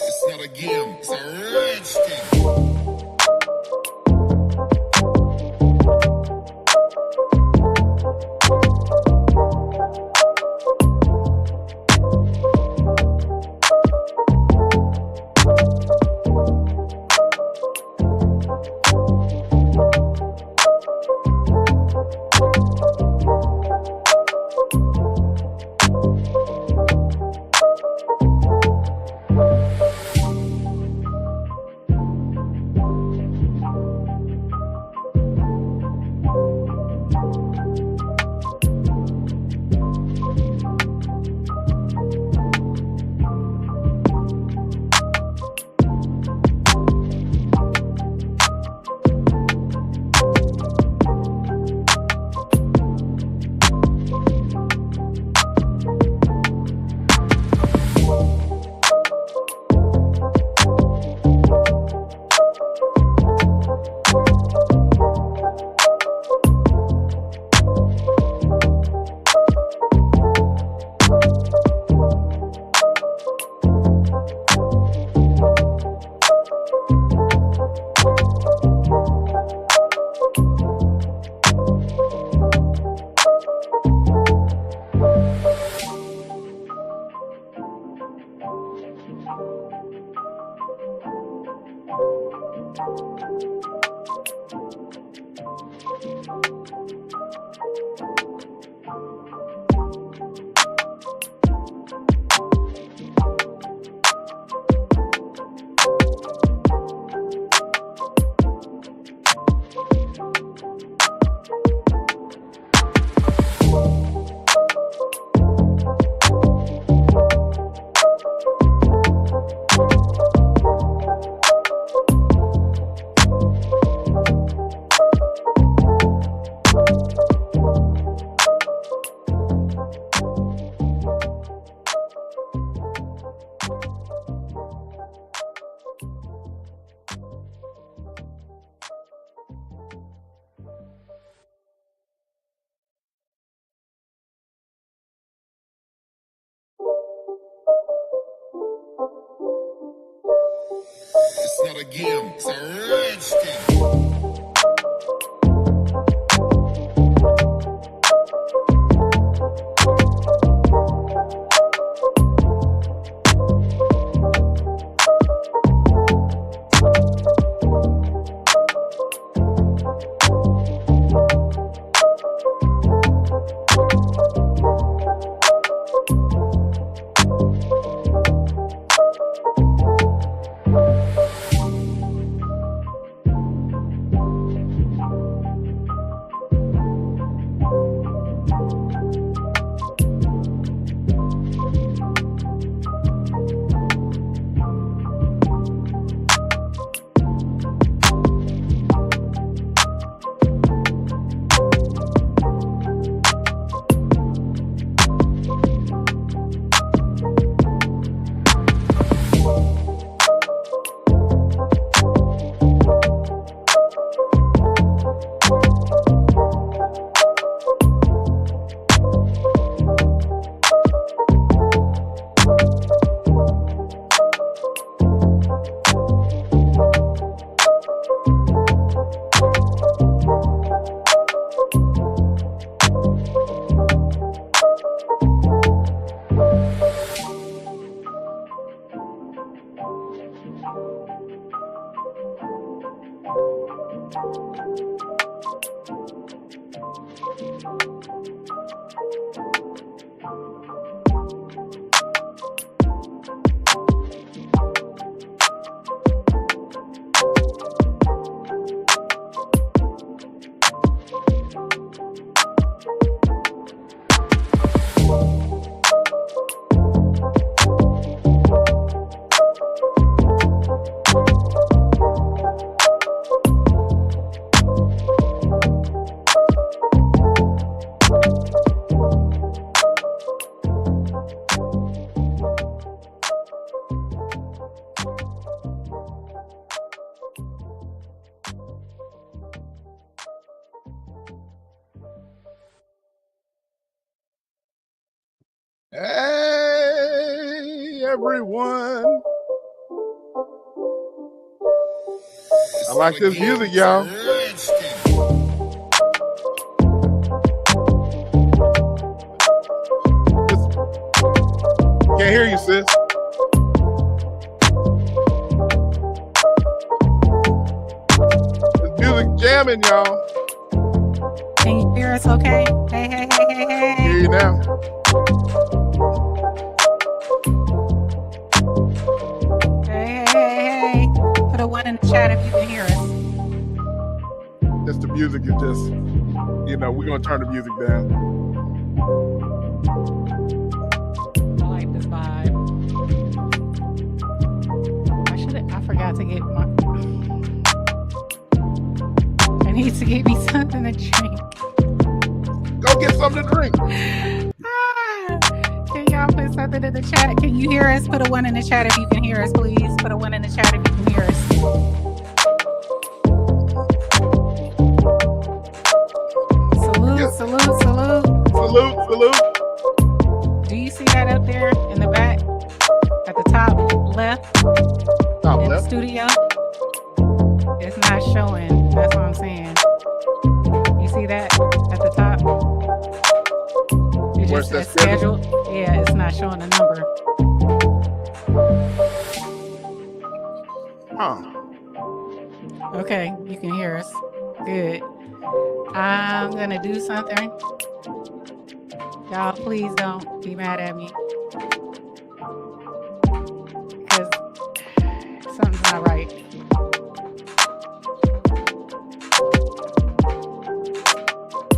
It's not a game, it's a rich thing. It's not a game, it's a rich thing. everyone. I like this music, y'all. Can't hear you, sis. This music jamming, y'all. Can you hear us okay? Hey, hey, hey, hey, hey. Hear you now. Hey, hey, hey, hey. Put a 1 in the chat if you can hear us. Just the music is just, we're going to turn the music down. I like this vibe. I forgot to get my... I need to get me something to drink. Go get something to drink. Can y'all put something in the chat? Can you hear us? Put a 1 in the chat if you can hear us, please. Put a 1 in the chat if you can hear us. Salute, Yes. salute, salute. Salute. Do you see that up there in the back? At the top left? Top in left. the studio? It's not showing. That's what I'm saying. You see that at the top? It Where's just that says scheduled. Yeah, it's not showing the number. Huh. Okay, you can hear us. Good. I'm gonna do something. Y'all, please don't be mad at me. Because something's not right.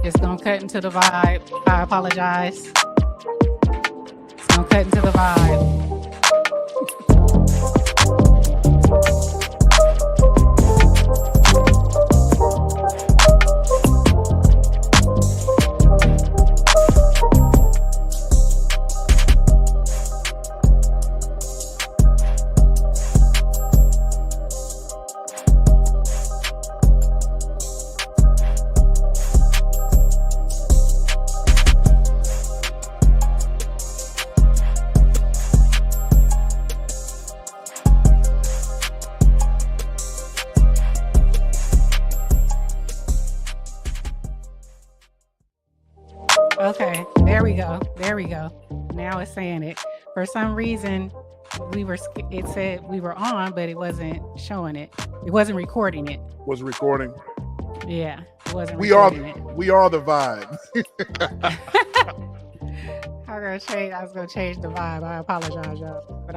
It's gonna cut into the vibe. I apologize. It's gonna cut into the vibe. Okay, there we go. Now it's saying it. For some reason, it said we were on, but it wasn't showing it. It wasn't recording it. Was recording. Yeah, it wasn't We are recording it. the vibe. I was gonna change the vibe. I apologize, y'all. But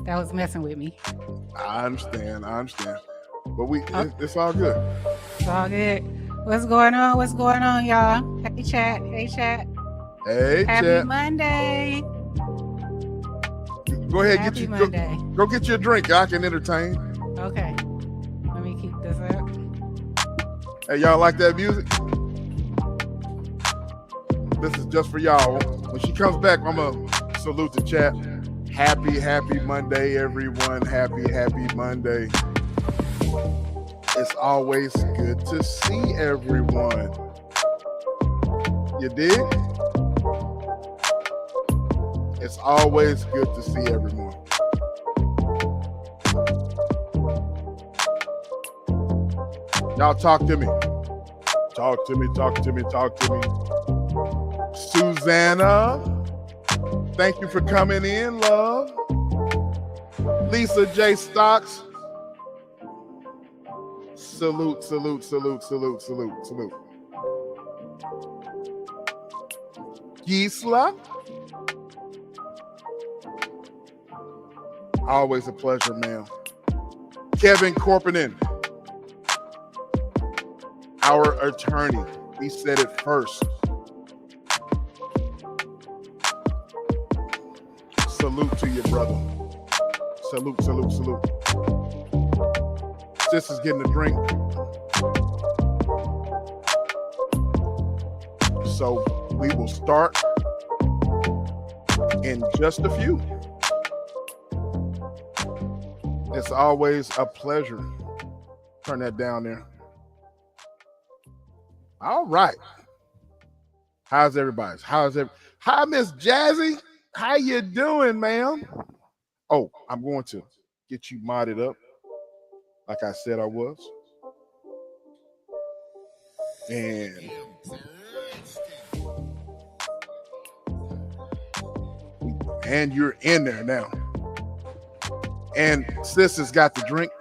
that was messing with me. I understand. But it's all good. It's all good. What's going on, y'all? Hey, chat. Hey, Happy chat. Monday. Go ahead, Happy Monday. go get your drink. I can entertain. Okay. Let me keep this up. Hey, y'all like that music? This is just for y'all. When she comes back, I'm going to salute the chat. Happy Monday, everyone. Happy Monday. It's always good to see everyone. You dig? It's always good to see everyone. Y'all talk to me. Talk to me. Susanna, thank you for coming in, love. Lisa J. Stocks. Salute. Gisela. Always a pleasure, ma'am. Kevin Corponin, our attorney. He said it first. Salute to you, brother. Salute. Sis is getting a drink. So we will start in just a few. It's always a pleasure. Turn that down there. All right. How's everybody's? Hi, Miss Jazzy. How you doing, ma'am? Oh, I'm going to get you modded up, like I said I was, and you're in there now. And sis has got the drink.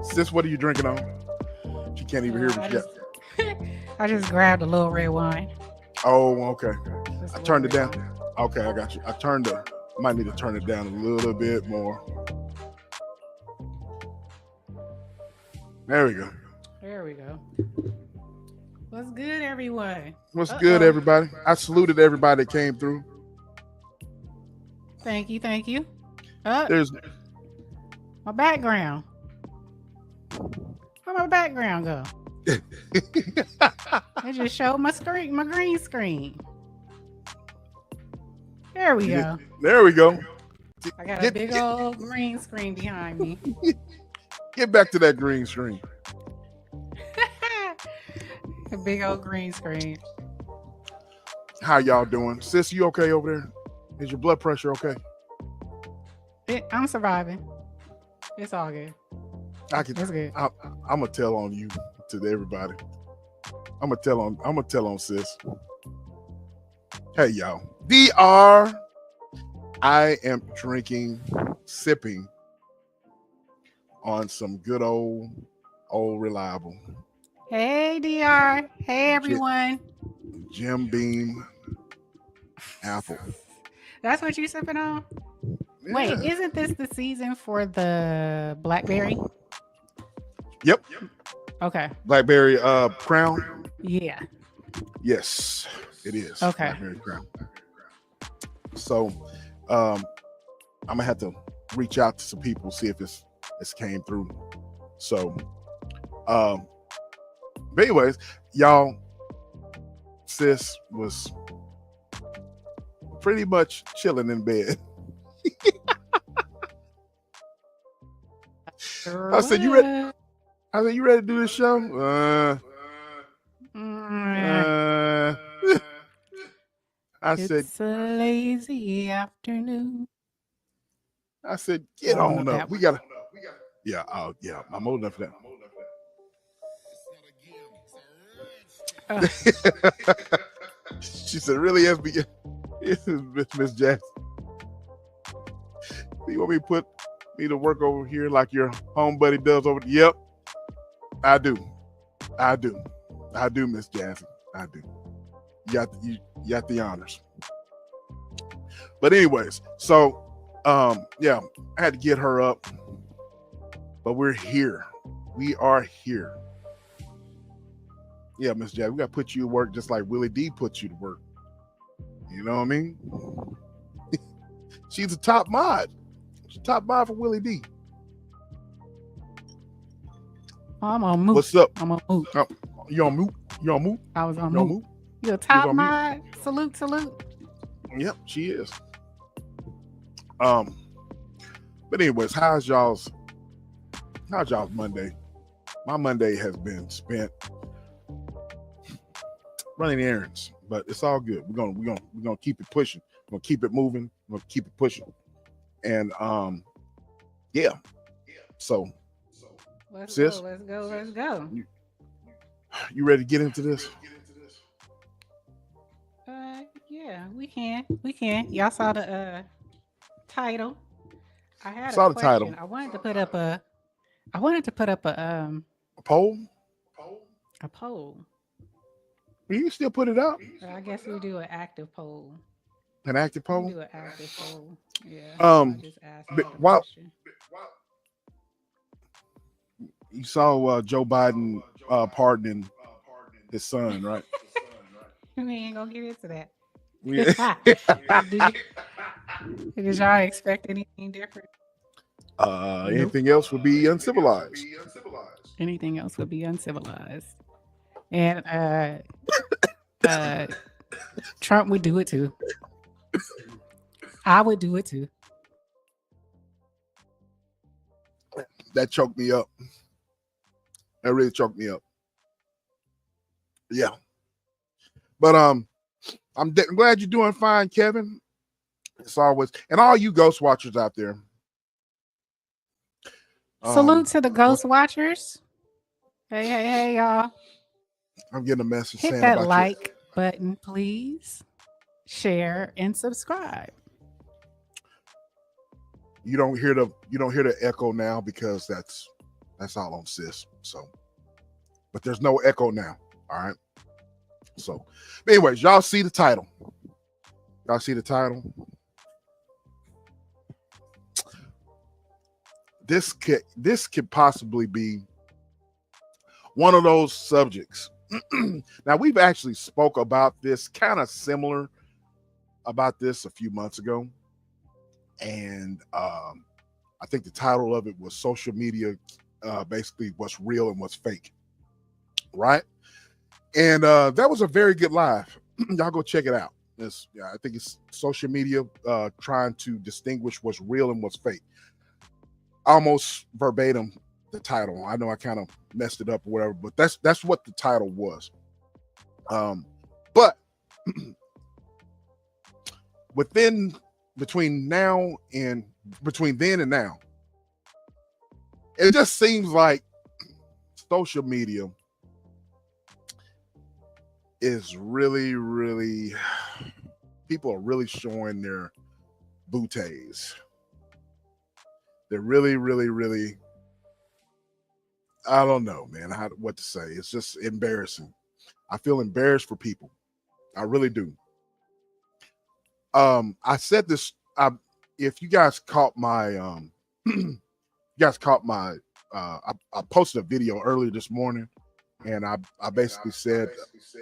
Sis, what are you drinking on? She can't even hear what you got. I just grabbed a little red wine. Oh, okay. Just I a turned it little down. red wine. Okay, I got you. Might need to turn it down a little bit more. There we go. There we go. What's good, everyone? What's good, everybody? I saluted everybody that came through. Thank you. There's My background. Where my background go? It just showed my green screen. There we go. There we go. I got a big old green screen behind me. Get back to that green screen. A big old green screen. How y'all doing? Sis, you okay over there? Is your blood pressure okay? I'm surviving. It's all good. It's good. I'm gonna tell on you to everybody. I'm gonna tell on sis. Hey y'all. DR. I am sipping on some good old reliable. Hey DR. Hey everyone. Jim Beam apple. That's what you sipping on? Yeah. Wait, isn't this the season for the blackberry? Yep. Okay. Blackberry Crown. Yeah. Yes, it is. Okay. Blackberry Crown. So, I'm gonna have to reach out to some people, see if this came through. So, but anyways, y'all, sis was pretty much chilling in bed. I said, "You ready?" I said, "You ready to do this show?" I said, "It's a lazy afternoon." I said, "Get on up. We gotta." Yeah. Oh, yeah. I'm old enough for that. She said, "Really, SB? Miss Jackson? You want me to put me to work over here like your home buddy does over there?" Yep, I do, Miss Jackson. I do. You got the honors. But anyways, so yeah, I had to get her up, but we're here. We are here. Yeah, Miss Jack, we got to put you to work just like Willie D puts you to work. You know what I mean? She's a top mod. She's a top mod for Willie D. I'm on mute. What's up? I'm on mute. You on mute? You on mute? I was on You on mute. mute? You a top mod? Salute. Yep, she is. But anyways, how's y'all's Monday? My Monday has been spent running errands, but it's all good. We're gonna keep it pushing. We're gonna keep it moving. We're gonna keep it pushing. And yeah. So Let's sis, go. You ready to get into this? Yeah, we can. Y'all saw the title. I had saw a the question. title. I wanted to put up a poll. A poll. You can still put it up. I guess we do an active poll. An active poll? We do an active poll. Yeah. I just asked question. You saw Joe Biden pardoning his son, right? We ain't gonna get into that. Yeah. Did y'all expect anything different? Anything else would be uncivilized. Anything else would be uncivilized. And Trump would do it too. I would do it too. That choked me up. That really choked me up. Yeah. But I'm glad you're doing fine, Kevin. It's always, and all you ghost watchers out there. Salute to the ghost watchers. Hey, y'all. I'm getting a message Hit saying that about like button, please. Share and subscribe. You don't hear the echo now because that's all on sis. So, but there's no echo now. All right. So, anyways, y'all see the title. Y'all see the title. This could possibly be one of those subjects. Now, we've actually spoke about this kind of similar about this a few months ago. And I think the title of it was social media, basically what's real and what's fake. Right. And that was a very good live. Y'all go check it out. I think it's social media trying to distinguish what's real and what's fake. Almost verbatim the title. I know I kind of messed it up or whatever, but that's what the title was. But between then and now, it just seems like social media is really, really, people are really showing their booties. They're really, really, really, I don't know, man, what to say. It's just embarrassing. I feel embarrassed for people. I really do. I said this, if you guys caught my, I posted a video earlier this morning, and I basically said,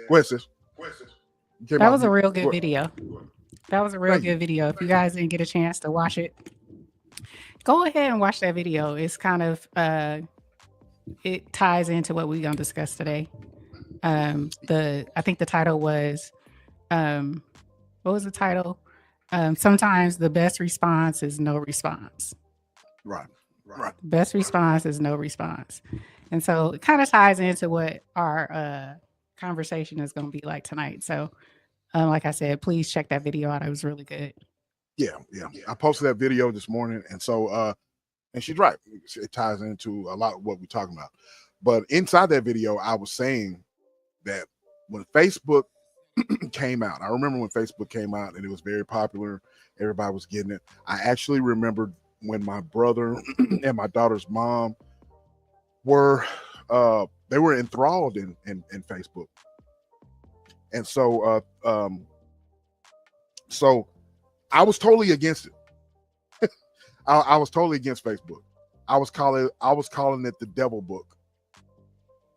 that was a real good video. That was a real good video. If you guys didn't get a chance to watch it, go ahead and watch that video. It's kind of, it ties into what we're going to discuss today. I think the title was, what was the title? Sometimes the best response is no response. Right. Best response is no response. And so it kind of ties into what our conversation is going to be like tonight. So, like I said, please check that video out. It was really good. Yeah. I posted that video this morning. And so, and she's right. It ties into a lot of what we're talking about. But inside that video, I was saying that when Facebook came out, I remember when Facebook came out and it was very popular. Everybody was getting it. I actually remembered when my brother and my daughter's mom were they were enthralled in Facebook. And so so I was totally against it. I was totally against Facebook. I was calling it the devil book.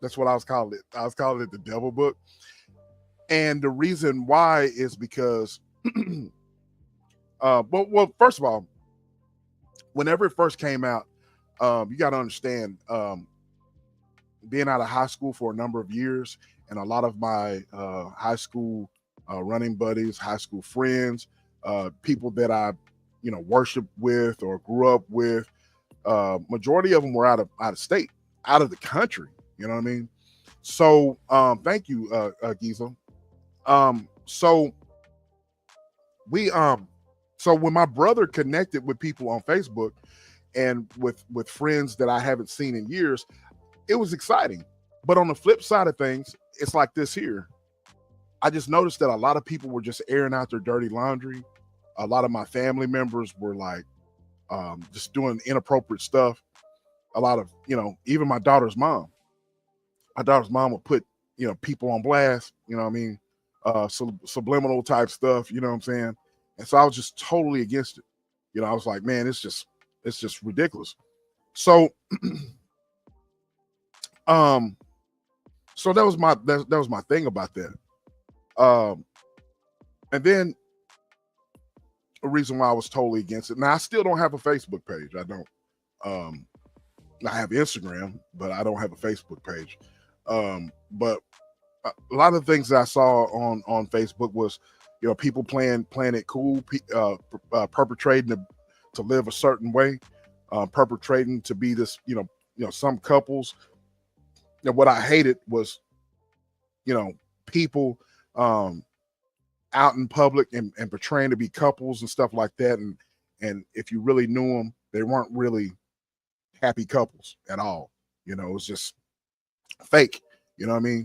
That's what I was calling it. I was calling it the devil book. And the reason why is because well, first of all, whenever it first came out, you got to understand, being out of high school for a number of years, and a lot of my high school running buddies, high school friends, people that I, worshiped with or grew up with, majority of them were out of state, out of the country. You know what I mean? So thank you, Giza. So when my brother connected with people on Facebook and with friends that I haven't seen in years, it was exciting. But on the flip side of things, it's like this here. I just noticed that a lot of people were just airing out their dirty laundry. A lot of my family members were like just doing inappropriate stuff. A lot of, even my daughter's mom. My daughter's mom would put, people on blast, you know what I mean? Subliminal type stuff, you know what I'm saying? And so I was just totally against it. I was like, man, it's just ridiculous. So so that was my thing about that. And then a reason why I was totally against it. Now I still don't have a Facebook page. I don't. I have Instagram, but I don't have a Facebook page. But a lot of the things that I saw on Facebook was, people playing it cool, perpetrating to live a certain way, perpetrating to be this, some couples. And what I hated was, people out in public and portraying to be couples and stuff like that. And if you really knew them, they weren't really happy couples at all. You know, it was just fake. You know what I mean?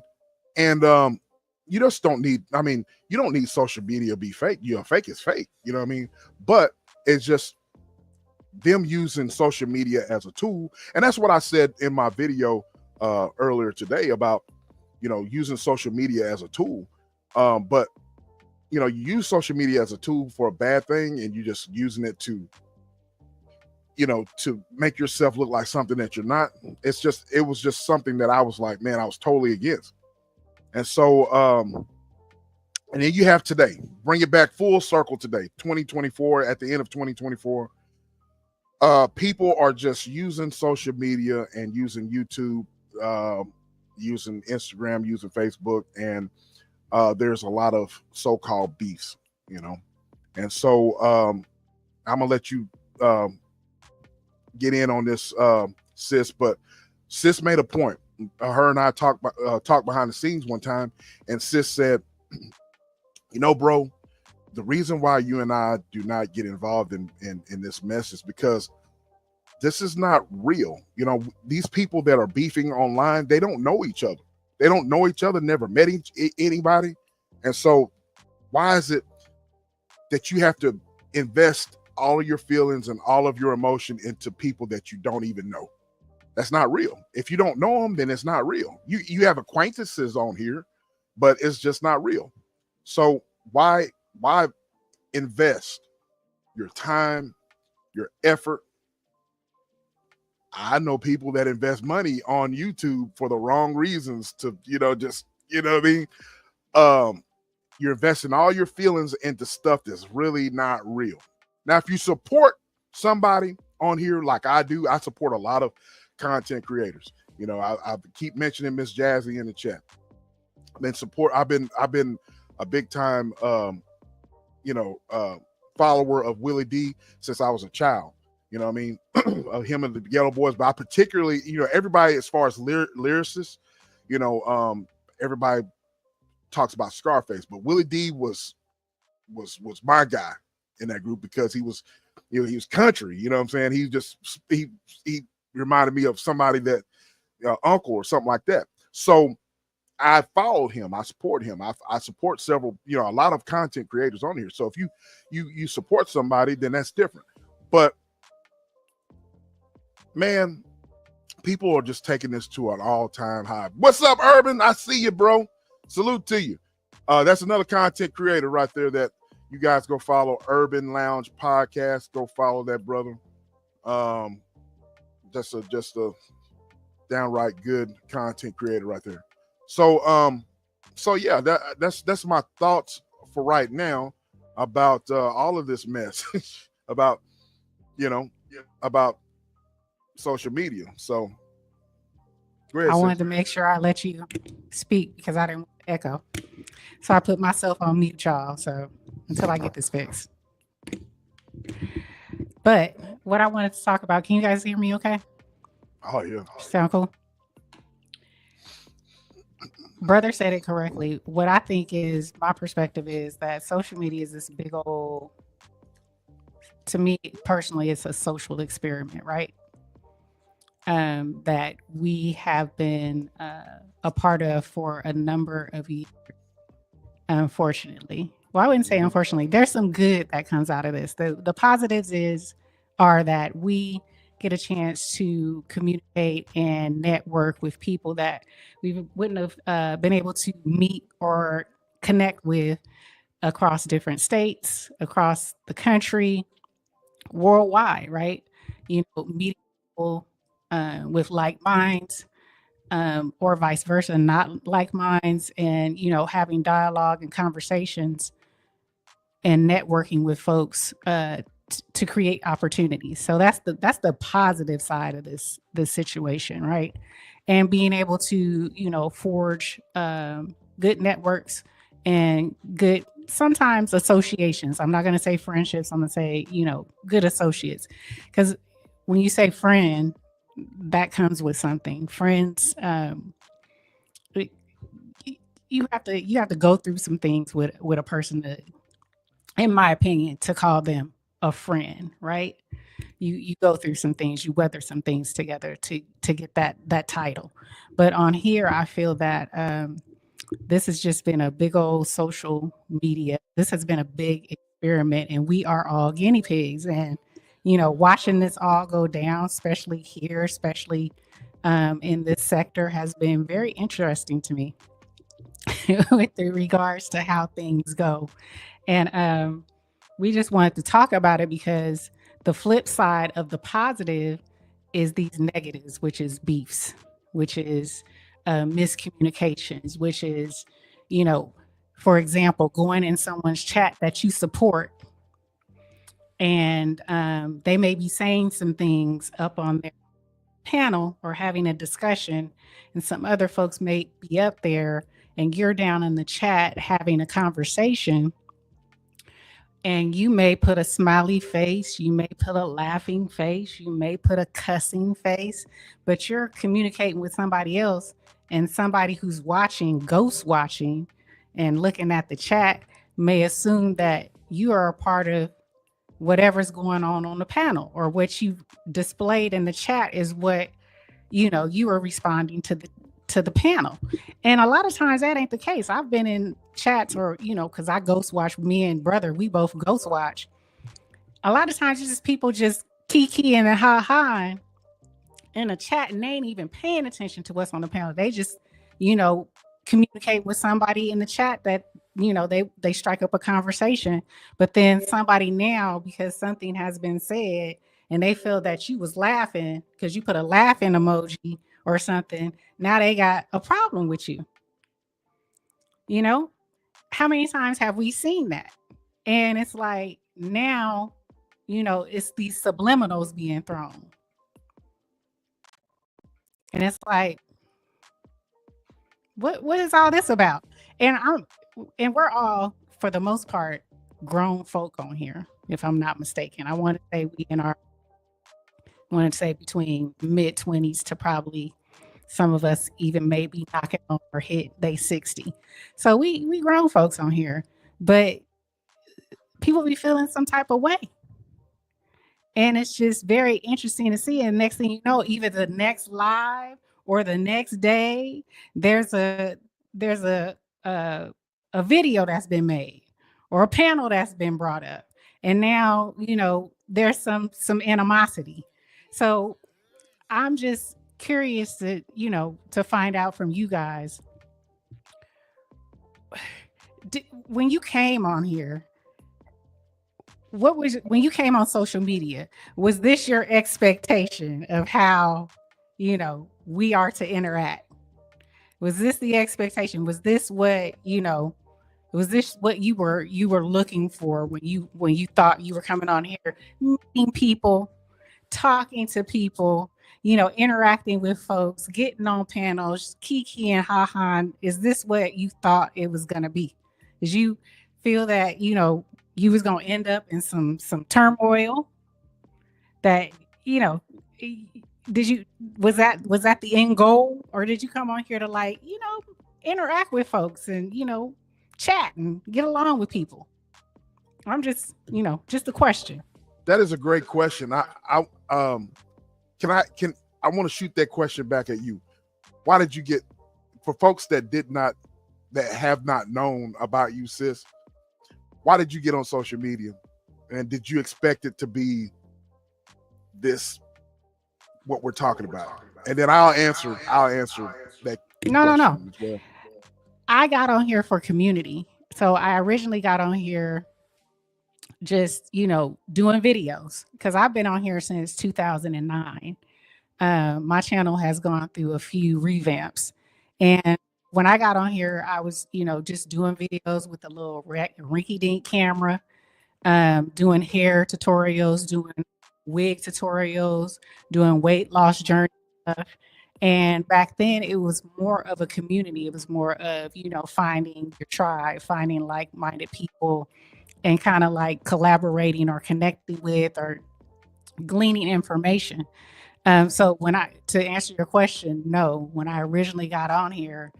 And you just don't need, I mean, you don't need social media to be fake. You know, fake is fake. You know what I mean? But it's just them using social media as a tool. And that's what I said in my video earlier today about, you know, using social media as a tool. But you know, you use social media as a tool for a bad thing, and you just using it to, you know, to make yourself look like something that you're not. It's just, it was just something that I was like, man, I was totally against. And so, and then you have today, bring it back full circle today, 2024, at the end of 2024. People are just using social media and using YouTube, using Instagram, using Facebook, and there's a lot of so-called beefs, you know. And so I'm gonna let you get in on this, sis. But sis made a point. Her and I talked behind the scenes one time, and sis said, you know, bro, the reason why you and I do not get involved in this mess is because this is not real. You know, these people that are beefing online, they don't know each other. They don't know each other, never met anybody. And so why is it that you have to invest all of your feelings and all of your emotion into people that you don't even know? That's not real. If you don't know them, then it's not real. You have acquaintances on here, but it's just not real. So why invest your time, your effort? I know people that invest money on YouTube for the wrong reasons to, you know, just, you know what I mean? You're investing all your feelings into stuff that's really not real. Now, if you support somebody on here like I do, I support a lot of content creators. You know, I keep mentioning Miss Jazzy in the chat. I've been a big time, you know, follower of Willie D since I was a child. You know what I mean? Of him and the Ghetto Boys, but I particularly, you know, everybody as far as lyricists, you know, everybody talks about Scarface, but Willie D was my guy in that group because he was, you know, he was country. You know what I'm saying? He reminded me of somebody that uncle or something like that. So I followed him. I support him. I support several, you know, a lot of content creators on here. So if you support somebody, then that's different. But man, people are just taking this to an all-time high. What's up, Urban? I see you, bro. Salute to you. That's another content creator right there that you guys go follow. Urban Lounge Podcast. Go follow that brother. Just a downright good content creator right there. So yeah, that's my thoughts for right now about all of this mess about, you know, about social media. So go ahead, I wanted to make sure I let you speak because I didn't want to echo. So I put myself on mute, y'all. So until I get this fixed. But what I wanted to talk about, can you guys hear me okay? Oh yeah. Sound cool? Brother said it correctly. What I think is, my perspective is that social media is this big old, to me personally, it's a social experiment, right? That we have been a part of for a number of years, unfortunately. Well, I wouldn't say unfortunately. There's some good that comes out of this. The positives are that we get a chance to communicate and network with people that we wouldn't have been able to meet or connect with across different states, across the country, worldwide, right? You know, meeting people with like minds, or vice versa, not like minds, and, you know, having dialogue and conversations and networking with folks to create opportunities. So that's the positive side of this situation, right? And being able to, you know, forge good networks and good, sometimes associations. I'm not going to say friendships. I'm going to say, you know, good associates. Because when you say friend, that comes with something. Friends, you have to go through some things with a person to, in my opinion, to call them a friend, right? You go through some things, you weather some things together to get that title. But on here, I feel that this has just been a big old social media. This has been a big experiment, and we are all guinea pigs. And watching this all go down, especially here, especially in this sector, has been very interesting to me with regards to how things go. And we just wanted to talk about it because the flip side of the positive is these negatives, which is beefs, which is miscommunications, which is, for example, going in someone's chat that you support, and they may be saying some things up on their panel or having a discussion, and some other folks may be up there, and you're down in the chat having a conversation, and you may put a smiley face, you may put a laughing face, you may put a cussing face, but you're communicating with somebody else, and somebody who's watching, ghost watching, and looking at the chat may assume that you are a part of whatever's going on the panel, or what you've displayed in the chat is what you are responding to the panel. And a lot of times that ain't the case. I've been in chats, or because I ghost watch, me and brother, we both ghost watch. A lot of times it's just people just kiki and ha in a chat, and they ain't even paying attention to what's on the panel. They just communicate with somebody in the chat that they strike up a conversation, but then somebody now, because something has been said and they feel that you was laughing because you put a laughing emoji or something, now they got a problem with you. How many times have we seen that? And it's like, now it's these subliminals being thrown, and it's like, what is all this about? And we're all, for the most part, grown folk on here, if I'm not mistaken. I want to say between mid-20s to probably some of us even maybe knocking on or hit they 60. So we grown folks on here, but people be feeling some type of way. And it's just very interesting to see. And next thing you know, either the next live or the next day, there's a video that's been made, or a panel that's been brought up, and now there's some animosity. So I'm just curious to find out from you guys, when you came on here, when you came on social media, was this your expectation of how we are to interact? Was this the expectation? Was this what was this what you were looking for when you thought you were coming on here, meeting people, talking to people, interacting with folks, getting on panels, kiki and ha? Is this what you thought it was going to be? Did you feel that you was going to end up in some turmoil? That was that the end goal, or did you come on here to interact with folks and chat and get along with people? I'm just just a question. That is a great question. I want to shoot that question back at you. Why did you get, for folks that have not known about you, sis, why did you get on social media, and did you expect it to be this, what we're talking about? And then I'll answer that. No. as well. I got on here for community. So I originally got on here just, doing videos, because I've been on here since 2009. My channel has gone through a few revamps. And when I got on here, I was, just doing videos with a little rinky-dink camera, doing hair tutorials, doing wig tutorials, doing weight loss journey stuff. And back then it was more of a community. It was more of, finding your tribe, finding like-minded people, and kind of like collaborating or connecting with or gleaning information. So to answer your question, no, when I originally got on here,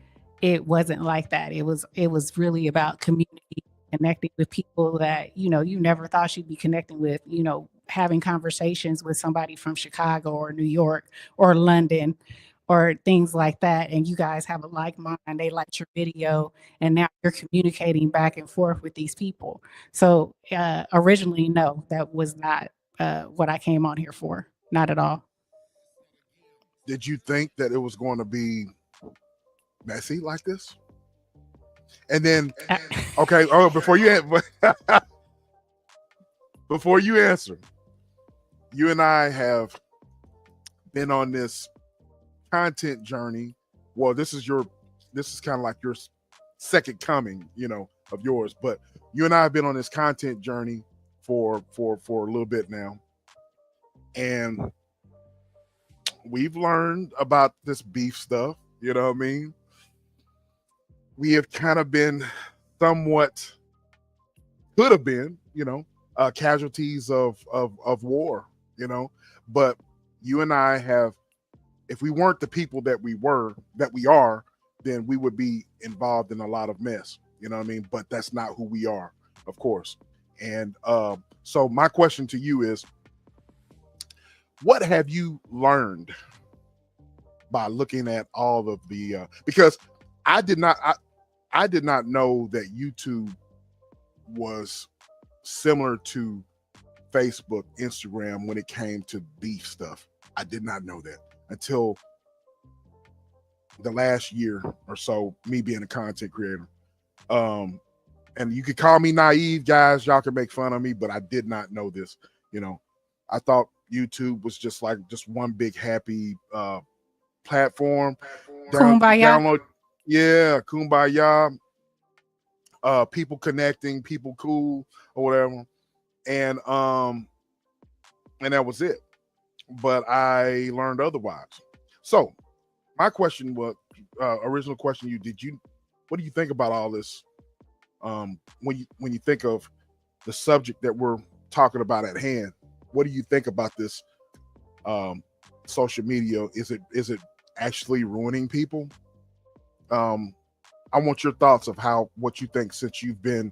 it wasn't like that. It was really about community, connecting with people that, you never thought you'd be connecting with, having conversations with somebody from Chicago or New York or London or things like that. And you guys have a like mind. They liked your video, and now you're communicating back and forth with these people. So originally, no, that was not what I came on here for. Not at all. Did you think that it was going to be messy like this? And then, Uh, okay, before you answer, you and I have been on this content journey. Well, this is kind of like your second coming, of yours. But you and I have been on this content journey for a little bit now, and we've learned about this beef stuff. You know what I mean? We have kind of been somewhat, could have been, casualties of war, but you and I have, if we weren't the people that we are, then we would be involved in a lot of mess, you know what I mean? But that's not who we are, of course. And so my question to you is, what have you learned by looking at all of the, because I did not know that YouTube was similar to Facebook, Instagram when it came to beef stuff. I did not know that until the last year or so, me being a content creator. And you could call me naive, guys. Y'all can make fun of me, but I did not know this. I thought YouTube was just one big happy platform. Kumbaya. Download, yeah, kumbaya. People connecting, people cool or whatever, and that was it. But I learned otherwise. So my question was, original question, what do you think about all this? When you think of the subject that we're talking about at hand, what do you think about this social media? Is it actually ruining people? I want your thoughts of what you think, since you've been,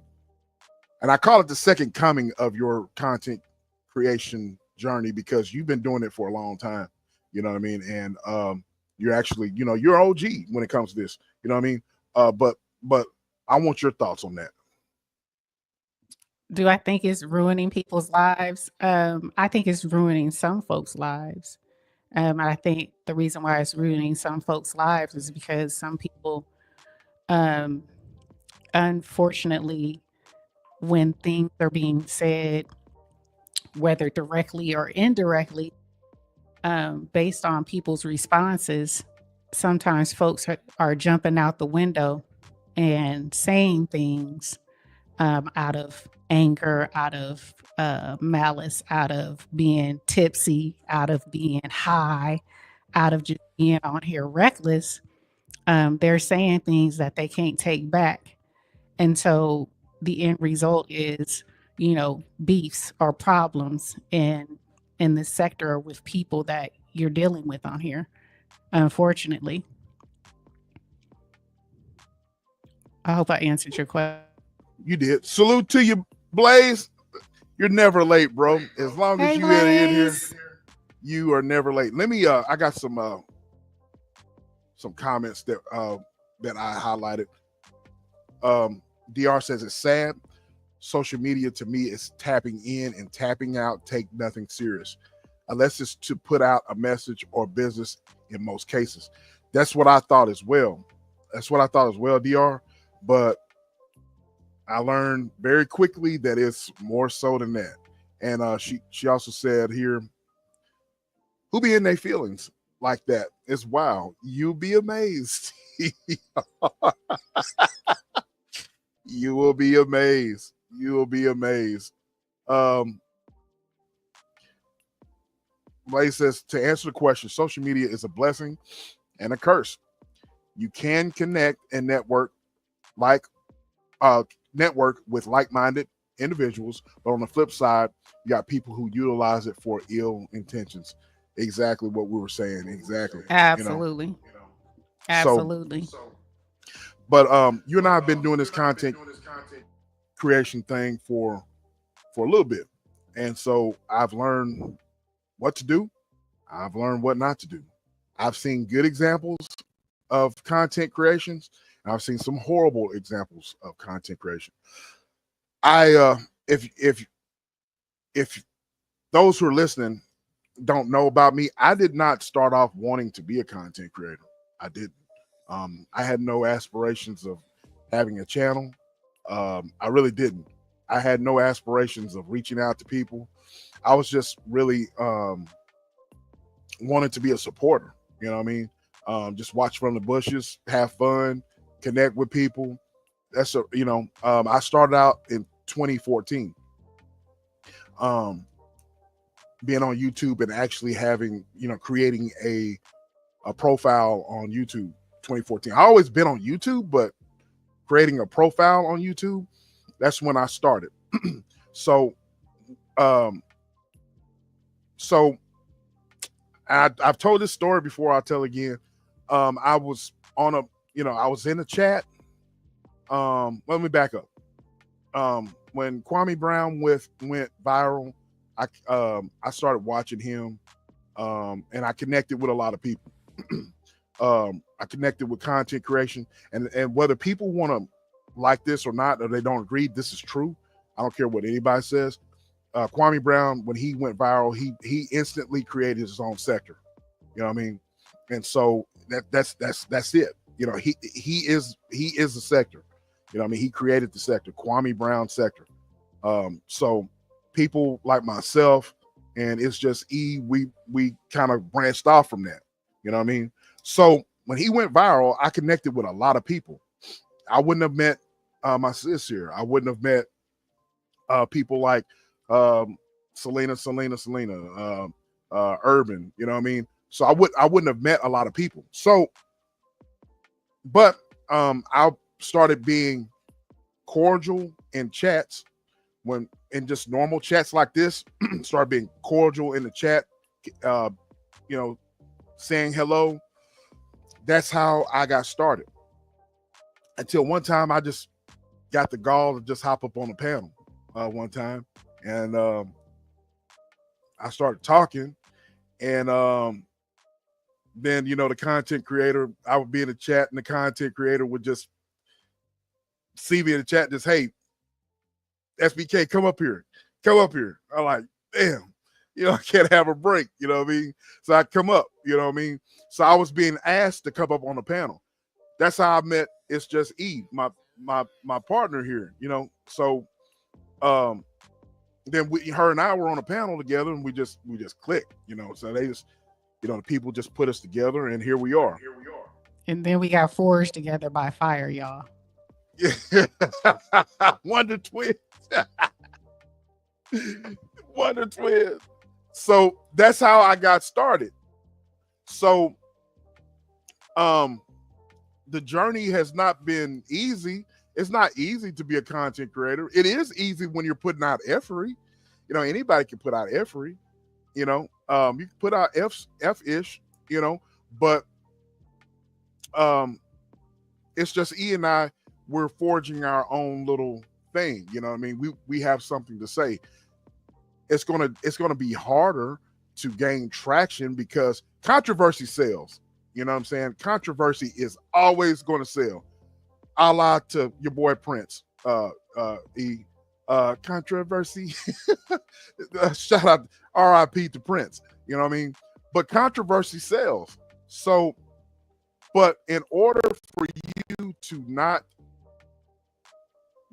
and I call it the second coming of your content creation journey, because you've been doing it for a long time. You know what I mean? And you're actually, you're OG when it comes to this. You know what I mean? But I want your thoughts on that. Do I think it's ruining people's lives? I think it's ruining some folks' lives. I think the reason why it's ruining some folks' lives is because some people, um, unfortunately, when things are being said, whether directly or indirectly, based on people's responses, sometimes folks are jumping out the window and saying things out of anger, out of malice, out of being tipsy, out of being high, out of just being on here reckless. They're saying things that they can't take back. And so the end result is, beefs or problems in this sector with people that you're dealing with on here, unfortunately. I hope I answered your question. You did. Salute to you, Blaze. You're never late, bro. As long as Hey, you in here, Blaze. you are never late. Let me. I got some comments that I highlighted. DR says it's sad. Social media to me is tapping in and tapping out. Take nothing serious, unless it's to put out a message or business. In most cases, that's what I thought as well. DR. But I learned very quickly that it's more so than that. And she also said here, who be in their feelings like that? It's wild. You'll be amazed. You will be amazed. You will be amazed. Blaze says, to answer the question, social media is a blessing and a curse. You can connect and network with like-minded individuals, but on the flip side, you got people who utilize it for ill intentions. Exactly what we were saying. Exactly. Absolutely. Absolutely. But you and I have been doing this content creation thing for a little bit, and so I've learned what to do. I've learned what not to do. I've seen good examples of content creations, and I've seen some horrible examples of content creation. If those who are listening don't know about me, I did not start off wanting to be a content creator. I didn't. I had no aspirations of having a channel. I really didn't. I had no aspirations of reaching out to people. I was just really wanted to be a supporter. You know what I mean? Just watch from the bushes, have fun, connect with people. That's I started out in 2014. Being on YouTube and actually having, creating a profile on YouTube, 2014. I always been on YouTube, but creating a profile on YouTube, that's when I started. So I've told this story before. I'll tell again. I was on I was in a chat. Let me back up. When Kwame Brown went viral, I started watching him, and I connected with a lot of people. I connected with content creation, and whether people want to like this or not, or they don't agree, this is true. I don't care what anybody says. Kwame Brown, when he went viral, he instantly created his own sector. You know what I mean? And so that's it. He is the sector. You know what I mean? He created the sector, Kwame Brown sector. So people like myself and It's Just E, we kind of branched off from that. You know what I mean? So when he went viral, I connected with a lot of people. I wouldn't have met my sis here. I wouldn't have met people like Selena, Urban. You know what I mean? So I wouldn't have met a lot of people. So, but I started being cordial in chats when in just normal chats like this. Started being cordial in the chat, saying hello. That's how I got started. Until one time I just got the gall to just hop up on the panel one time, and I started talking, and then the content creator, I would be in the chat, and the content creator would just see me in the chat, just, hey, SBK, come up here. I'm like, damn, I can't have a break, you know what I mean? So I come up, you know what I mean? So I was being asked to come up on the panel. That's how I met It's Just E, my partner here, So then her and I were on a panel together, and we just clicked, So they just, the people just put us together, and here we are. And then we got forged together by fire, y'all. Yeah. Wonder Twins. Wonder Twins. So that's how I got started. So the journey has not been easy. It's not easy to be a content creator. It is easy when you're putting out effery. Anybody can put out effery. You can put out F-ish, but It's Just E and I, we're forging our own little thing. You know what I mean? We have something to say. It's gonna be harder to gain traction because controversy sells. You know what I'm saying? Controversy is always going to sell. A la to your boy Prince. Controversy. Shout out, RIP to Prince. You know what I mean? But controversy sells. So, but in order for you to not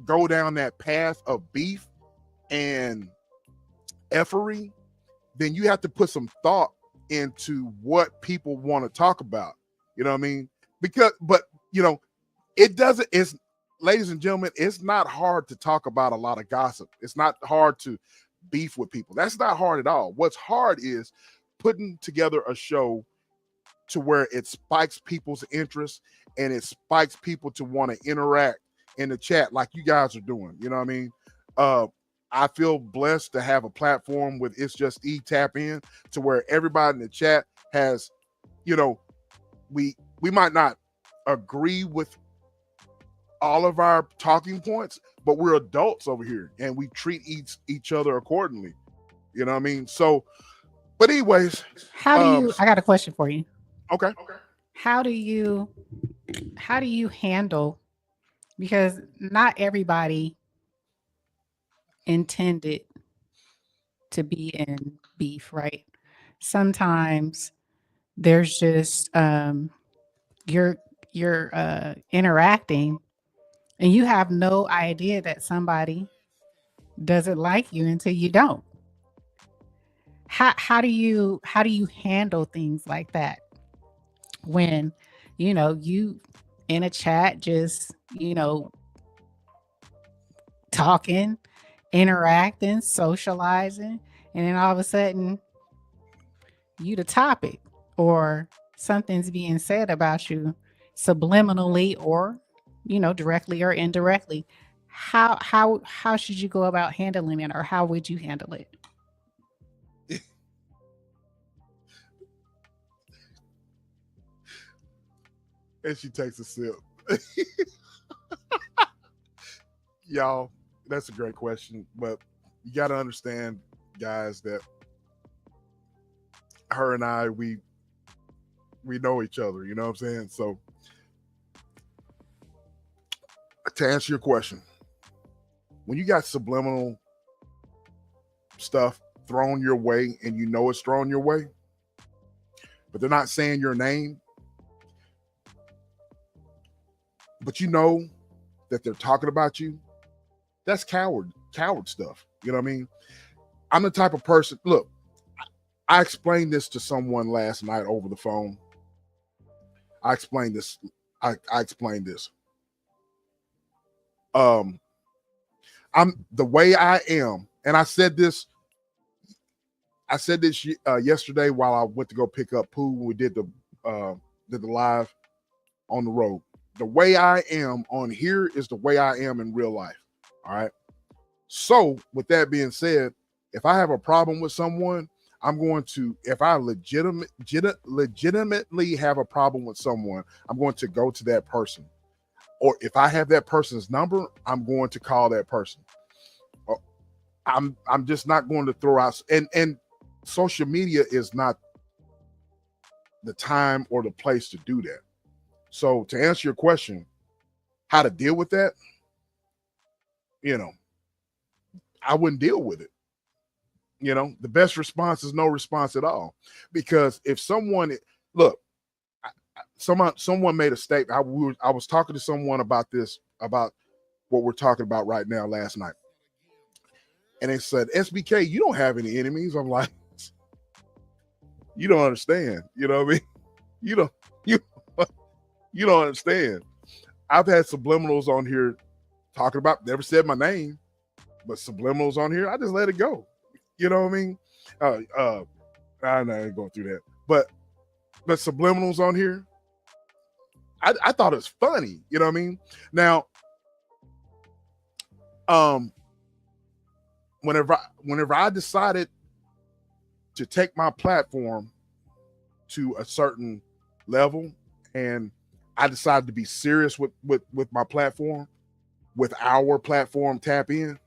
go down that path of beef and effery, then you have to put some thought into what people want to talk about. You know what I mean? It's, ladies and gentlemen, it's not hard to talk about a lot of gossip. It's not hard to beef with people. That's not hard at all. What's hard is putting together a show to where it spikes people's interest and it spikes people to want to interact in the chat like you guys are doing. You know what I mean? I feel blessed to have a platform with It's Just E Tap In to where everybody in the chat has, we might not agree with all of our talking points, but we're adults over here and we treat each other accordingly. You know what I mean? So, but anyways, How do you? I got a question for you. okay. How do you handle, because not everybody intended to be in beef, right? Sometimes there's just you're interacting and you have no idea that somebody doesn't like you until you don't. How do you handle things like that when you in a chat just talking, interacting, socializing, and then all of a sudden you the topic, or something's being said about you subliminally, or directly or indirectly. How should you go about handling it, or how would you handle it? And she takes a sip. Y'all, that's a great question, but you got to understand, guys, that her and I, we know each other. You know what I'm saying? So, to answer your question, when you got subliminal stuff thrown your way and you know it's thrown your way, but they're not saying your name, but you know that they're talking about you, that's coward stuff. You know what I mean? I'm the type of person, look, I explained this to someone last night over the phone. I explained this. I'm the way I am, and I said this yesterday while I went to go pick up Pooh when we did the live on the road. The way I am on here is the way I am in real life. All right. So with that being said, if I have a problem with someone, I'm going to, if I legitimately have a problem with someone, I'm going to go to that person. Or if I have that person's number, I'm going to call that person. I'm just not going to throw out, and social media is not the time or the place to do that. So to answer your question, how to deal with that, I wouldn't deal with it. The best response is no response at all. Because if someone made a statement, I was talking to someone about this, about what we're talking about right now last night. And they said, SBK, you don't have any enemies. I'm like, you don't understand. You know what I mean? You don't understand. I've had subliminals on here talking about, never said my name, but subliminals on here, I just let it go. You know what I mean? I'm not going through that. But subliminals on here, I thought it was funny. You know what I mean? Now, whenever I decided to take my platform to a certain level, and I decided to be serious with my platform, with our platform Tap In,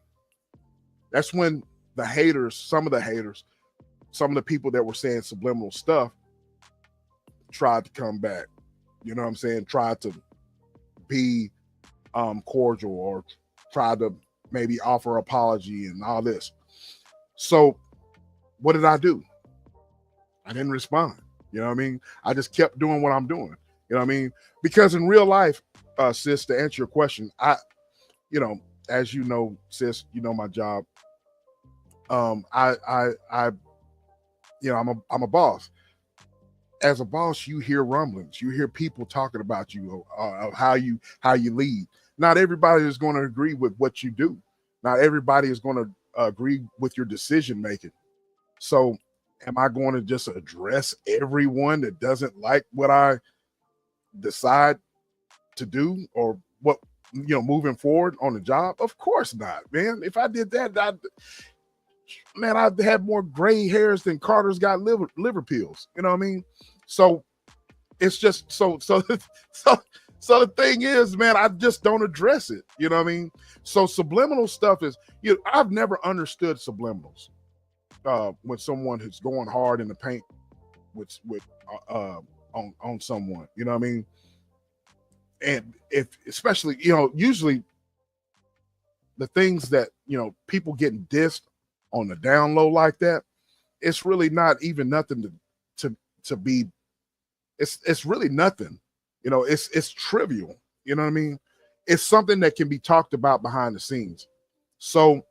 that's when the haters, some of the people that were saying subliminal stuff tried to come back. You know what I'm saying? Tried to be cordial, or tried to maybe offer apology and all this. So what did I do? I didn't respond. You know what I mean? I just kept doing what I'm doing. You know what I mean? Because in real life, sis, to answer your question, as you know, sis, my job. I'm a boss. As a boss, you hear rumblings, you hear people talking about you, of how you lead. Not everybody is going to agree with what you do. Not everybody is going to agree with your decision making. So am I going to just address everyone that doesn't like what I decide to do, or what, moving forward on the job? Of course not, man. If I did that, I'd have more gray hairs than Carter's got liver pills. You know what I mean? So it's just so So the thing is, man, I just don't address it. You know what I mean? So subliminal stuff is, I've never understood subliminals. When someone who's going hard in the paint with on someone, you know what I mean? And if especially, usually the things that people getting dissed on the down low like that, it's really not even nothing to be. It's really nothing. It's trivial. You know what I mean? It's something that can be talked about behind the scenes. So,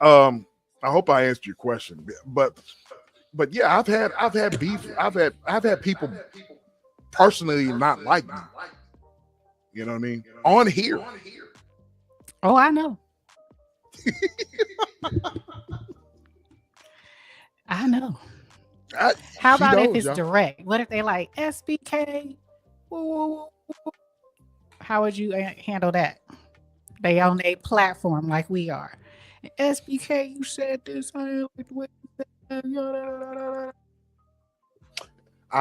I hope I answered your question, but yeah, I've had beef. I've had people personally not like me. You know what I mean? On here. Oh, I know. I know. How about if it's direct? What if they like SBK? Woo. How would you handle that? They on a platform like we are. SBK, you said this. I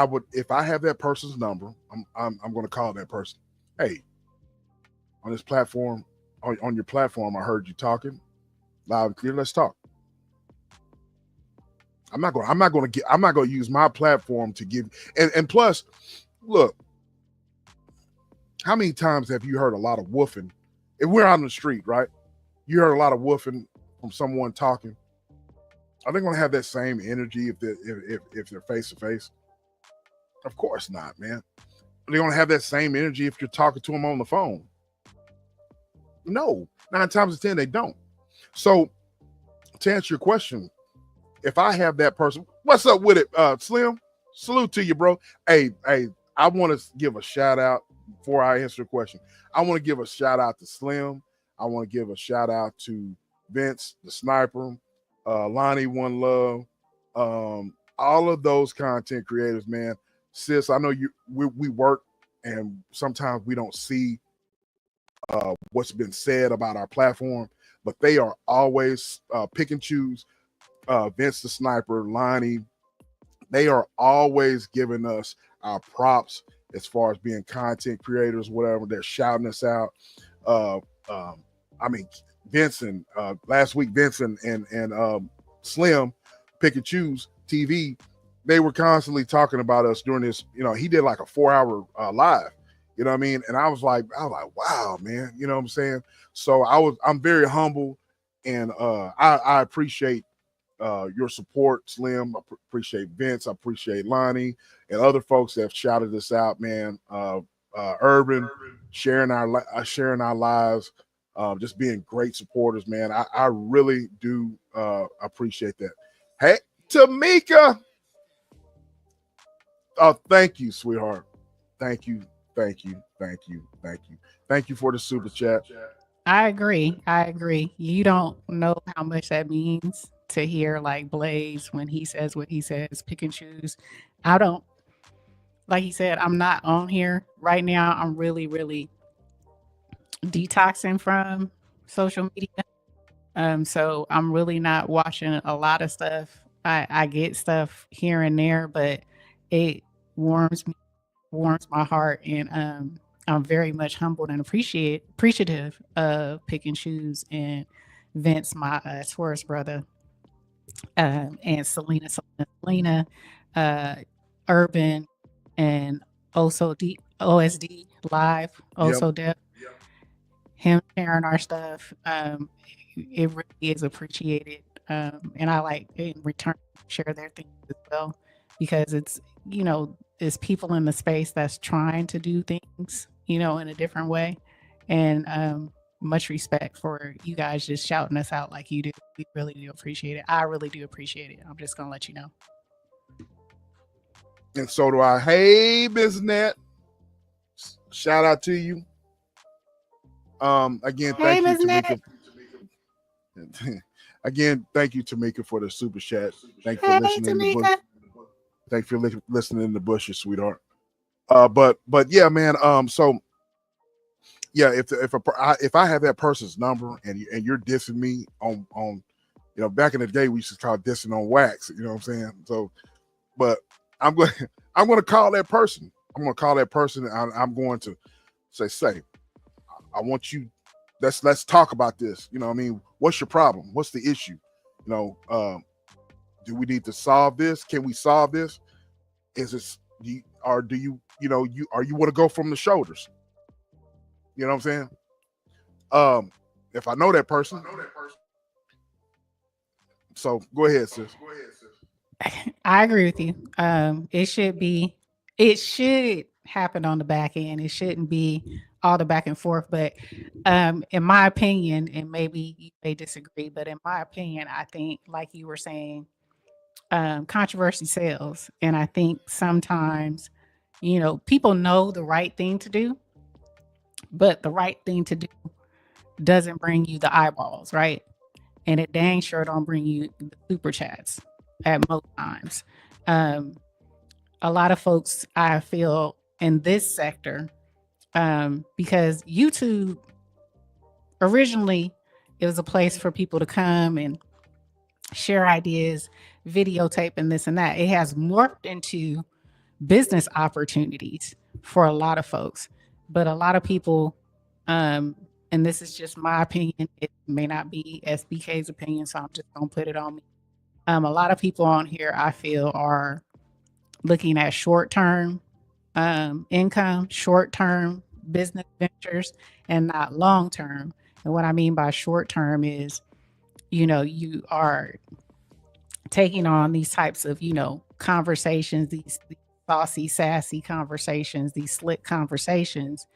would, if I have that person's number, I'm going to call that person. Hey, on this platform, on your platform, I heard you talking loud and clear. Let's talk. I'm not going to use my platform to give. And plus, look, how many times have you heard a lot of woofing? If we're out on the street, right? You heard a lot of woofing from someone talking. Are they going to have that same energy if they're face to face? Of course not, man. They're going to have that same energy if you're talking to them on the phone. No, 9 times out of 10 they don't. So, to answer your question, if I have that person, what's up with it, Slim? Salute to you, bro. Hey, I want to give a shout out before I answer the question. I want to give a shout out to Slim. I want to give a shout out to Vince, the sniper, Lonnie, One Love, all of those content creators, man. Sis, I know we work, and sometimes we don't see what's been said about our platform, but they are always pick and choose. Vince the sniper, Lonnie, they are always giving us our props as far as being content creators, whatever. They're shouting us out. I mean, Vincent, last week, Vincent and Slim, Pick and Choose TV, they were constantly talking about us during this. He did like a 4-hour live. You know what I mean? And I was like, wow, man. You know what I'm saying? So I'm very humble, and I appreciate your support, Slim. I appreciate Vince. I appreciate Lonnie and other folks that have shouted us out, man. Urban, sharing our lives, just being great supporters, man. I really do appreciate that. Hey, Tamika. Oh, thank you, sweetheart. Thank you for the super chat. I agree. You don't know how much that means to hear like Blaze when he says what he says, pick and choose. I don't, like he said, I'm not on here right now. I'm really, really detoxing from social media. So I'm really not watching a lot of stuff. I get stuff here and there, but it warms my heart, and I'm very much humbled and appreciative of Pick and Choose and Vince, my Taurus brother, and Selena, Urban, and also OSD Live, also Def. Him sharing our stuff, it really is appreciated, and I like in return share their things as well, because it's it's people in the space that's trying to do things in a different way, and much respect for you guys just shouting us out like you do. We really do appreciate it. I really do appreciate it. I'm just gonna let you know. And so do I. Hey, BizNet. Shout out to you. Again, thank you, Tamika. Again, thank you, Tamika, for the super chat. Thank you for listening in the bush. Thank you for listening in the bushes, sweetheart. But yeah, man. So yeah, if I have that person's number and you're dissing me on back in the day we used to call dissing on wax. You know what I'm saying? So, but I'm going to call that person. I'm gonna call that person, and I'm going to say, I want you. Let's talk about this. You know what I mean? What's your problem? What's the issue? You know, do we need to solve this? Can we solve this? Is it or do you want to go from the shoulders? You know what I'm saying? If I know that person, so go ahead, sis. I agree with you. It should happen on the back end. It shouldn't be all the back and forth. But in my opinion, and maybe you may disagree, but in my opinion, I think, like you were saying, controversy sells. And I think sometimes, people know the right thing to do, but the right thing to do doesn't bring you the eyeballs, right? And it dang sure don't bring you the super chats at most times. A lot of folks, I feel, in this sector, because YouTube originally, it was a place for people to come and share ideas, videotape, and this and that. It has morphed into business opportunities for a lot of folks, but a lot of people, and this is just my opinion, it may not be SBK's opinion, so I'm just gonna put it on me. A lot of people on here, I feel, are looking at short-term income, short-term business ventures, and not long-term. And what I mean by short-term is, you are taking on these types of, conversations, these saucy, sassy conversations, these slick conversations.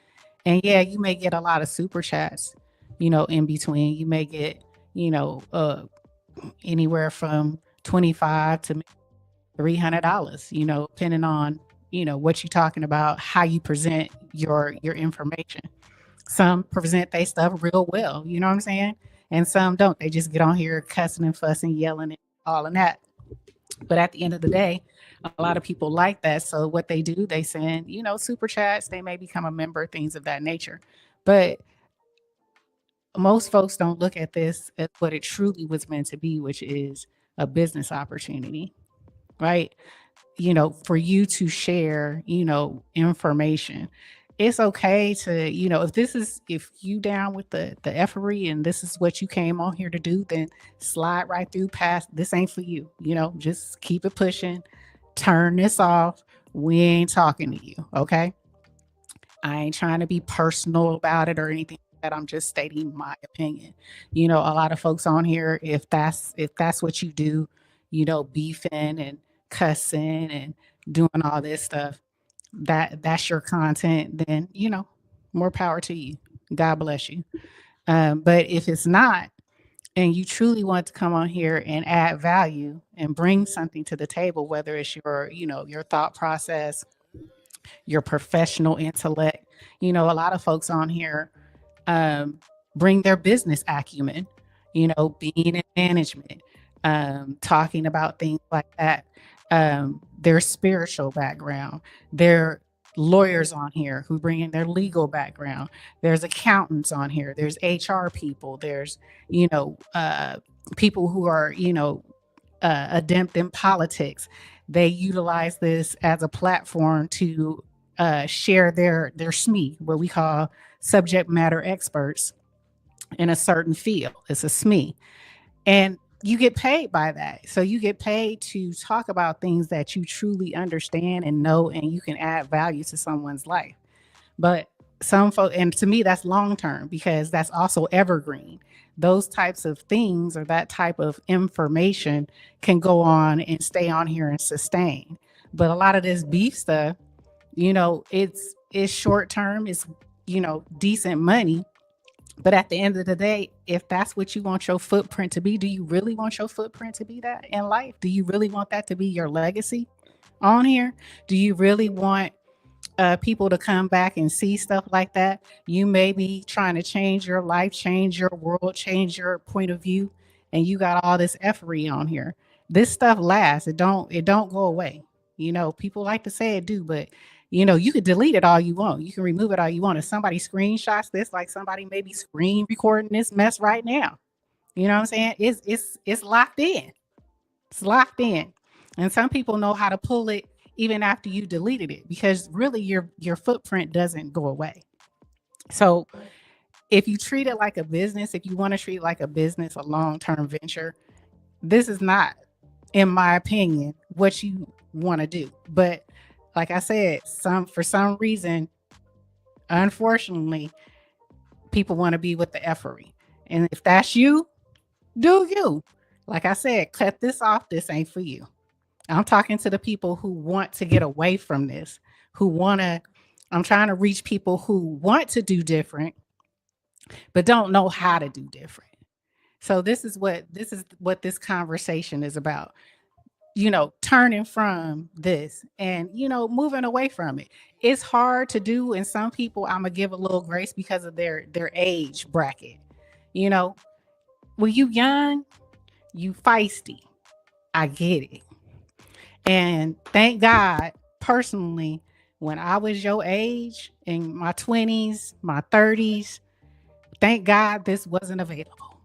And yeah, you may get a lot of super chats, in between. You may get, anywhere from $25 to $300, depending on, what you're talking about, how you present your information. Some present their stuff real well, you know what I'm saying? And some don't. They just get on here cussing and fussing, yelling and all of that. But at the end of the day, a lot of people like that. So what they do, they send, super chats. They may become a member, things of that nature. But most folks don't look at this as what it truly was meant to be, which is a business opportunity, right? For you to share, information. It's okay to, if you down with the effery and this is what you came on here to do, then slide right through past. This ain't for you. Just keep it pushing. Turn this off. We ain't talking to you. Okay. I ain't trying to be personal about it or anything like that. I'm just stating my opinion. A lot of folks on here, if that's what you do, beefing and cussing and doing all this stuff, that's your content, then more power to you. God bless you. But if it's not, and you truly want to come on here and add value and bring something to the table, whether it's your thought process, your professional intellect, a lot of folks on here bring their business acumen, being in management, talking about things like that, their spiritual background, their lawyers on here who bring in their legal background. There's accountants on here. There's HR people. There's, people who are, adept in politics. They utilize this as a platform to share their SME, what we call subject matter experts in a certain field. It's a SME. And you get paid by that. So you get paid to talk about things that you truly understand and know, and you can add value to someone's life. But some folks, and to me, that's long term because that's also evergreen. Those types of things or that type of information can go on and stay on here and sustain. But a lot of this beef stuff, it's short term, it's, decent money. But at the end of the day, if that's what you want your footprint to be, do you really want your footprint to be that in life? Do you really want that to be your legacy on here? Do you really want people to come back and see stuff like that? You may be trying to change your life, change your world, change your point of view, and you got all this effery on here. This stuff lasts. It don't go away. People like to say it do, but you could delete it all you want. You can remove it all you want. If somebody screenshots this, like somebody may be screen recording this mess right now. You know what I'm saying? It's locked in. It's locked in. And some people know how to pull it even after you deleted it, because really your footprint doesn't go away. So if you treat it like a business, if you want to treat it like a business, a long-term venture, this is not, in my opinion, what you want to do. But like I said, for some reason, unfortunately, people want to be with the effery. And if that's you, do you. Like I said, cut this off. This ain't for you. I'm talking to the people who want to get away from this, I'm trying to reach people who want to do different, but don't know how to do different. So this is what this conversation is about. Turning from this and, moving away from it. It's hard to do. And some people I'm gonna give a little grace because of their age bracket. You know, when you young, you feisty. I get it. And thank God, personally, when I was your age in my 20s, my 30s, thank God this wasn't available.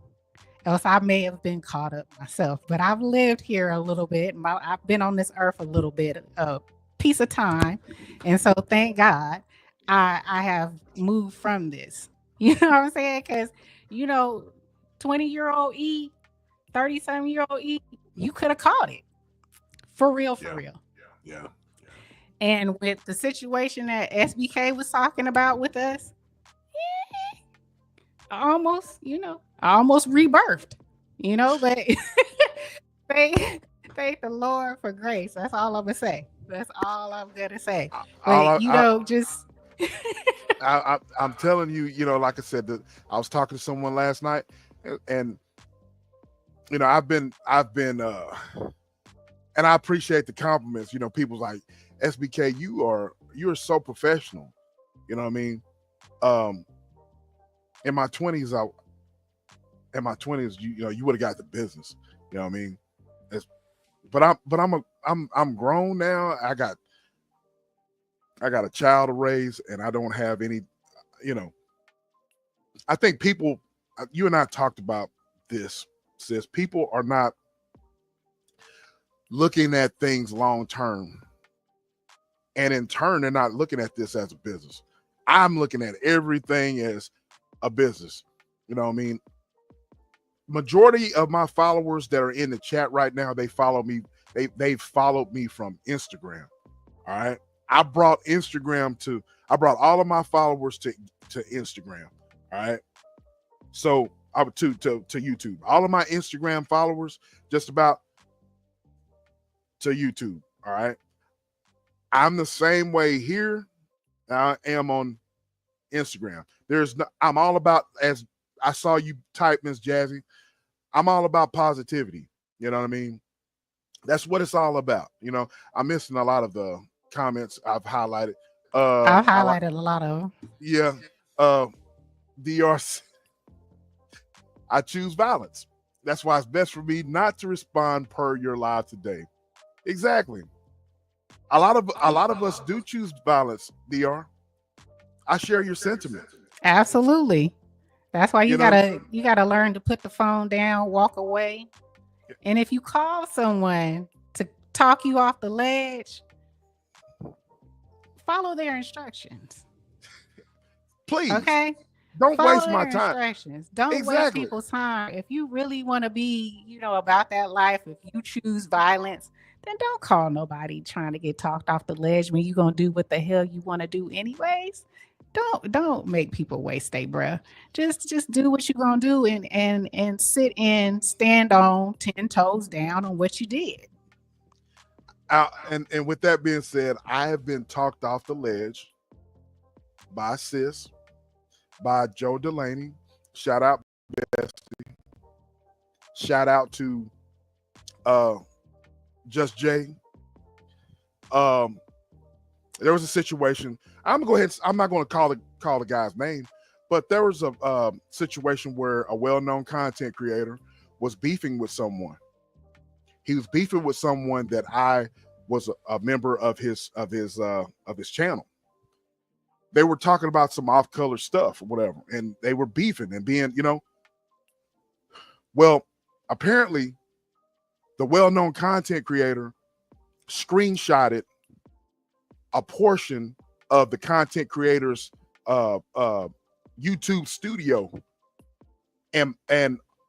Else I may have been caught up myself. But I've lived here a little bit. I've been on this earth a little bit, a piece of time. And so thank God I have moved from this. You know what I'm saying? Because, 20-year-old E, 30-something-year-old E, you could have caught it. For real, for real. Yeah. And with the situation that SBK was talking about with us, I almost rebirthed, but thank the Lord for grace. That's all I'm gonna say. That's all I'm gonna say. But I'm telling you, like I said, I was talking to someone last night, and I've been, and I appreciate the compliments. People's like, SBK, you're so professional. You know what I mean? In my 20s, you would have got the business. You know what I mean? I'm grown now. I got a child to raise, and I don't have any. I think people, you and I talked about this, sis. People are not looking at things long term, and in turn, they're not looking at this as a business. I'm looking at everything as a business. You know what I mean? Majority of my followers that are in the chat right now, they follow me. They've followed me from Instagram. All right. I brought all of my followers to Instagram. All right. So I would to YouTube. All of my Instagram followers just about to YouTube. All right. I'm the same way here I am on Instagram. I'm all about, as I saw you type, Miss Jazzy, I'm all about positivity. You know what I mean? That's what it's all about. I'm missing a lot of the comments I've highlighted. I've highlighted a lot of them. Yeah. DRC, I choose violence. That's why it's best for me not to respond per your live today. Exactly. A lot of us do choose violence, DR. I share your sentiment. Absolutely. That's why you gotta learn to put the phone down, walk away. And if you call someone to talk you off the ledge, follow their instructions. Please. Okay? Don't Follow waste my their time. Instructions. Don't waste people's time. If you really want to be, about that life, if you choose violence, then don't call nobody trying to get talked off the ledge when you're gonna do what the hell you want to do anyways. Don't make people waste their breath. Just do what you're gonna do and sit and stand on 10 toes down on what you did. And with that being said, I have been talked off the ledge by sis, by Joe Delaney. Shout out Bestie. Shout out to Just Jay. There was a situation. I'm gonna go ahead. I'm not going to call the guy's name, but there was a situation where a well-known content creator was beefing with someone. He was beefing with someone that I was a member of his channel. They were talking about some off-color stuff or whatever, and they were beefing and being, well, apparently the well-known content creator screenshotted a portion of the content creators YouTube Studio. And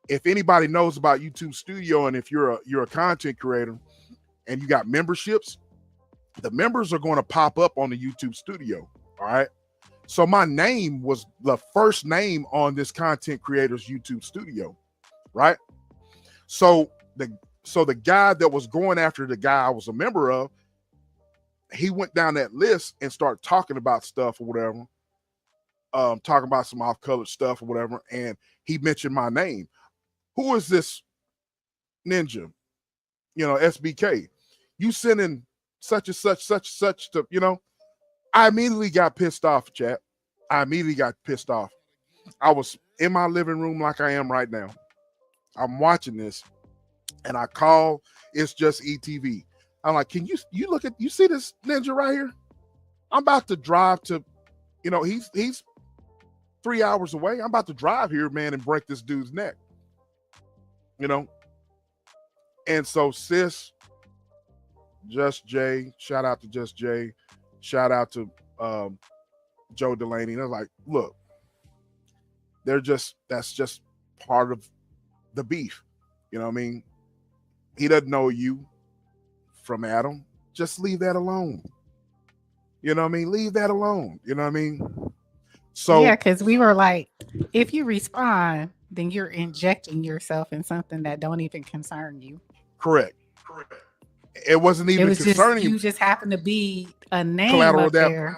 if anybody knows about YouTube Studio, and if you're a content creator and you got memberships, the members are going to pop up on the YouTube Studio. All right. So my name was the first name on this content creator's YouTube Studio, right? So the guy that was going after the guy I was a member of, he went down that list and started talking about stuff or whatever, talking about some off-colored stuff or whatever, and he mentioned my name. Who is this ninja? SBK. You sending such and such to, I immediately got pissed off, chat. I immediately got pissed off. I was in my living room like I am right now. I'm watching this, and I call. It's just ETV. I'm like, can you see this ninja right here? I'm about to drive to, he's 3 hours away. I'm about to drive here, man, and break this dude's neck. And so sis, Just Jay, shout out to Just Jay, shout out to Joe Delaney. They're like, look, that's just part of the beef. You know what I mean? He doesn't know you from Adam. Just leave that alone. You know what I mean? Leave that alone. You know what I mean? So yeah, because we were like, if you respond, then you're injecting yourself in something that don't even concern you. Correct. It wasn't even concerning you. Just happen to be a name collateral up there.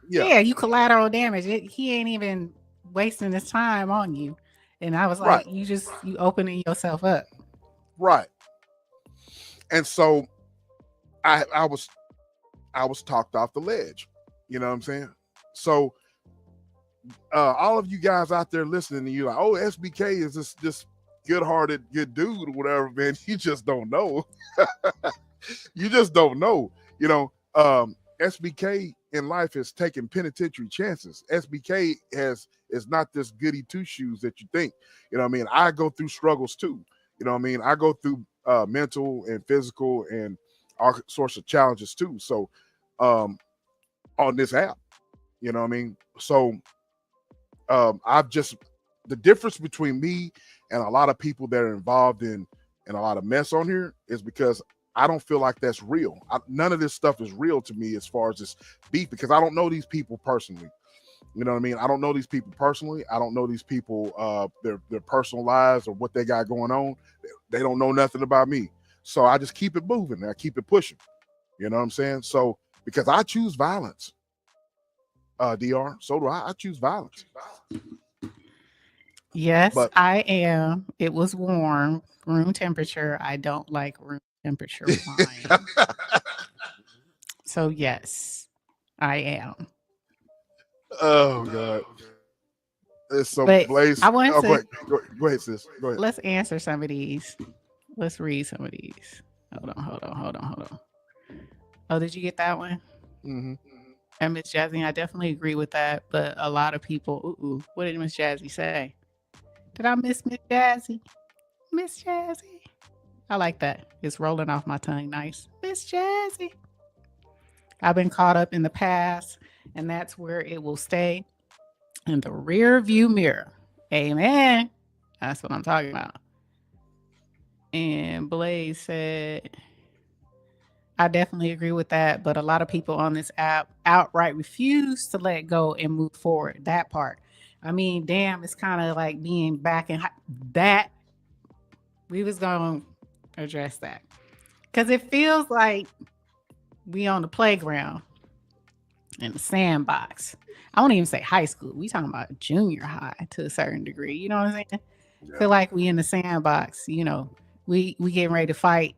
Yeah, you collateral damage. He ain't even wasting his time on you. And I was like, you opening yourself up. Right. And so I was talked off the ledge. You know what I'm saying? So all of you guys out there listening to you like, oh, SBK is this good-hearted, good dude or whatever, man. You just don't know. You just don't know. SBK in life has taken penitentiary chances. SBK is not this goody two-shoes that you think. You know what I mean? I go through struggles too. You know what I mean? I go through mental and physical and all sorts of challenges too. So on this app, you know what I mean? So the difference between me and a lot of people that are involved in a lot of mess on here is because I don't feel like that's real. None of this stuff is real to me as far as this beef, because I don't know these people personally. You know what I mean? I don't know these people personally. I don't know these people, their personal lives or what they got going on. They don't know nothing about me. So I just keep it moving. I keep it pushing. You know what I'm saying? So because I choose violence, DR, so do I. I choose violence. Yes, but I am. It was warm, room temperature. I don't like room temperature wine. So yes, I am. Oh God. It's so Blaze. I want to go ahead, sis. Go ahead. Let's answer some of these. Let's read some of these. Hold on. Oh, did you get that one? Mm-hmm. And Miss Jazzy, I definitely agree with that. But a lot of people, what did Miss Jazzy say? Did I miss Miss Jazzy? Miss Jazzy. I like that. It's rolling off my tongue nice. Miss Jazzy. I've been caught up in the past, and that's where it will stay, in the rear view mirror. Amen. That's what I'm talking about. And Blaze said, I definitely agree with that, but a lot of people on this app outright refuse to let go and move forward. That part. I mean, damn, it's kind of like being back in that. We was going to address that because it feels like we on the playground in the sandbox. I won't even say high school. We talking about junior high to a certain degree. You know what I'm saying? Yeah. Feel like we in the sandbox. You know, we getting ready to fight.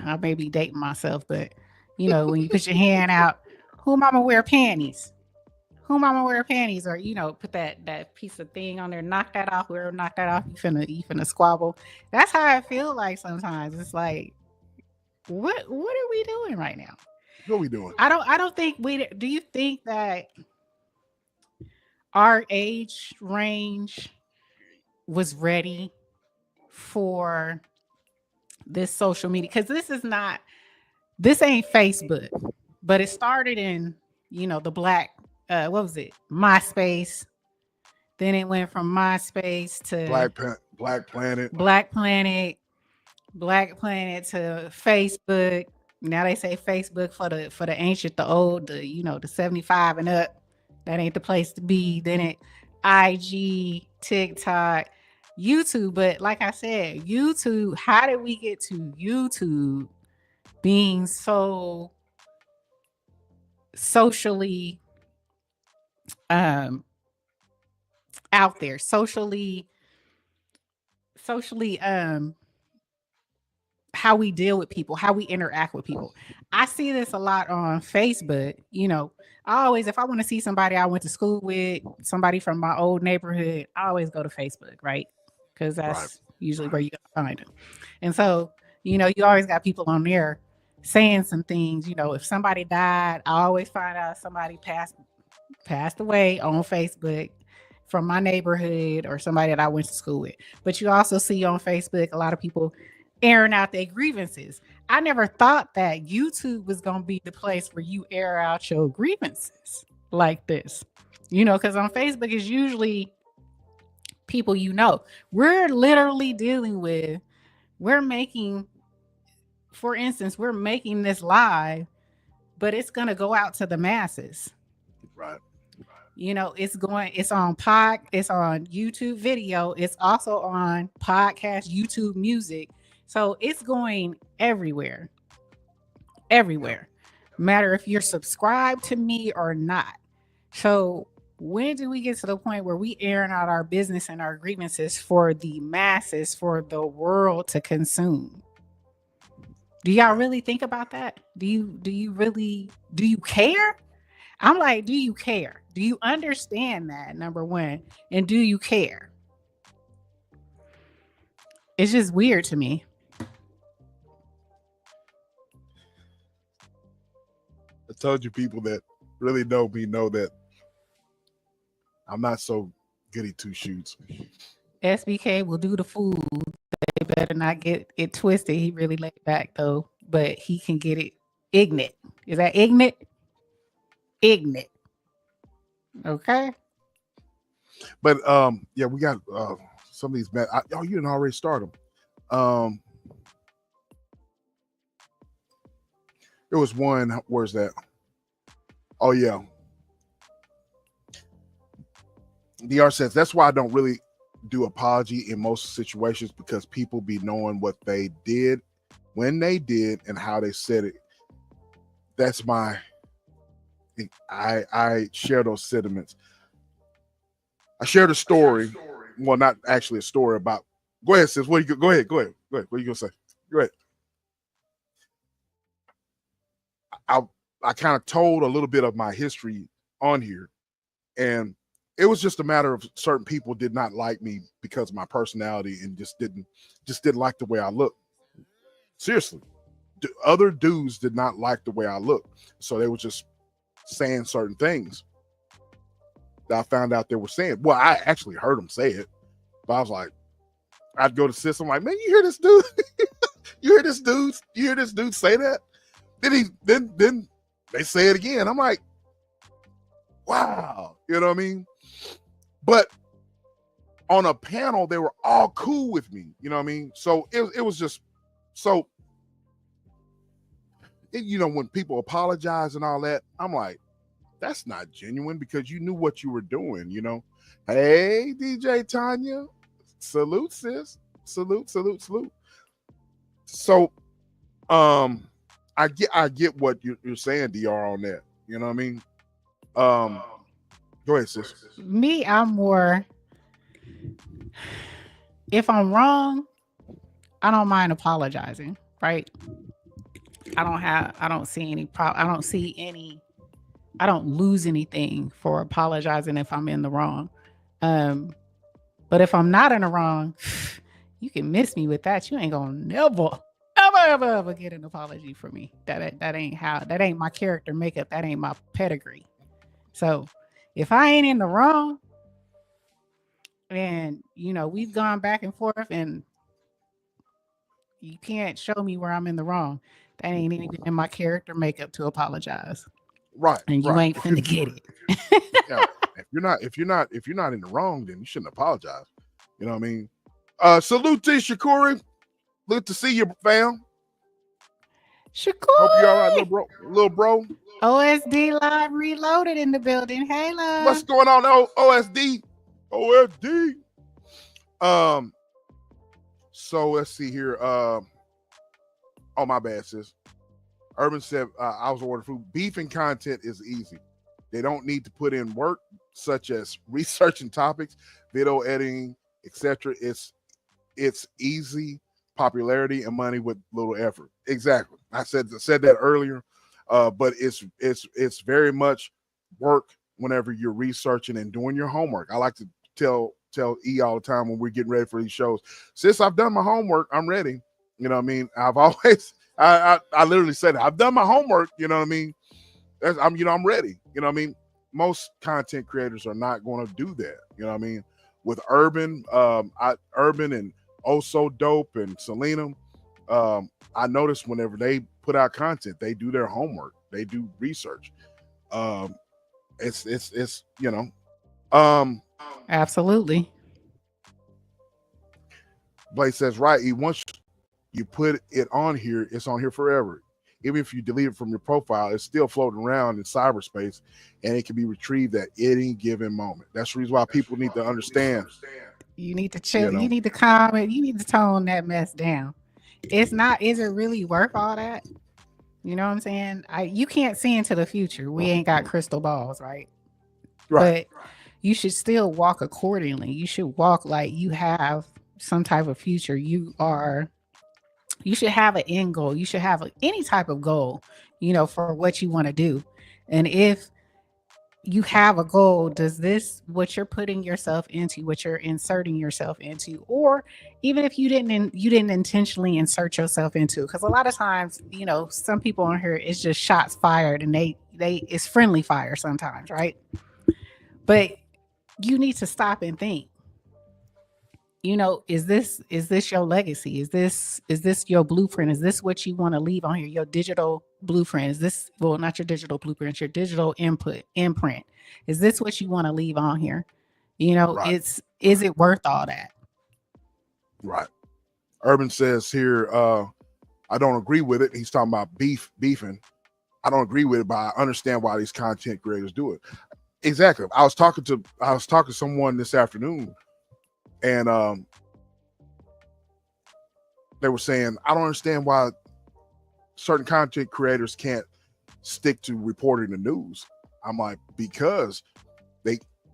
I may be dating myself, but you know, when you put your hand out, who am I gonna wear panties? Who am I gonna wear panties? Or you know, put that piece of thing on there, knock that off. Whoever knock that off, you finna squabble. That's how I feel like sometimes. It's like, what are we doing right now? What are we doing? I don't think we. Do you think that our age range was ready for this social media? Because this ain't Facebook. But it started in, the black, what was it? MySpace. Then it went from MySpace to Black Planet. Black Planet, Black Planet to Facebook. Now they say Facebook for the ancient, the old, the 75 and up. That ain't the place to be. Then it IG, TikTok, YouTube. But like I said, YouTube, how did we get to YouTube being so socially out there, socially how we deal with people, how we interact with people. I see this a lot on Facebook. I always, if I want to see somebody I went to school with, somebody from my old neighborhood, I always go to Facebook, right? Because that's usually where you find them. And so, you always got people on there saying some things. If somebody died, I always find out somebody passed away on Facebook from my neighborhood or somebody that I went to school with. But you also see on Facebook a lot of people airing out their grievances. I never thought that YouTube was going to be the place where you air out your grievances like this. Because on Facebook is usually people we're literally dealing with, for instance, we're making this live, but it's going to go out to the masses. Right. It's on it's on YouTube video. It's also on podcast, YouTube music. So it's going everywhere. Matter if you're subscribed to me or not. So when do we get to the point where we airing out our business and our grievances for the masses, for the world to consume? Do y'all really think about that? Do you care? I'm like, do you care? Do you understand that, number one? And do you care? It's just weird to me. I told you, people that really know me know that I'm not so goody two shoes. SBK will do the fool. They better not get it twisted. He really laid back though, but he can get it ignorant. Is that ignorant? Ignorant. Okay. But yeah, we got some of these you didn't already start them. There was one, where's that? Oh yeah. DR says that's why I don't really do apology in most situations, because people be knowing what they did, when they did, and how they said it. That's I share those sentiments. I shared a story. Well, not actually a story about. Go ahead, sis. Go ahead. What are you gonna say? Go ahead. I kind of told a little bit of my history on here, and it was just a matter of certain people did not like me because of my personality and just didn't like the way I look. Seriously, other dudes did not like the way I look, so they were just saying certain things that I found out they were saying. Well, I actually heard them say it, but I was like, I'd go to sis. I'm like, man, you hear this dude? You hear this dude say that? Then they say it again. I'm like, wow, you know what I mean? But on a panel, they were all cool with me, you know what I mean? So it was just so, when people apologize and all that, I'm like, that's not genuine, because you knew what you were doing, Hey, DJ Tanya, salute, sis. Salute. So, I get what you're saying, DR, on that. You know what I mean? Go ahead, sis. Me, I'm more, if I'm wrong, I don't mind apologizing, right? I don't see any problem. I don't lose anything for apologizing if I'm in the wrong. But if I'm not in the wrong, you can miss me with that. You ain't gonna never get an apology from me. That ain't my character makeup. That ain't my pedigree. So if I ain't in the wrong, and we've gone back and forth, and you can't show me where I'm in the wrong, That ain't even in my character makeup to apologize. Right, And you right. ain't finna get it. Yeah, if you're not in the wrong, then you shouldn't apologize. You know what I mean? Salute to Shakuri. Good to see you, fam. Hope you all right, Shakur! little bro. OSD Live Reloaded in the building. Hey, love. What's going on, OSD? OSD. So let's see here. Oh, my bad, sis. Urban said I was ordering food. Beefing content is easy. They don't need to put in work such as researching topics, video editing, etc. It's easy popularity and money with little effort. Exactly. I said that earlier. But it's very much work whenever you're researching and doing your homework. I like to tell E all the time when we're getting ready for these shows. Since I've done my homework, I'm ready. You know what I mean? I've always I literally said it. I've done my homework, you know what I mean? I'm ready. You know what I mean? Most content creators are not going to do that. You know what I mean? With Urban, Urban and Oh So Dope and Selena, I noticed whenever they put out content, they do their homework, they do research. It's you know, Absolutely. Blake says right. Once you put it on here, it's on here forever. Even if you delete it from your profile, it's still floating around in cyberspace, and it can be retrieved at any given moment. That's the reason why people need to understand. You need to chill. You know? You need to calm it. You need to tone that mess down. It's not, is it really worth all that? You know what I'm saying? You can't see into the future. We ain't got crystal balls, right? Right. But you should still walk accordingly. You should walk like you have some type of future. You should have an end goal. You should have any type of goal, you know, for what you want to do. And if you have a goal, does this, what you're putting yourself into, what you're inserting yourself into, or even if you didn't intentionally insert yourself into, because a lot of times, you know, some people on here, it's just shots fired, and they it's friendly fire sometimes, right? But you need to stop and think, you know, is this your legacy? Is this your blueprint? Is this what you want to leave on here? Your digital blueprint? Is this, well, not your digital blueprint, your digital imprint? Is this what you want to leave on here? You know, Right. Is it worth all that? Right. Urban says here, I don't agree with it. He's talking about beefing. I don't agree with it, but I understand why these content creators do it. Exactly. I was talking to someone this afternoon, and they were saying, I don't understand why certain content creators can't stick to reporting the news. I'm like, because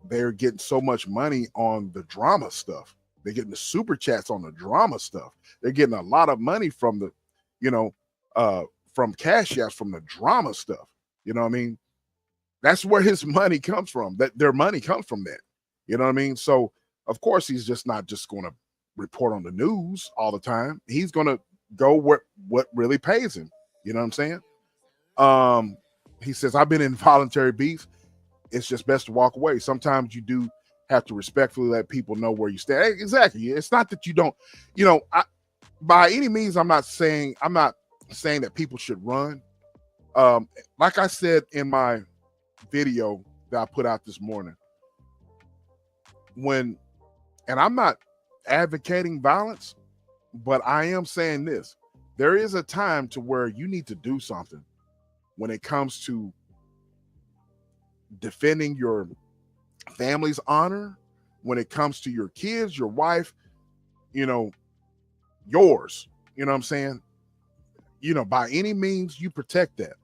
they're getting so much money on the drama stuff. They're getting the super chats on the drama stuff. They're getting a lot of money from the, you know, from Cash Apps, from the drama stuff. You know what I mean? That's where his money comes from. That their money comes from that. You know what I mean? So of course he's just not just going to report on the news all the time. He's going to go what really pays him. You know what I'm saying? He says, I've been in voluntary beef. It's just best to walk away. Sometimes you do have to respectfully let people know where you stand. Exactly. It's not that you don't, you know, by any means, I'm not saying that people should run. Like I said in my video that I put out this morning, and I'm not advocating violence, but I am saying this: there is a time to where you need to do something when it comes to defending your family's honor, when it comes to your kids, your wife, you know, yours, you know what I'm saying? You know, by any means you protect that.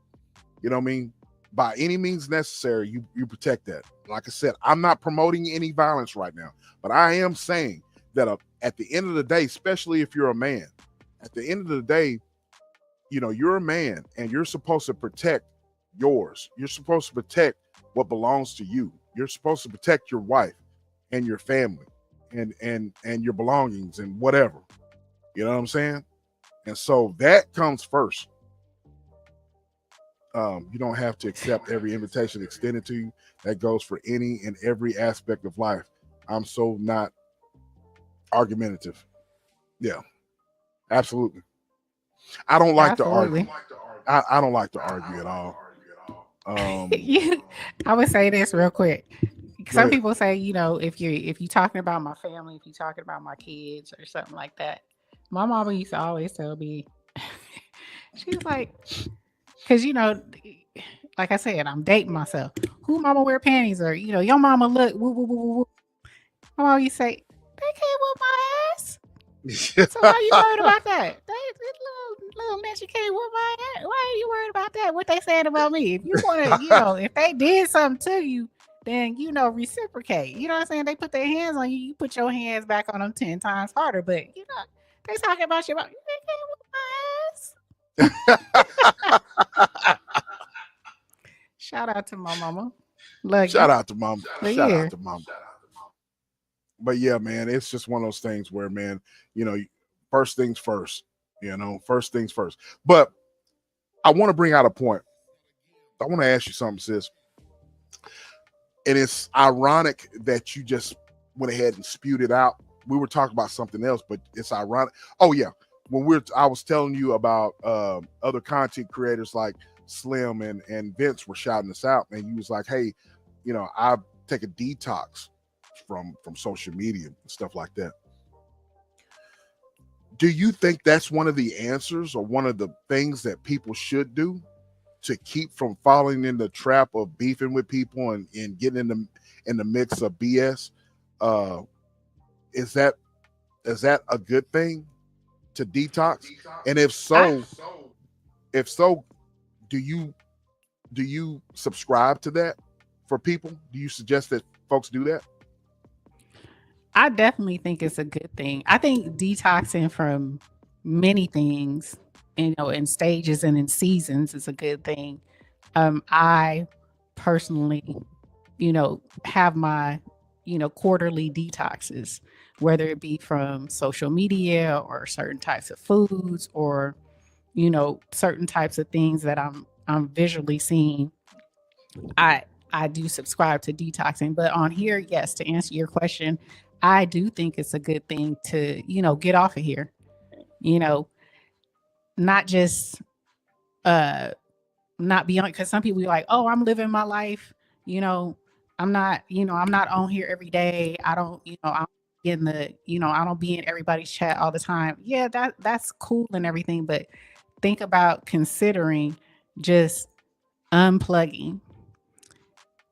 You know what I mean? By any means necessary, you protect that. Like I said, I'm not promoting any violence right now, but I am saying that at the end of the day, especially if you're a man, at the end of the day, you know, you're a man and you're supposed to protect yours. You're supposed to protect what belongs to you. You're supposed to protect your wife and your family and your belongings and whatever. You know what I'm saying? And so that comes first. You don't have to accept every invitation extended to you. That goes for any and every aspect of life. I'm so not argumentative. Yeah, absolutely. I don't like to Absolutely. argue. I don't like to argue at all. Um, I would say this real quick. go Some ahead. people say, if you talking about my family, if you talking about my kids or something like that, my mama used to always tell me, she's like, because like I said, I'm dating myself. Who mama wear panties, or your mama look woo woo woo woo woo. My mama used to say, they can't whoop my ass. So why you worried about that? This little bitch, you can't whoop my ass. Why are you worried about that? What they saying about me? If you want to, if they did something to you, then reciprocate. You know what I'm saying? They put their hands on you, you put your hands back on them 10 times harder. But they talking about you, about they can't whoop my ass. Shout out to my mama. Love Shout you. out to mom. But Shout yeah, out to mom. But yeah, man, it's just one of those things where, man, first things first. First things first. But I want to bring out a point. I want to ask you something, sis. And it's ironic that you just went ahead and spewed it out. We were talking about something else, but it's ironic. Oh yeah, I was telling you about other content creators like Slim and Vince were shouting us out, and you was like, hey, I take a detox from social media and stuff like that. Do you think that's one of the answers or one of the things that people should do to keep from falling in the trap of beefing with people and getting in the mix of BS? Is that a good thing to detox? And if so, do you subscribe to that for people? Do you suggest that folks do that? I definitely think it's a good thing. I think detoxing from many things, in stages and in seasons is a good thing. I personally, have my, quarterly detoxes, whether it be from social media or certain types of foods or, certain types of things that I'm visually seeing. I do subscribe to detoxing, but on here, yes, to answer your question, I do think it's a good thing to, get off of here, you know, not just not be on, because some people be like, oh, I'm living my life, you know, I'm not on here every day. I don't, I'm in the, I don't be in everybody's chat all the time. Yeah, that's cool and everything, but think about considering just unplugging,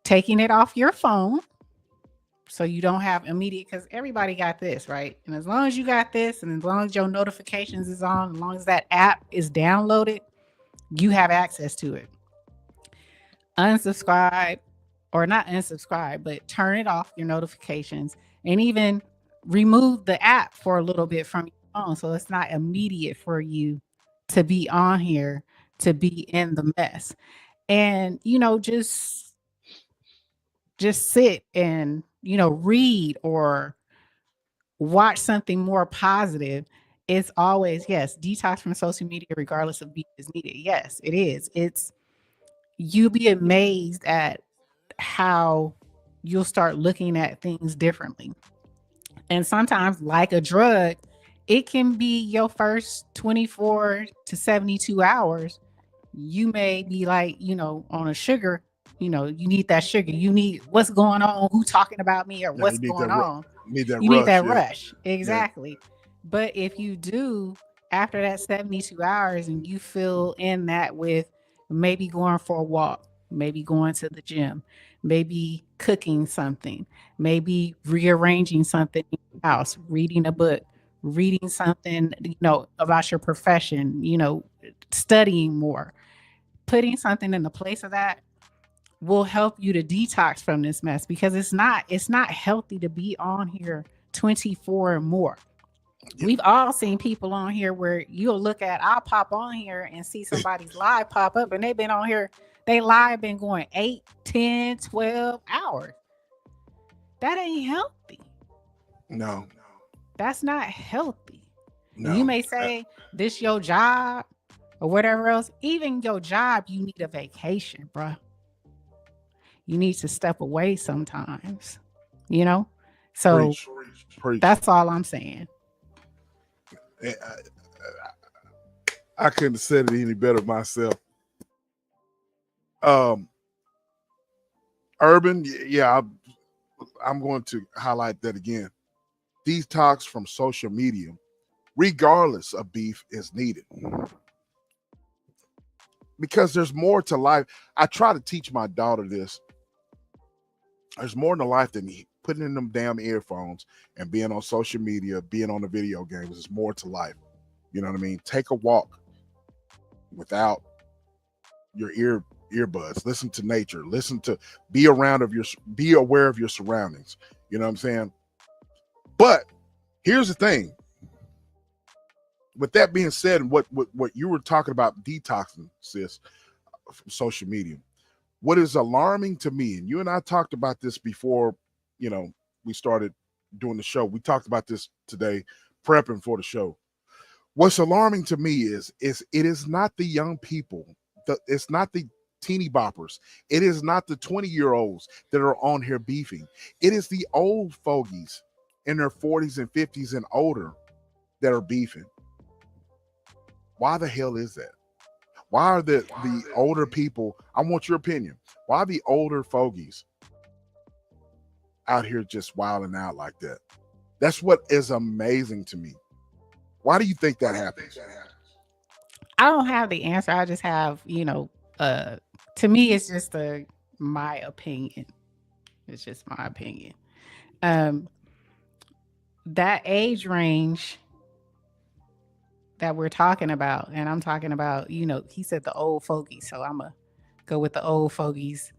taking it off your phone so you don't have immediate, because everybody got this, right? And as long as you got this, and as long as your notifications is on, as long as that app is downloaded, you have access to it. Unsubscribe, or not unsubscribe, but turn it off, your notifications, and even remove the app for a little bit from your phone so it's not immediate for you to be on here, to be in the mess. And just sit and read or watch something more positive. It's always, yes, detox from social media regardless of being is needed. Yes, it is. It's, you'll be amazed at how you'll start looking at things differently. And sometimes, like a drug, it can be your first 24 to 72 hours. You may be like, on a sugar, you need that sugar. You need what's going on, who talking about me, or Yeah, you what's need going that. on. You need that You need rush. that Yeah. rush. Exactly. But if you do, after that 72 hours, and you fill in that with maybe going for a walk, maybe going to the gym, maybe cooking something, maybe rearranging something in your house, reading a book, reading something, about your profession, studying more, putting something in the place of that will help you to detox from this mess, because it's not healthy to be on here 24 and more. We've all seen people on here where I'll pop on here and see somebody's live pop up, and they've been on here, they live been going 8, 10, 12 hours. That ain't healthy. No. That's not healthy. No. You may say this your job or whatever else. Even your job, you need a vacation, bruh. You need to step away sometimes, So Preach. that's all I'm saying. I couldn't have said it any better myself. Urban, yeah, I'm going to highlight that again. Detox from social media, regardless of beef, is needed because there's more to life. I try to teach my daughter this. There's more to life than putting in them damn earphones and being on social media, being on the video games. There's more to life. You know what I mean? Take a walk without your earbuds. Listen to nature. Be aware of your surroundings. You know what I'm saying? But here's the thing. With that being said, and what you were talking about detoxing, sis, from social media, what is alarming to me, and you and I talked about this before, we started doing the show. We talked about this today, prepping for the show. What's alarming to me is it is not the young people. It's not the teeny boppers. It is not the 20-year-olds that are on here beefing. It is the old fogies in their 40s and 50s and older that are beefing. Why the hell is that? Why are the older people? I want your opinion. Why are the older fogies out here just wilding out like that? That's what is amazing to me. Why do you think that happens? I don't have the answer. I just have, to me, it's just my opinion. It's just my opinion. That age range that we're talking about, and I'm talking about, he said the old fogies, so I'm gonna go with the old fogies,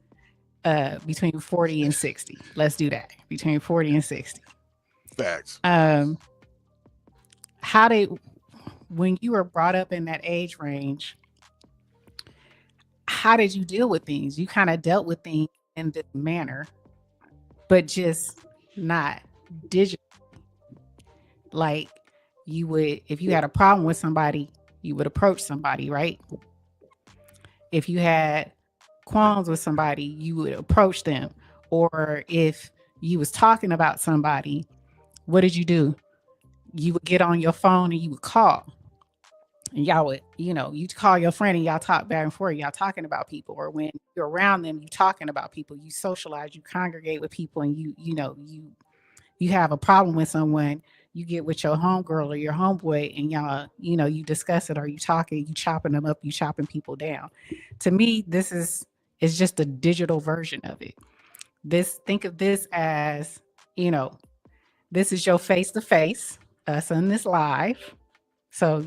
between 40 and 60. Let's do that. Between 40 and 60. Facts. When you were brought up in that age range, how did you deal with things? You kind of dealt with things in this manner, but just not digital. Like you would, if you had a problem with somebody, you would approach somebody, right? If you had qualms with somebody, you would approach them. Or if you was talking about somebody, what did you do? You would get on your phone and you would call. And y'all would, you'd call your friend and y'all talk back and forth. Y'all talking about people. Or when you're around them, you talking about people. You socialize, you congregate with people, and you have a problem with someone. You get with your homegirl or your homeboy and y'all, you discuss it, or you talking, you chopping them up, you chopping people down. To me, this is just a digital version of it. Think of this as, this is your face-to-face, us on this live. So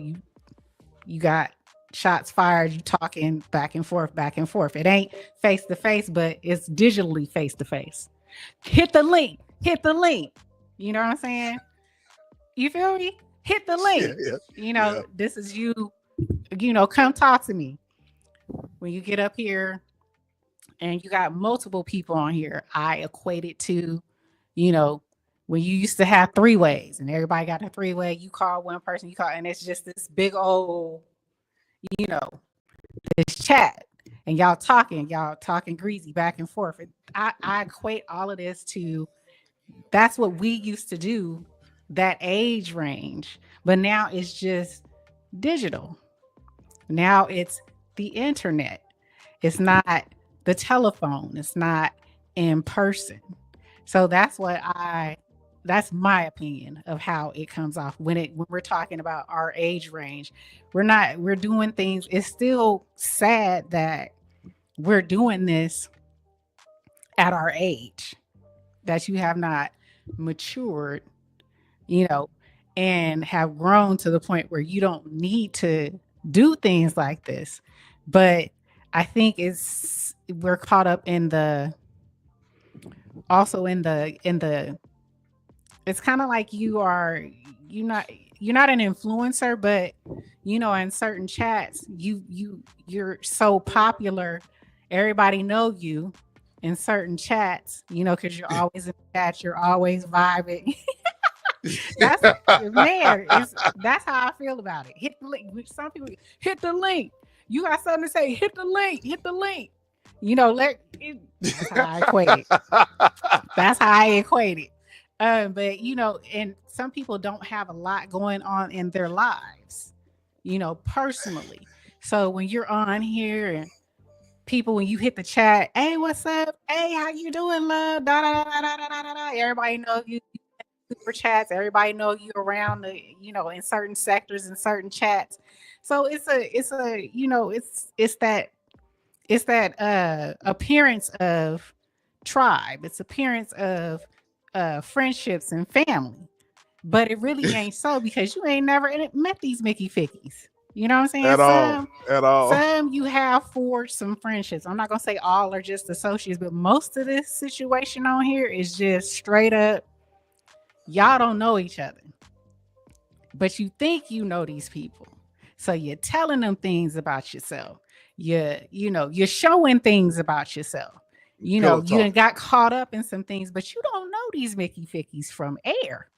you got shots fired, you talking back and forth. It ain't face-to-face, but it's digitally face-to-face. Hit the link. You know what I'm saying? You feel me? Hit the link. Yeah. This is you, come talk to me. When you get up here and you got multiple people on here, I equate it to, when you used to have 3-ways and everybody got a 3-way, you call one person, and it's just this big old, this chat, and y'all talking greasy back and forth. I equate all of this to, that's what we used to do, that age range. But now it's just digital. Now it's the internet. It's not the telephone. It's not in person. So that's my opinion of how it comes off when we're talking about our age range. We're doing things. It's still sad that we're doing this at our age, that you have not matured, and have grown to the point where you don't need to do things like this. But I think we're caught up in the it's kind of like you're not an influencer, but in certain chats, you're so popular, everybody know you in certain chats, because you're always in the chat, you're always vibing. That's how I feel about it. Hit the link. Some people hit the link. You got something to say? Hit the link. That's how I equate it. But and some people don't have a lot going on in their lives. personally. So when you're on here and people, when you hit the chat, hey, what's up? Hey, how you doing, love? Da, da, da, da, da, da, da, da. Everybody know you super chats. Everybody know you around the, in certain sectors and certain chats. So it's that appearance of tribe. It's appearance of friendships and family. But it really ain't so, because you ain't never met these Mickey Fickies. You know what I'm saying? At all. Some you have forged some friendships. I'm not gonna say all are just associates, but most of this situation on here is just straight up, y'all don't know each other, but you think you know these people. So you're telling them things about yourself. You're showing things about yourself. You done got caught up in some things, but you don't know these Mickey Fickies from air.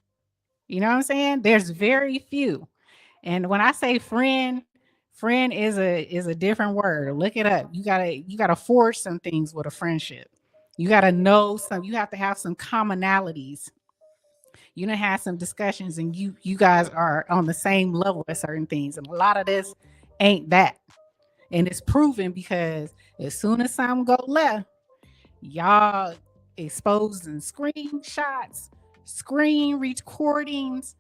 You know what I'm saying? There's very few. And when I say friend is a different word. Look it up. You gotta forge some things with a friendship. You gotta know you have to have some commonalities. You done have some discussions, and you guys are on the same level at certain things. And a lot of this ain't that. And it's proven because as soon as something go left, y'all exposing screenshots, screen recordings,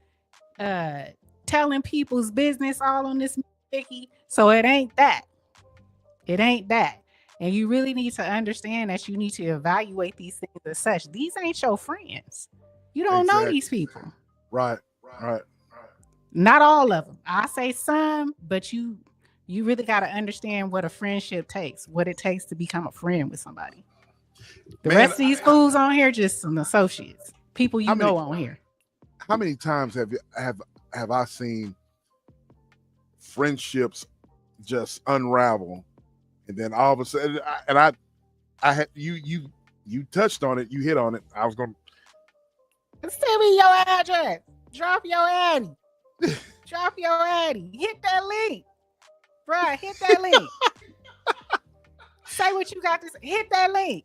telling people's business all on this Mickey. So it ain't that. It ain't that. And you really need to understand that you need to evaluate these things as such. These ain't your friends. You don't know these people. Right. Not all of them. I say some, but you really got to understand what a friendship takes, what it takes to become a friend with somebody. The rest of these fools on here, just some associates, people on here. How many times have I seen friendships just unravel, and then all of a sudden, I had you touched on it, you hit on it. I was going to send me your address. Drop your addy. Drop your addy. Hit that link, bruh. Hit that link. Say what you got to say. Hit that link.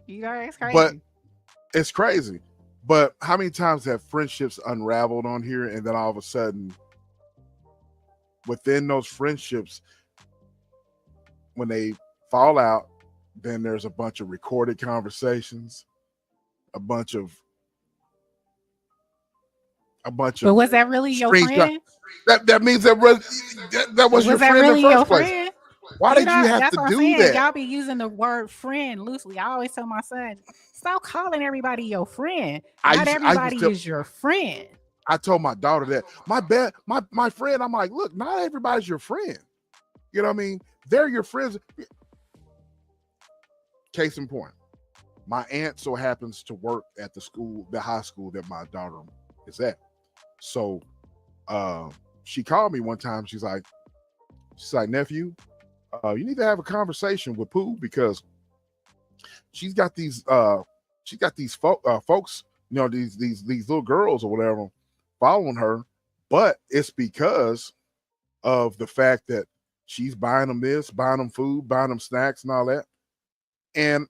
It's crazy. But it's crazy. But how many times have friendships unraveled on here, and then all of a sudden, within those friendships, when they fall out, then there's a bunch of recorded conversations, a bunch of. But was that really your friend? That means that was your friend really in the first your place. Friend? Why did you have to do that? Y'all be using the word friend loosely. I always tell my son, stop calling everybody your friend. Not everybody is your friend. I told my daughter that. My friend, I'm like, look, not everybody's your friend. You know what I mean? They're your friends. Case in point, my aunt so happens to work at the high school that my daughter is at. So she called me one time. She's like, nephew, you need to have a conversation with Pooh, because she's got these folks, these little girls or whatever following her, but it's because of the fact that she's buying them this, buying them food, buying them snacks and all that. And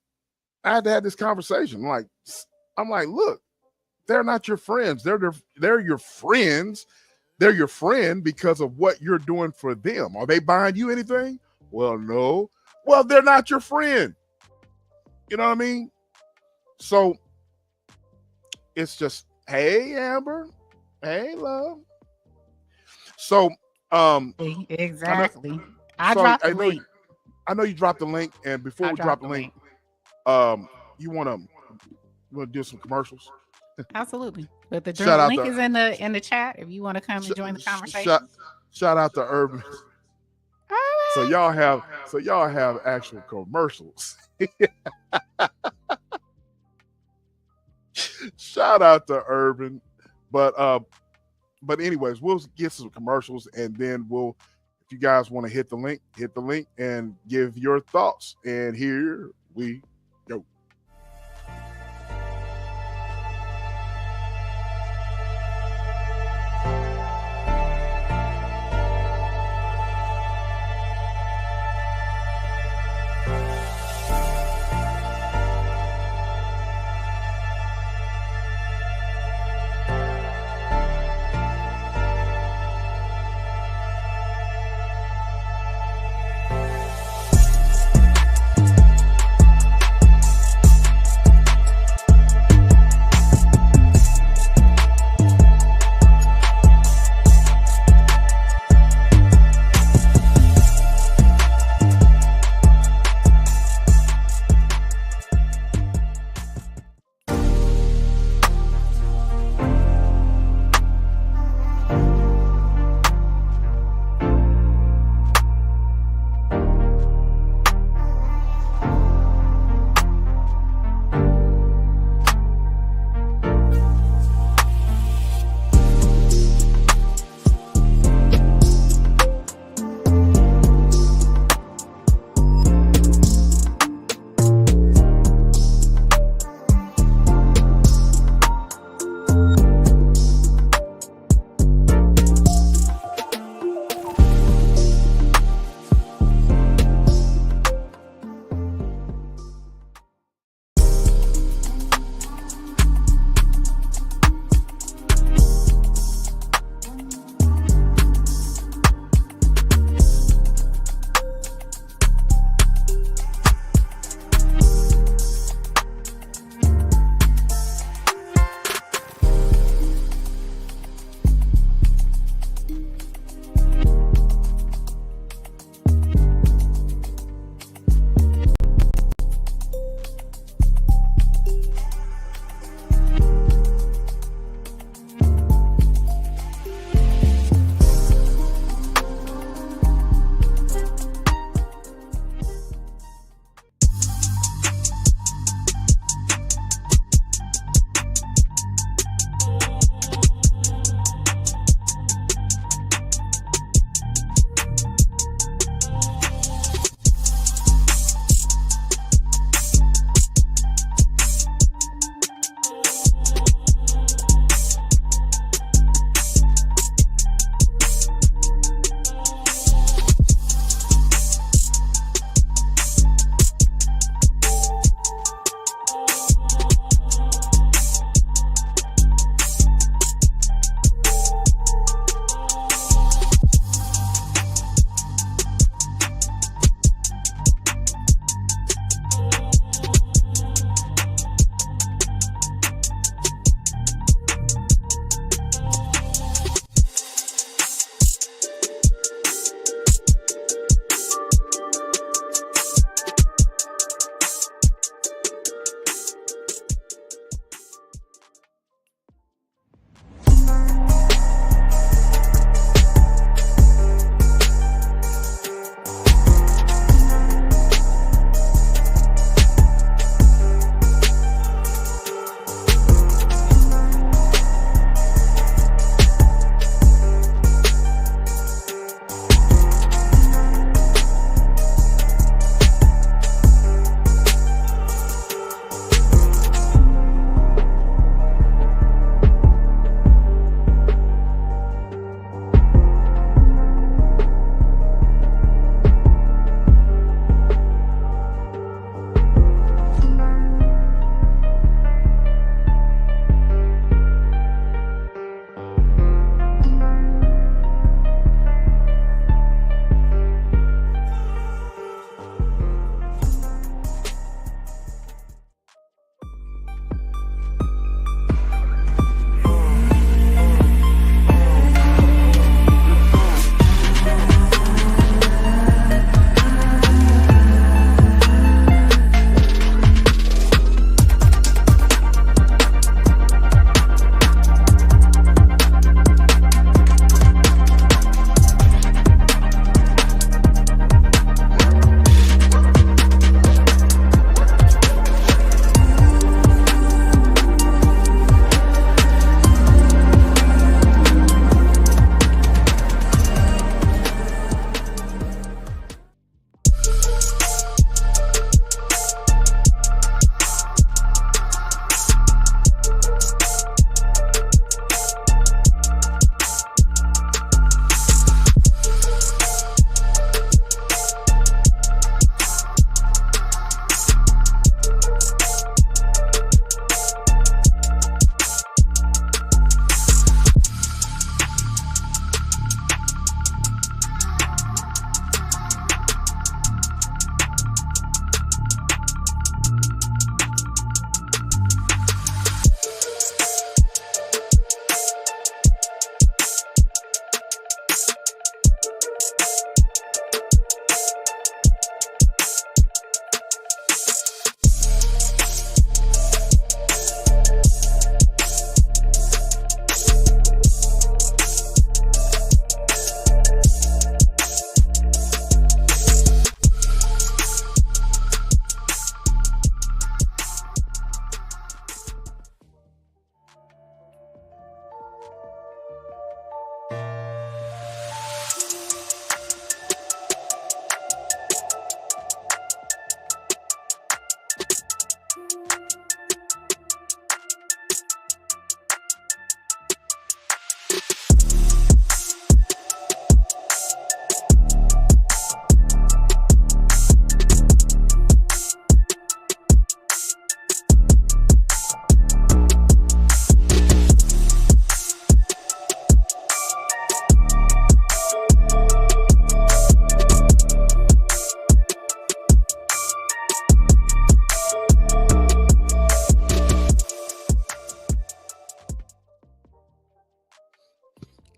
I had to have this conversation. I'm like, look, they're not your friends. They're your friends. They're your friend because of what you're doing for them. Are they buying you anything? Well, no. Well, they're not your friend. You know what I mean? So it's just, hey, Amber. Hey, love. So exactly. I dropped the link. I know you dropped the link, and before we drop the link, you want to do some commercials? Absolutely. But the link is in the chat if you want to come and join the conversation. Shout out to Urban. Right. So y'all have actual commercials. Shout out to Urban. But anyways, we'll get some commercials, and then if you guys want to hit the link and give your thoughts. And here we go.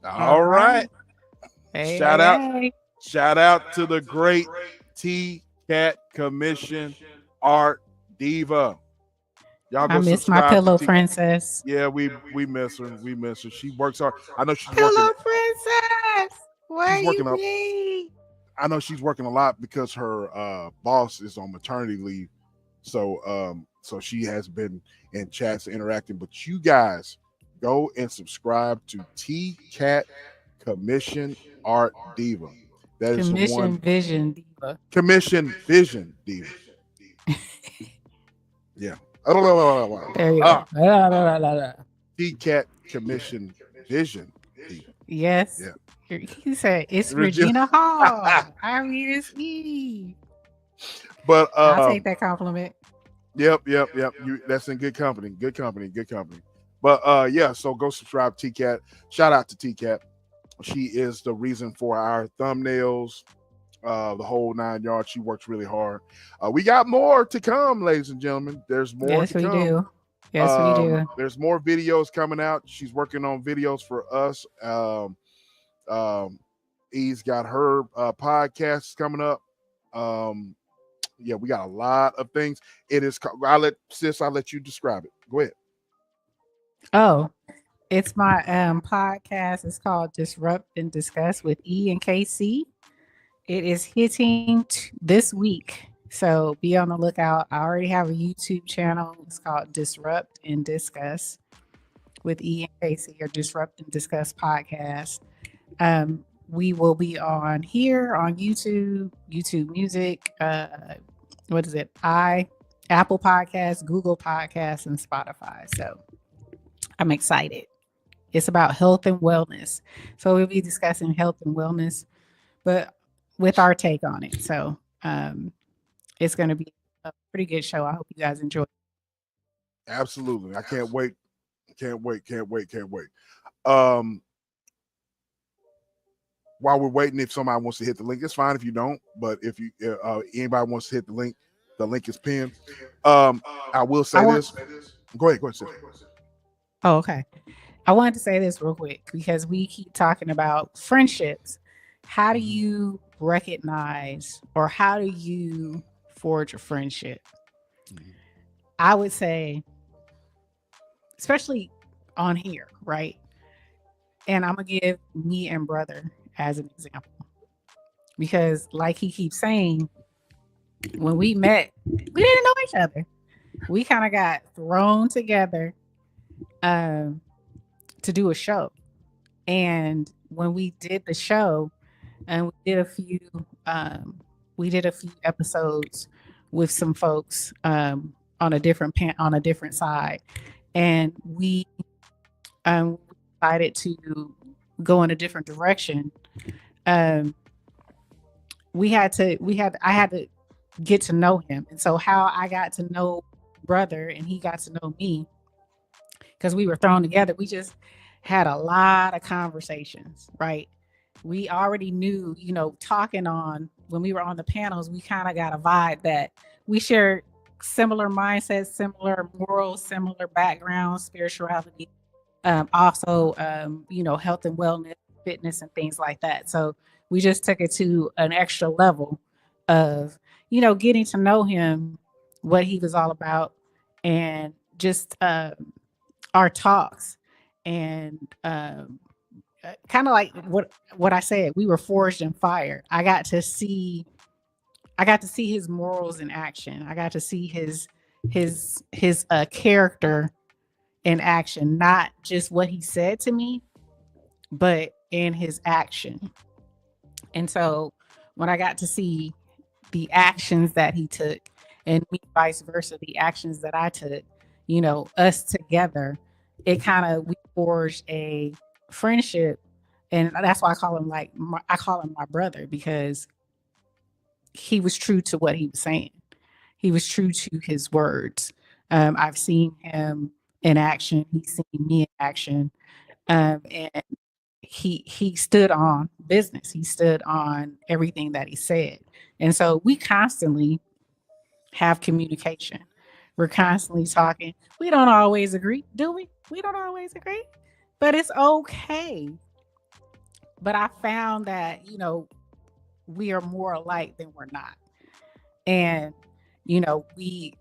All right. Hey, Shout hey, out. hey. Shout out to the great T Cat Commission Art Diva. Y'all I go miss my subscribe pillow to T. princess. Yeah, we miss her. We miss her. She works hard. I know she's Pillow working. princess. Where She's working you up. be? I know she's working a lot because her boss is on maternity leave. So she has been in chats interacting. But you guys go and subscribe to T Cat Commission Art Diva. That is the Commission one. Vision Diva. Commission Vision Diva. Yeah. There you go. La, la, la, la. T Cat Commission Vision Diva. Yes. Yeah. He said it's Regina- Regina Hall. I mean, it's me. But I'll take that compliment. Yep. That's in good company. Good company. But yeah, so go subscribe to T-Cat. Shout out to T-Cat. She is the reason for our thumbnails, the whole 9 yards. She works really hard. We got more to come, ladies and gentlemen. There's more Yes, to we come. do. Yes, we do. There's more videos coming out. She's working on videos for us. E's got her podcasts coming up. Yeah, we got a lot of things. It is. I'll let you describe it. Go ahead. Oh, it's my podcast. It's called Disrupt and Discuss with E and KC. It is hitting this week. So be on the lookout. I already have a YouTube channel. It's called Disrupt and Discuss with E and KC, or Disrupt and Discuss podcast. We will be on here on YouTube Music, what is it? Apple Podcasts, Google Podcasts, and Spotify. So I'm excited. It's about health and wellness. So we'll be discussing health and wellness, but with our take on it. So it's going to be a pretty good show. I hope you guys enjoy it. Absolutely. I can't wait. Can't wait. While we're waiting, if somebody wants to hit the link, it's fine if you don't. But if you anybody wants to hit the link is pinned. I will say this. Go ahead. Say it. Oh, okay. I wanted to say this real quick because we keep talking about friendships. How do you recognize, or how do you forge a friendship? I would say, especially on here, right? And I'm gonna give me and brother as an example, because like he keeps saying, when we met, we didn't know each other. We kind of got thrown together to do a show. And when we did the show, and we did a few episodes with some folks on a different side, and we decided to go in a different direction. I had to get to know him. And so how I got to know brother and he got to know me, because we were thrown together, we just had a lot of conversations, right? We already knew, talking on when we were on the panels, we kind of got a vibe that we shared similar mindsets, similar morals, similar backgrounds, spirituality, also health and wellness, fitness, and things like that. So we just took it to an extra level of getting to know him, what he was all about, and just our talks, and kind of like what I said, we were forged in fire. I got to see his morals in action. I got to see his character in action, not just what he said to me, but in his action. And so when I got to see the actions that he took, and me vice versa, the actions that I took, us together, we forged a friendship. And that's why I call him my brother, because he was true to what he was saying. He was true to his words. I've seen him in action. He's seen me in action. And he stood on business. He stood on everything that he said. And so we constantly have communication. We're constantly talking. We don't always agree, do we? We don't always agree, but it's okay. but I found that, we are more alike than we're not. And, we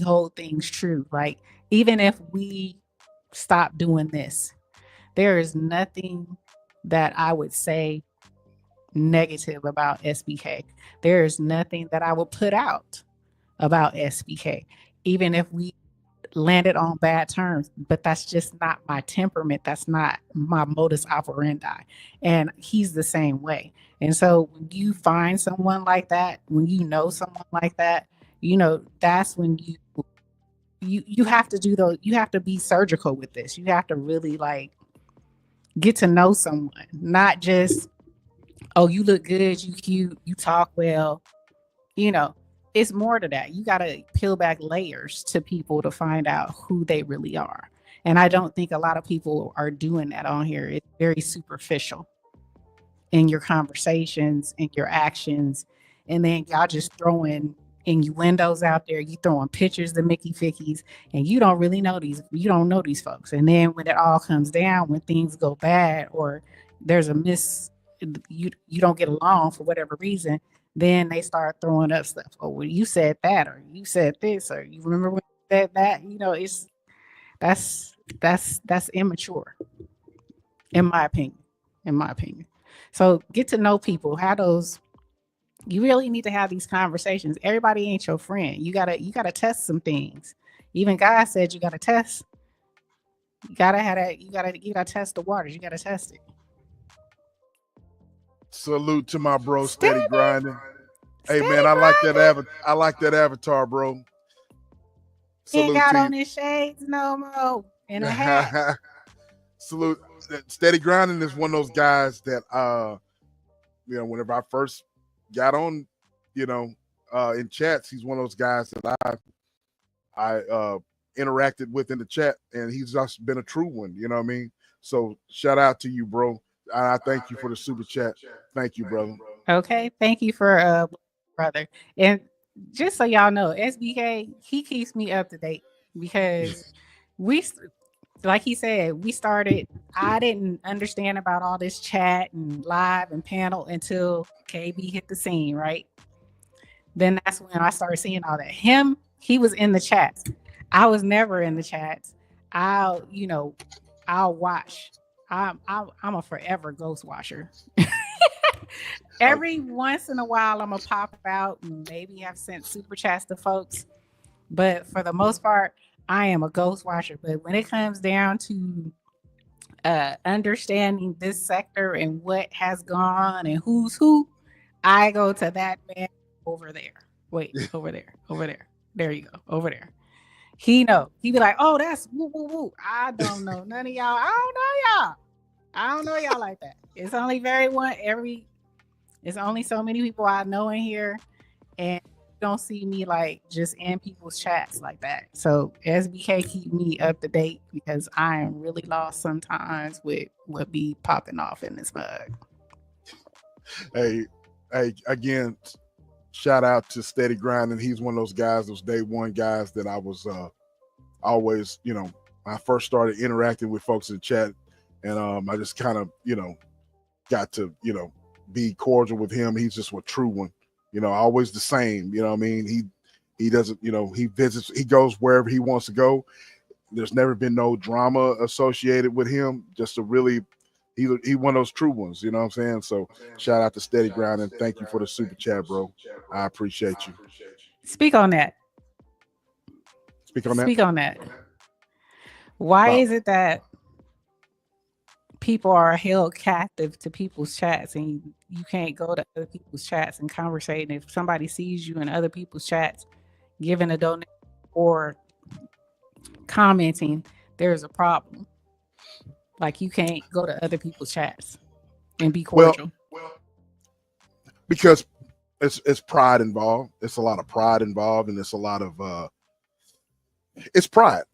hold things true. Like, even if we stop doing this, there is nothing that I would say negative about SBK. There is nothing that I would put out about SBK, even if we landed on bad terms. But that's just not my temperament. That's not my modus operandi. And he's the same way. And so when you find someone like that, when you know someone like that, that's when you have to do those, you have to be surgical with this. You have to really like get to know someone, not just, oh, you look good, you cute, you talk well. You know, it's more to that. You got to peel back layers to people to find out who they really are. And I don't think a lot of people are doing that on here. It's very superficial in your conversations, in your actions. And then y'all just throwing innuendos out there. You throwing pictures of Mickey Fickies, and you don't really know you don't know these folks. And then when it all comes down, when things go bad or there's a you don't get along for whatever reason, then they start throwing up stuff. Oh, well, you said that, or you said this, or you remember when you said that. It's that's immature, in my opinion. In my opinion. So get to know people. Have those. You really need to have these conversations. Everybody ain't your friend. You gotta test some things. Even God said you gotta test. You gotta have that. You gotta test the waters. You gotta test it. Salute to my bro, Steady Steady, Grinding. Hey man, steady grinding. I like that avatar, bro. He ain't Salute got to on his shades no more and a hat. you. Salute. Steady Grinding is one of those guys that whenever I first got on, in chats, he's one of those guys that I interacted with in the chat, and he's just been a true one. You know what I mean? So shout out to you, bro. I thank you for the super chat. Thank you, brother. Okay, thank you for brother. And just so y'all know, SBK, he keeps me up to date because we like he said, we started. I didn't understand about all this chat and live and panel until KB hit the scene, right? Then that's when I started seeing all that. He was in the chats. I was never in the chats. I'll watch. I'm a forever ghost watcher. Every once in a while, I'm gonna pop out and maybe have sent super chats to folks, but for the most part, I am a ghost watcher. But when it comes down to understanding this sector and what has gone on and who's who, I go to that man over there. Wait, over there, over there. There you go, over there. He know. He be like, oh, that's woo woo woo. I don't know none of y'all. I don't know y'all. I don't know y'all like that. It's only it's only so many people I know in here, and you don't see me like just in people's chats like that. So SBK keep me up to date because I am really lost sometimes with what be popping off in this mug. Hey, again, shout out to Steady Grinding. He's one of those guys, those day one guys that I was always, when I first started interacting with folks in the chat, and I just kind of, got to, be cordial with him. He's just a true one, always the same. You know what I mean? He doesn't, he visits, he goes wherever he wants to go. There's never been no drama associated with him. Just a really, he one of those true ones. You know what I'm saying? So shout out to Steady Ground and thank you for the super chat, bro. I appreciate you. Speak on that. Speak on that. Speak on that. Why is it that people are held captive to people's chats and you can't go to other people's chats and conversate? And if somebody sees you in other people's chats giving a donation or commenting, there's a problem. Like, you can't go to other people's chats and be cordial. Well, because it's pride involved. It's a lot of pride involved, and it's a lot of it's pride.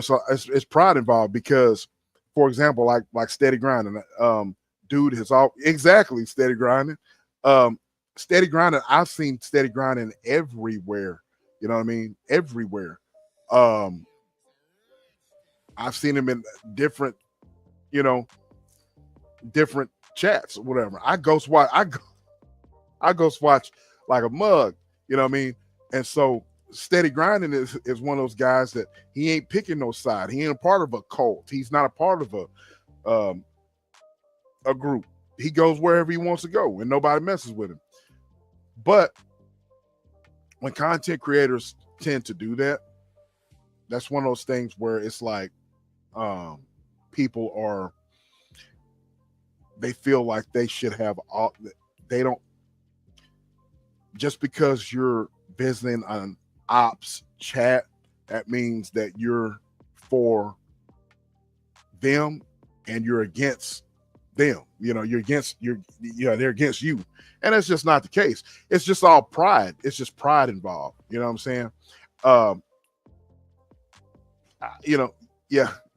So it's pride involved because, for example, like Steady Grinding, dude has all exactly Steady Grinding. Steady Grinding, I've seen Steady Grinding everywhere. You know what I mean? Everywhere. I've seen him in different, different chats or whatever. I ghost watch. I ghost watch like a mug. You know what I mean? And so Steady Grinding is one of those guys that he ain't picking no side. He ain't a part of a cult. He's not a part of a group. He goes wherever he wants to go, and nobody messes with him. But when content creators tend to do that, that's one of those things where it's like people they feel like they should have all. They don't, just because you're visiting an ops chat, that means that you're for them and you're against them. You know, they're against you. And that's just not the case. It's just all pride. It's just pride involved. You know what I'm saying?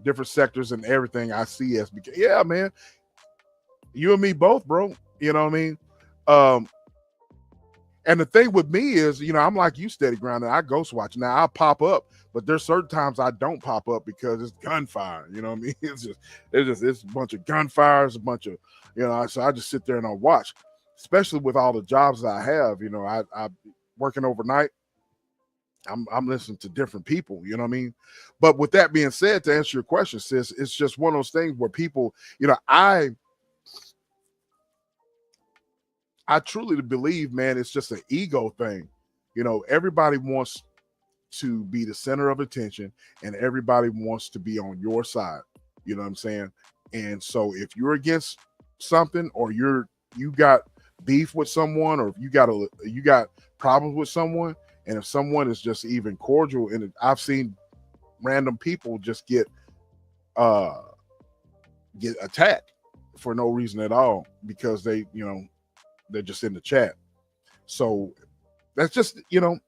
Different sectors and everything I see as, yeah, man, you and me both, bro. You know what I mean? And the thing with me is, I'm like you, Steady Grinding. I ghost watch. Now I pop up, but there's certain times I don't pop up because it's gunfire. You know what I mean? It's a bunch of gunfires, a bunch of, so I just sit there and I watch, especially with all the jobs that I have. I working overnight. I'm listening to different people, you know what I mean? But with that being said, to answer your question, sis, it's just one of those things where people, I truly believe, man, it's just an ego thing. Everybody wants to be the center of attention and everybody wants to be on your side. You know what I'm saying? And so if you're against something, or you got beef with someone, or if you got problems with someone, and if someone is just even cordial, and I've seen random people just get attacked for no reason at all because they're just in the chat. So that's just the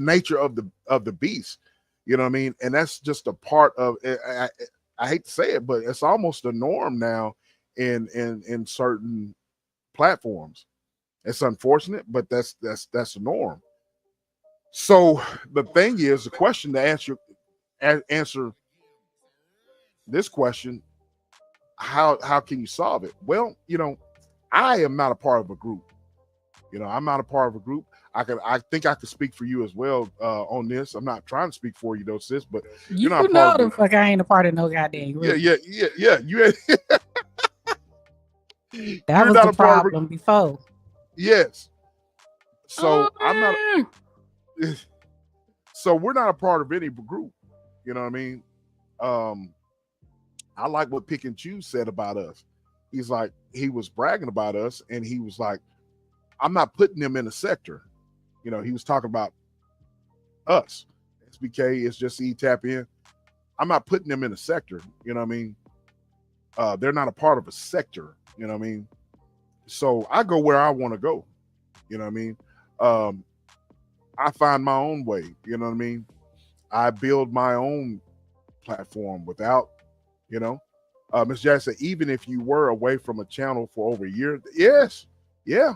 nature of the beast. You know what I mean? And that's just a part of it. I hate to say it, but it's almost a norm now in certain platforms. It's unfortunate, but that's the norm. So the thing is, the question to answer this question, how can you solve it? Well, I am not a part of a group. I'm not a part of a group. I think I could speak for you as well on this. I'm not trying to speak for you though, sis, but you're not part of the fuck I ain't a part of no goddamn group. Yeah. You that was the problem before. Yes. So I'm not. So we're not a part of any group. You know what I mean? I like what Pick and Choose said about us. He's like, he was bragging about us, and he was like, I'm not putting them in a sector. He was talking about us. SBK is just tap in. I'm not putting them in a sector. You know what I mean? They're not a part of a sector. You know what I mean? So I go where I want to go. You know what I mean? I find my own way. You know what I mean? I build my own platform without, Ms. Jackson, even if you were away from a channel for over a year, yes. Yeah.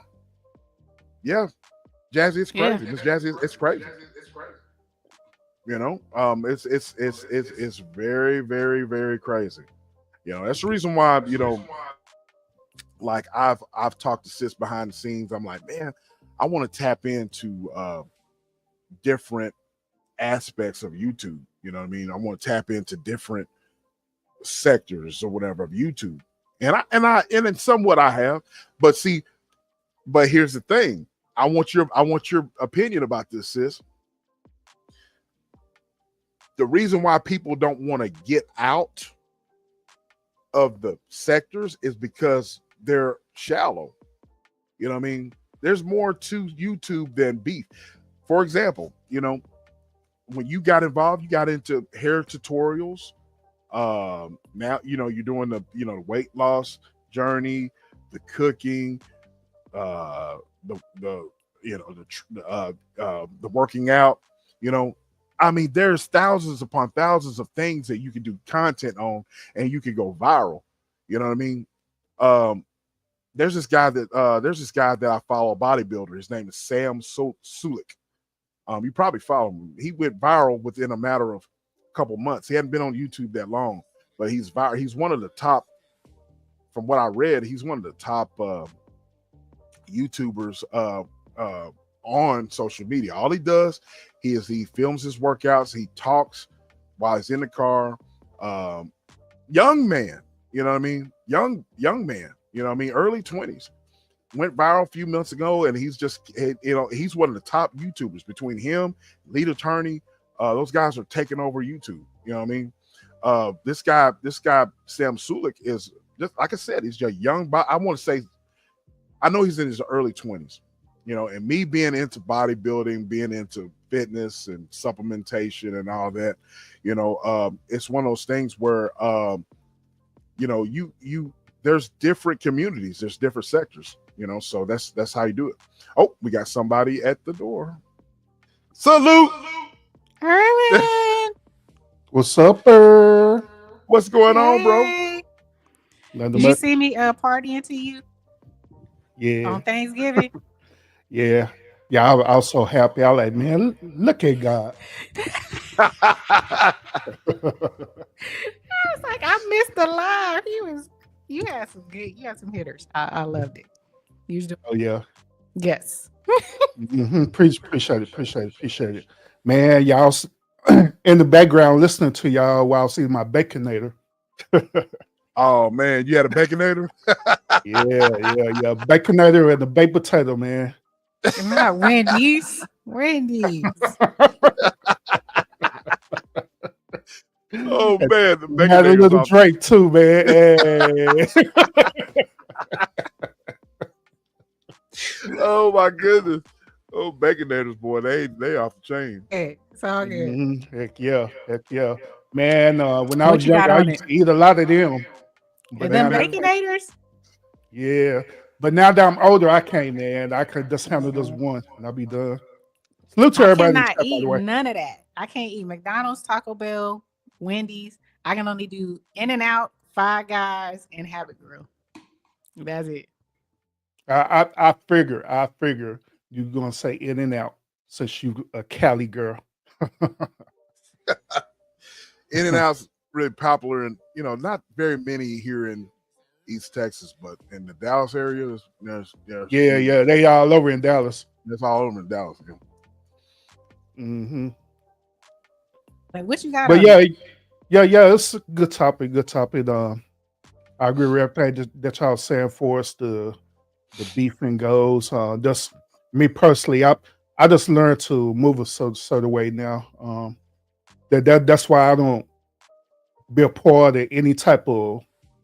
Jazzy, it's crazy. Miss Jazzy, it's crazy. It's very, very, very crazy. That's the reason why, like I've talked to sis behind the scenes. I'm like, man, I want to tap into different aspects of YouTube. You know what I mean? I want to tap into different sectors or whatever of YouTube. And in somewhat I have, but here's the thing. I want your opinion about this, sis. The reason why people don't want to get out of the sectors is because they're shallow. You know what I mean? There's more to YouTube than beef. For example, when you got involved, you got into hair tutorials. Now, you're doing the weight loss journey, the cooking, the working out. I mean, there's thousands upon thousands of things that you can do content on, and you can go viral. You know what I mean? There's this guy that I follow, a bodybuilder. His name is Sam Sulik. You probably follow him. He went viral within a matter of a couple months. He hadn't been on YouTube that long, but he's viral. He's one of the top from what I read, he's one of the top YouTubers on social media. All he does he films his workouts, he talks while he's in the car. Young man, you know what I mean? Young man, you know what I mean? Early 20s. Went viral a few months ago, and he's just, he's one of the top YouTubers. Between him, Lead Attorney, those guys are taking over YouTube. You know what I mean? This guy, Sam Sulek, is just like I said, he's just young. I want to say, I know he's in his early 20s. You know, and me being into bodybuilding, being into fitness and supplementation and all that, you know, it's one of those things where, you know, there's different communities, there's different sectors, you know, so that's how you do it. Oh, we got somebody at the door. Salute. Erwin. What's up, What's going on, bro? Hey. Nothing Did you much. see me partying to you Yeah, on Thanksgiving? yeah, yeah. I was so happy. I like, man, look at God. I was like, I missed the live. You had some hitters. I loved it. You was doing, Oh yeah. yes. Appreciate it, man. Y'all in the background listening to y'all while I see my baconator. Oh man, you had a baconator? Yeah. Baconator and the baked potato, man. Not Wendy's. Oh man, the Had a baconator's little off. Drake too, man. Hey. Oh my goodness. Oh, baconators, boy, they off the chain. Hey, it's all good. Heck yeah, man. When I What was you got younger, I on used it? to eat a lot of them. And them now- baconators? yeah, but now that I'm older, I can't, man. I could just handle this one, and I'll be done. Salute to I everybody. in the cannot chat, by the eat way. none of that. I can't eat McDonald's, Taco Bell, Wendy's. I can only do In-N-Out, Five Guys, and Habit Grill. That's it. I figure you're gonna say In and Out since you a Cali girl. In-N-Out's really popular, and you know, not very many here in East Texas, but in the Dallas area, there's Yeah, they all over in Dallas. That's all over in Dallas. Yeah. Mm-hmm. Like, what you got But on it? yeah, it's a good topic. I agree with everything that y'all saying for us. The beefing goes. Just me personally, I just learned to move a certain way now. That's why I don't be a part of any type of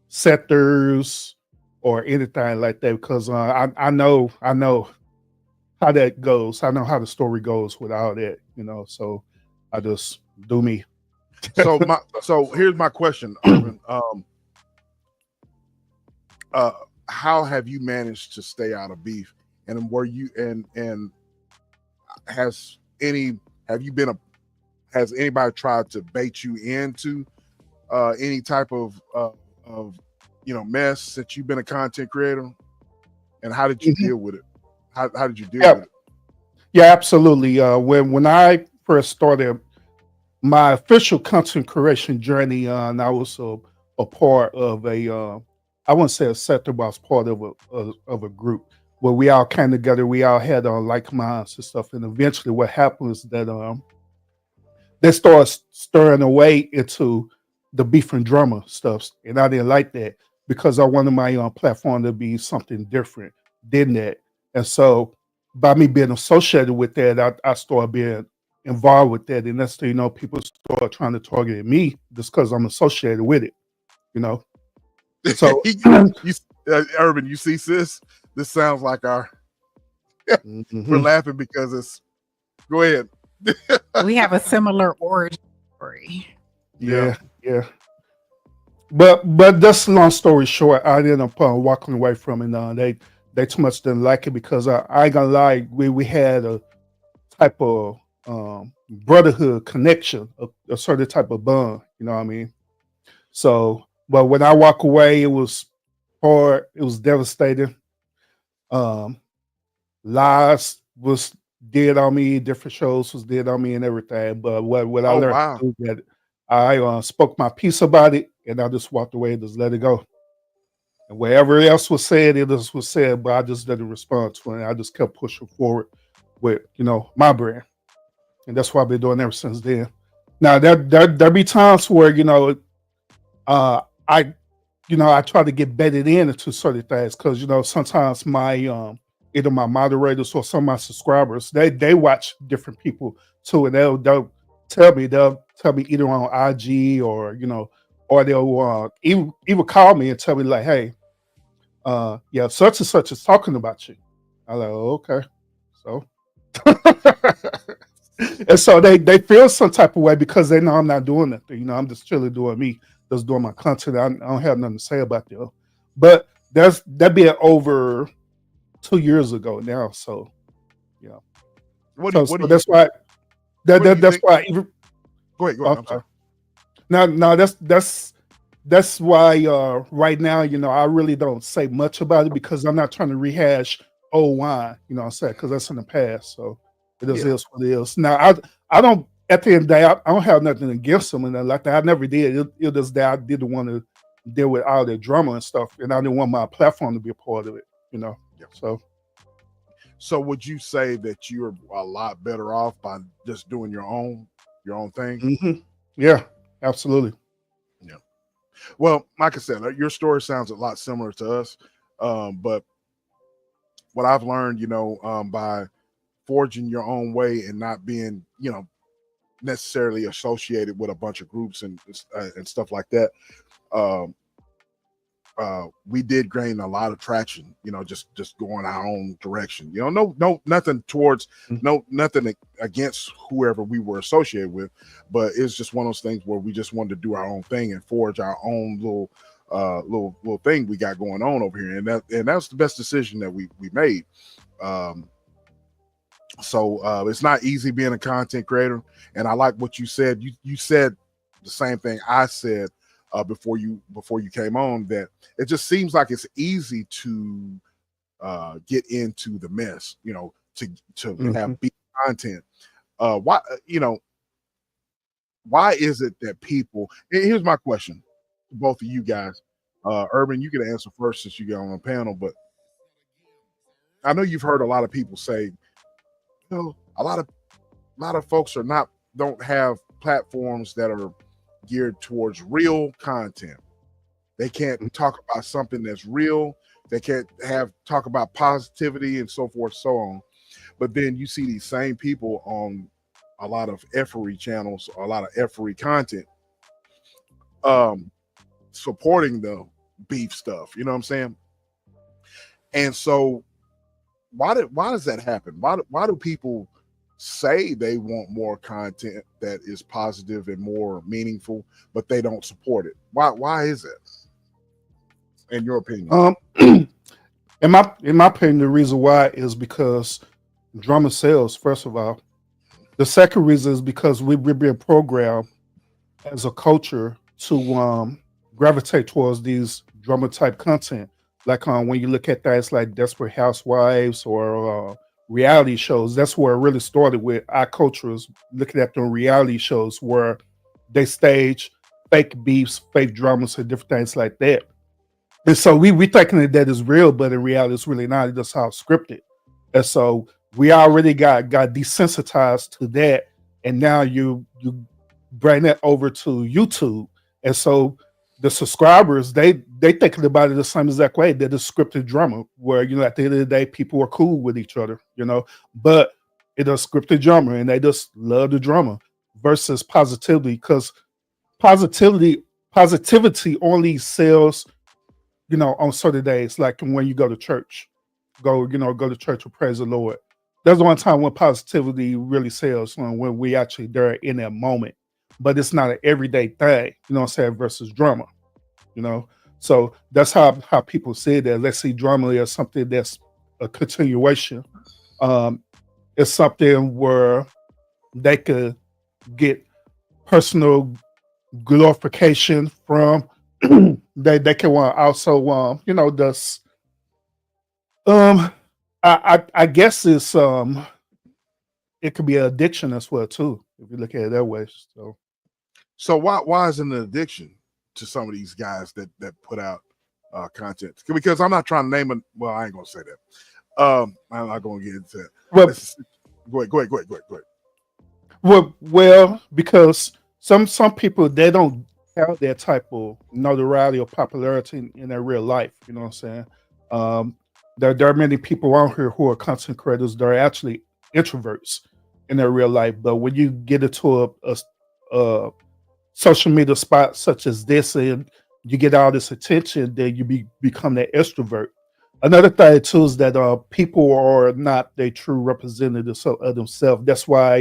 sectors or anything like that, because I know how that goes. I know how the story goes with all that, you know. So I just do me. So here's my question, Urban. How have you managed to stay out of beef? And were you and has anybody tried to bait you into any type of mess since you've been a content creator? And how did you deal with it? How did you deal with it? Yeah, absolutely. When I first started my official content creation journey, and I was a part of I wouldn't say a sector, but I was part of a group where we all came together. We all had like minds and stuff. And eventually, what happened is that they started stirring away into the beef and drama stuff, and I didn't like that because I wanted my platform to be something different than that. And so, by me being associated with that, I started being involved with that, and that's people start trying to target me just because I'm associated with it, you know. So, Urban, you see, sis, this sounds like our. We're laughing because it's. Go ahead. We have a similar origin story. Yeah. But just long story short, I ended up walking away from it. They too much didn't like it because I ain't gonna lie, we had a type of brotherhood connection, a certain type of bond. You know what I mean? So, but when I walk away, it was hard. It was devastating. Lies was did on me. Different shows was did on me and everything. But what I learned to do that I spoke my piece about it, and I just walked away and just let it go. And wherever else was said, it was said, but I just didn't respond to it. I just kept pushing forward with, my brand. And that's what I've been doing ever since then. Now there be times where, I I try to get bedded into certain things because sometimes my either my moderators or some of my subscribers they watch different people too, and they'll tell me either on IG or they'll even call me and tell me like, hey, yeah, such and such is talking about you. I'm like, oh, okay, so. And so they feel some type of way because they know I'm not doing nothing. I'm just chilling doing me, just doing my content. I don't have nothing to say about them. But that being over 2 years ago now. So yeah. So that's why that's why even Go ahead. I'm sorry. no, that's why right now, I really don't say much about it because I'm not trying to rehash old wine, I'm saying, because that's in the past. So it is what it is. Now I don't, at the end of the day, I don't have nothing against them and nothing like that. I never did. It was that I didn't want to deal with all the drama and stuff, and I didn't want my platform to be a part of it, Yeah. So would you say that you're a lot better off by just doing your own thing? mhm. Yeah, absolutely. Yeah. Well, like I said, your story sounds a lot similar to us, but what I've learned, by forging your own way and not being, necessarily associated with a bunch of groups and stuff like that, we did gain a lot of traction, just going our own direction. No, nothing towards, nothing against whoever we were associated with, but it's just one of those things where we just wanted to do our own thing and forge our own little thing we got going on over here, and that's the best decision that we made. So it's not easy being a content creator, and I like what you said. You said the same thing I said before you came on, that it just seems like it's easy to get into the mess, to have big content. Why is it that people? Here's my question to both of you guys. Urban, you can answer first since you got on the panel, but I know you've heard a lot of people say, a lot of folks don't have platforms that are geared towards real content. They can't talk about something that's real. They can't talk about positivity and so forth, so on. But then you see these same people on a lot of effery channels, a lot of effery content, supporting the beef stuff. You know what I'm saying? And so why does that happen? Why do people say they want more content that is positive and more meaningful, but they don't support it? Why is it, in your opinion? In my opinion, the reason why is because drama sells, first of all. The second reason is because we're being programmed as a culture to gravitate towards these drama type content. Like when you look at things like Desperate Housewives or reality shows, that's where it really started with our cultures looking at the reality shows where they stage fake beefs, fake dramas, and different things like that. And so we thinking that is real, but in reality, it's really not. It's just how it's scripted. And so we already got desensitized to that, and now you bring that over to YouTube, and so the subscribers they thinking about it the same exact way. That is scripted drama, where at the end of the day, people are cool with each other, but it is scripted drama, and they just love the drama versus positivity, because positivity only sells, on certain days, like when you go to church, go to church or praise the Lord. There's one time when positivity really sells, when we actually there in that moment. But it's not an everyday thing, what I'm saying, versus drama, So that's how people say that. Let's see drama as something that's a continuation. It's something where they could get personal glorification from. They can want also this I guess it's it could be an addiction as well too, if you look at it that way. So why is it an addiction to some of these guys that put out content, because I'm not trying to name it. Well, I ain't gonna say that. I'm not gonna get into it. Well, Go ahead. well, because some people they don't have that type of notoriety or popularity in their real life. You know what I'm saying? There are many people out here who are content creators that are actually introverts in their real life, but when you get into a social media spot such as this and you get all this attention, then you become that extrovert. Another thing too is that people are not the true representatives of themselves. That's why,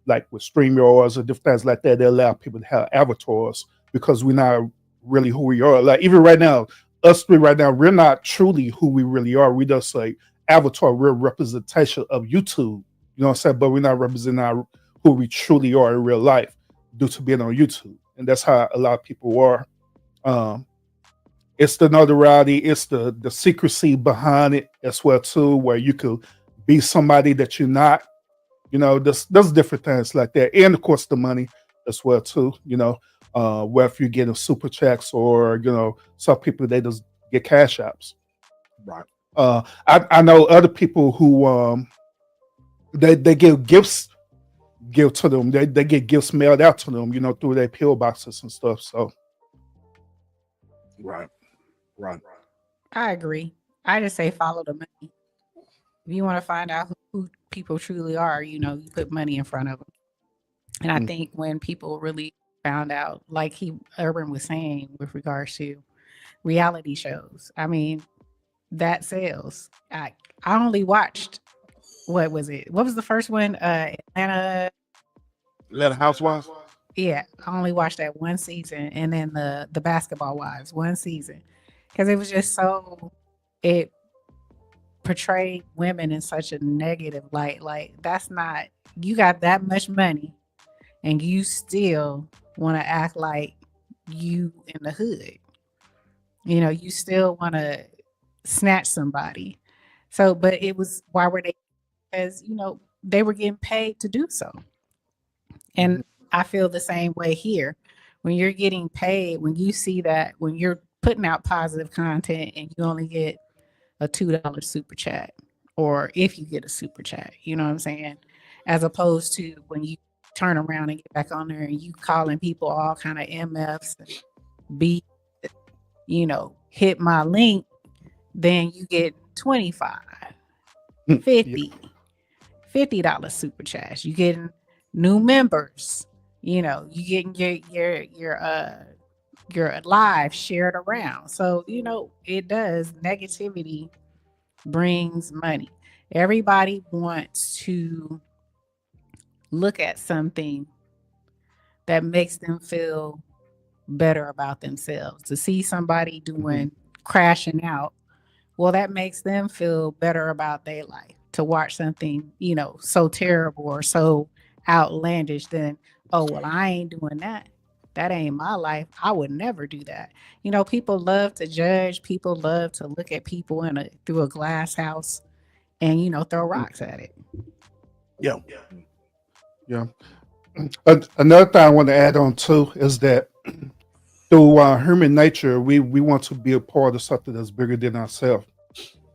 like with StreamYards or different things like that, they allow people to have avatars because we're not really who we are. Like even right now, us three right now, we're not truly who we really are. We just like avatar, real representation of YouTube. You know what I'm saying? But we're not representing who we truly are in real life due to being on YouTube. And that's how a lot of people are. It's the notoriety, it's the secrecy behind it as well too, where you could be somebody that you're not. There's different things like that, and of course the money as well too. Where if you're getting super checks or some people they just get cash apps. Right. I know other people who they give gifts give to them. They get gifts mailed out to them, through their pill boxes and stuff. So right. I agree. I just say follow the money. If you want to find out who people truly are, you put money in front of them. And I think when people really found out, like Urban was saying with regards to reality shows, I mean, that sells. I only watched, what was it? What was the first one? Atlanta Housewives. Yeah, I only watched that one season, and then the Basketball Wives one season, because it was just it portrayed women in such a negative light. Like that's not, you got that much money, and you still want to act like you in the hood. You still want to snatch somebody. So, but it was, why were they? Because they were getting paid to do so, and I feel the same way here. When you're getting paid, when you see that, when you're putting out positive content and you only get a $2 super chat, or if you get a super chat, you know what I'm saying? As opposed to when you turn around and get back on there and you calling people all kind of MFs and be, hit my link, then you get 25, 50, $50 super chats. You getting new members. You getting your live shared around. So, it does. Negativity brings money. Everybody wants to look at something that makes them feel better about themselves. To see somebody doing crashing out, well, that makes them feel better about their life. To watch something, so terrible or so outlandish, then, oh, well, I ain't doing that. That ain't my life. I would never do that. People love to judge. People love to look at people through a glass house and, throw rocks at it. Yeah. Another thing I want to add on too is that through human nature, we want to be a part of something that's bigger than ourselves.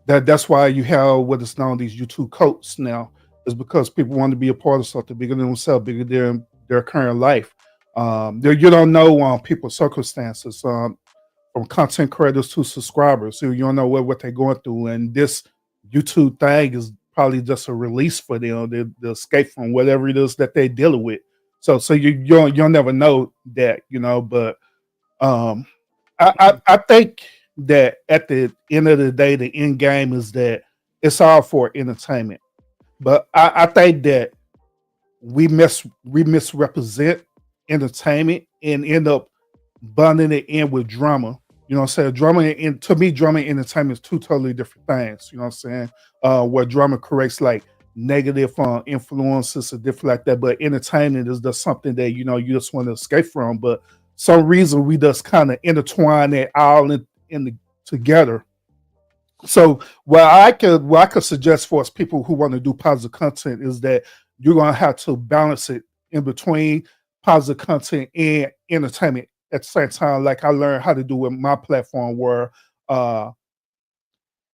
That's why you have what is known these YouTube cults now, is because people want to be a part of something bigger than themselves, bigger than their current life. You don't know people's circumstances, from content creators to subscribers. So you don't know what they're going through, and this YouTube thing is probably just a release for them, the escape from whatever it is that they're dealing with. So you'll never know that, But I think that at the end of the day, the end game is that it's all for entertainment. But I think that we misrepresent entertainment and end up bundling it in with drama. You know what I'm saying? Drama and to me, drama and entertainment is two totally different things. You know what I'm saying? Where drama corrects like negative influences or different like that, but entertainment is just something that you just want to escape from. But some reason we just kind of intertwine it all together. So what I could suggest for us people who want to do positive content is that you're gonna have to balance it in between positive content and entertainment at the same time. Like I learned how to do with my platform, where uh,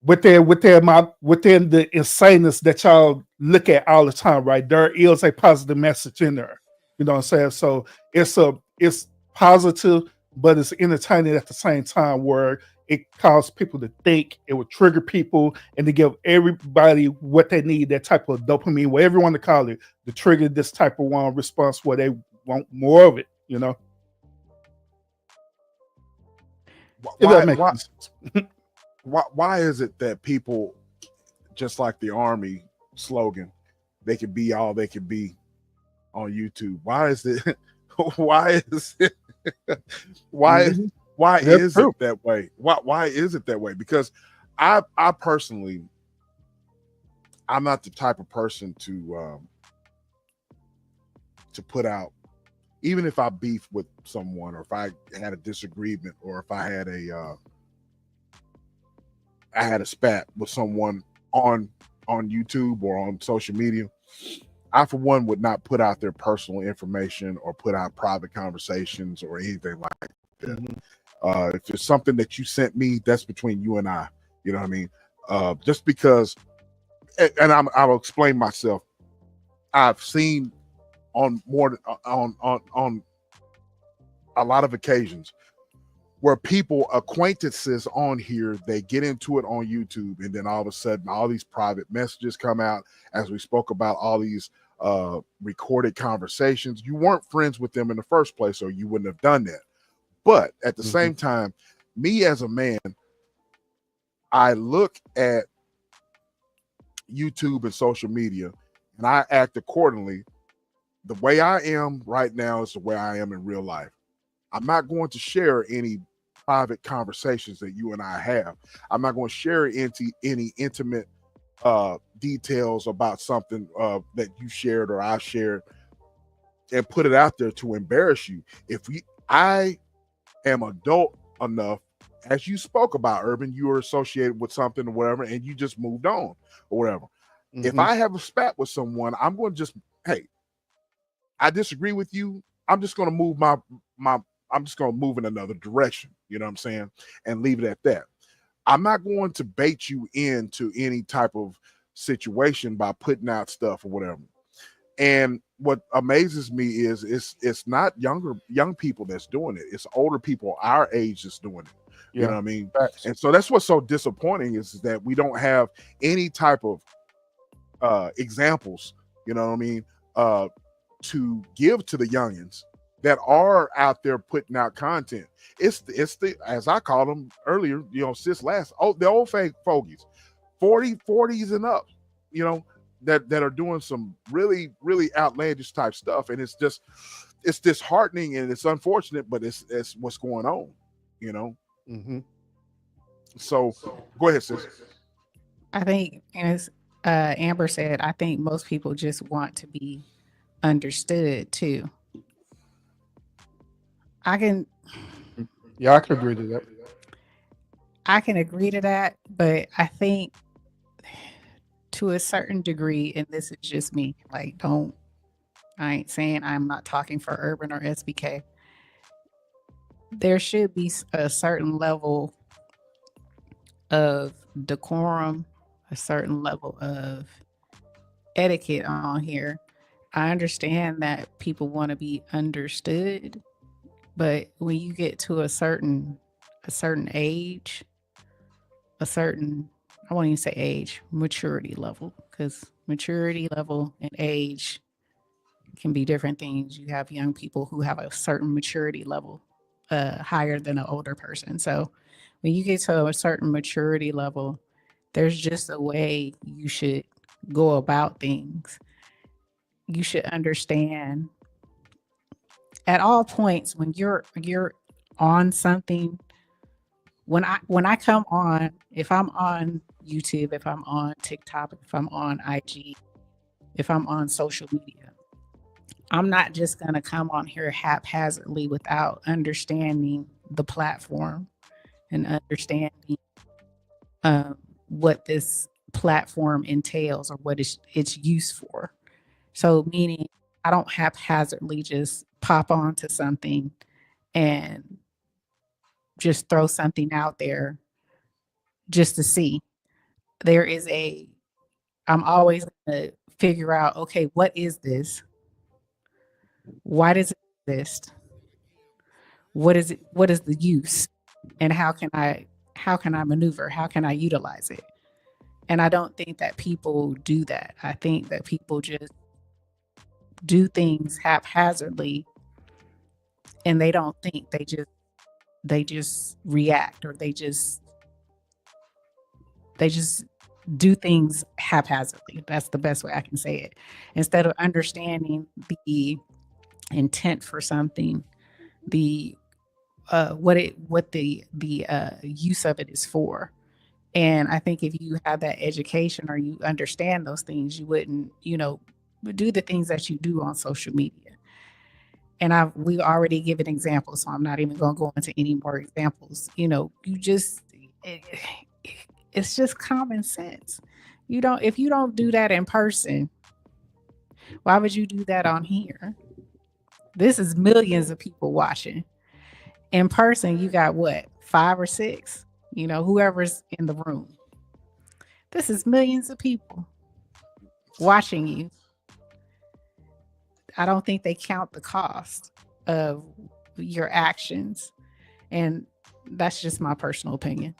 within the insaneness that y'all look at all the time, right? There is a positive message in there. You know what I'm saying? So it's positive, but it's entertaining at the same time, where it causes people to think, it would trigger people, and to give everybody what they need, that type of dopamine, whatever you want to call it, to trigger this type of one response where they want more of it, you know? If that makes sense. Why is it that people, just like the Army slogan, they can be all they can be on YouTube? Why is it? Why is it? Why That's is true. it that way? Why is it that way? Because I personally, I'm not the type of person to put out, even if I beef with someone, or if I had a disagreement, or if I had a spat with someone on YouTube or on social media, I for one would not put out their personal information or put out private conversations or anything like that. Mhm. If it's something that you sent me, that's between you and I. You know what I mean? Just because, and I'll explain myself. I've seen on on a lot of occasions where people, acquaintances on here, they get into it on YouTube, and then all of a sudden all these private messages come out, as we spoke about, all these recorded conversations. You weren't friends with them in the first place, or you wouldn't have done that. But at the same time, me as a man, I look at YouTube and social media and I act accordingly. The way I am right now is the way I am in real life. I'm not going to share any private conversations that you and I have. I'm not going to share any intimate details about something that you shared or I shared, and put it out there to embarrass you. I am adult enough, as you spoke about, Urban, you were associated with something or whatever, and you just moved on or whatever. If I have a spat with someone, I'm going to just, hey, I disagree with you. I'm just going to move I'm just going to move in another direction. You know what I'm saying? And leave it at that. I'm not going to bait you into any type of situation by putting out stuff or whatever. And what amazes me is it's not young people that's doing it. It's older people our age that's doing it. You know what I mean? Facts. And so that's what's so disappointing is that we don't have any type of examples, you know what I mean, to give to the youngins that are out there putting out content. It's the as I called them earlier, you know, the old fake fogies, 40s and up, you know, that are doing some really, really outlandish type stuff. And it's disheartening and it's unfortunate, but it's what's going on, you know. So go ahead, sis. I think, as Amber said, I think most people just want to be understood too. I can Yeah, I could agree to that. agree to that, but I think to a certain degree, and this is just me, like, I ain't saying, I'm not talking for Urban or SBK. There should be a certain level of decorum, a certain level of etiquette on here. I understand that people want to be understood, but when you get to a certain age, I won't even say age, maturity level, because maturity level and age can be different things. You have young people who have a certain maturity level higher than an older person. So when you get to a certain maturity level, there's just a way you should go about things. You should understand at all points when you're on something. When I come on, if I'm on YouTube, if I'm on TikTok, if I'm on IG, if I'm on social media, I'm not just going to come on here haphazardly without understanding the platform and understanding what this platform entails or what it's used for. So, meaning I don't haphazardly just pop onto something and just throw something out there just to see. There is I'm always going to figure out, okay, what is this? Why does it exist? What is it? What is the use? And how can I maneuver? How can I utilize it? And I don't think that people do that. I think that people just do things haphazardly and they don't think. They just react, or they just do things haphazardly. That's the best way I can say it. Instead of understanding the intent for something, the what the use of it is for. And I think if you have that education or you understand those things, you wouldn't, do the things that you do on social media. And we already given examples, so I'm not even going to go into any more examples. You just it, it's just common sense. If you don't do that in person, why would you do that on here? This is millions of people watching. In person, you got what, 5 or 6? Whoever's in the room. This is millions of people watching you. I don't think they count the cost of your actions. And that's just my personal opinion.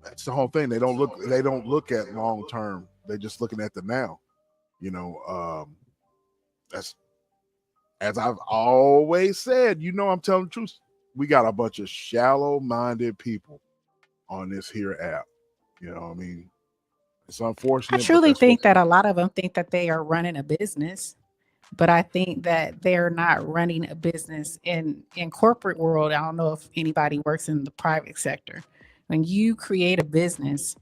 That's the whole thing. They don't look at long term. They're just looking at the now. That's, as I've always said, I'm telling the truth. We got a bunch of shallow-minded people on this here app. You know what I mean? It's unfortunate. I truly think that a lot of them think that they are running a business, but I think that they're not running a business in corporate world. I don't know if anybody works in the private sector. When you create a business,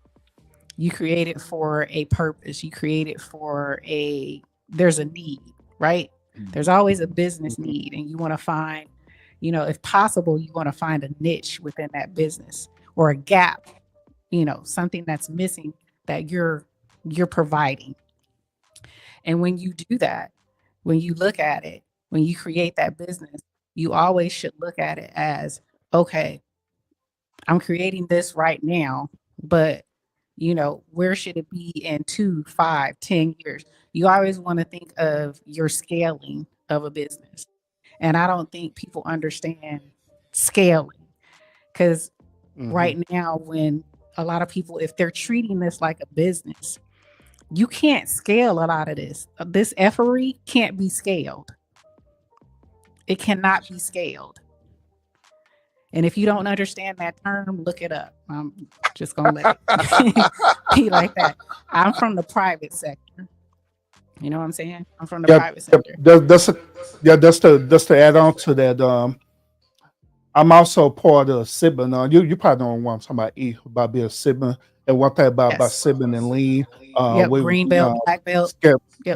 you create it for a purpose. You create it for there's a need, right? There's always a business need, and you want to find, if possible, you want to find a niche within that business or a gap, something that's missing that you're providing. And when you do that, when you look at it, when you create that business, you always should look at it as, okay, I'm creating this right now, but where should it be in 2, 5, 10 years? You always want to think of your scaling of a business. And I don't think people understand scaling, because right now, when a lot of people, if they're treating this like a business, you can't scale a lot of this. This effery can't be scaled. It cannot be scaled. And if you don't understand that term, look it up. I'm just going to let it be like that. I'm from the private sector. You know what I'm saying? I'm from the private sector. Just to add on to that, I'm also part of Sibin. You probably don't want to talk about being a Sibin. And one thing about Sibin and Lean. Green belt, black belt.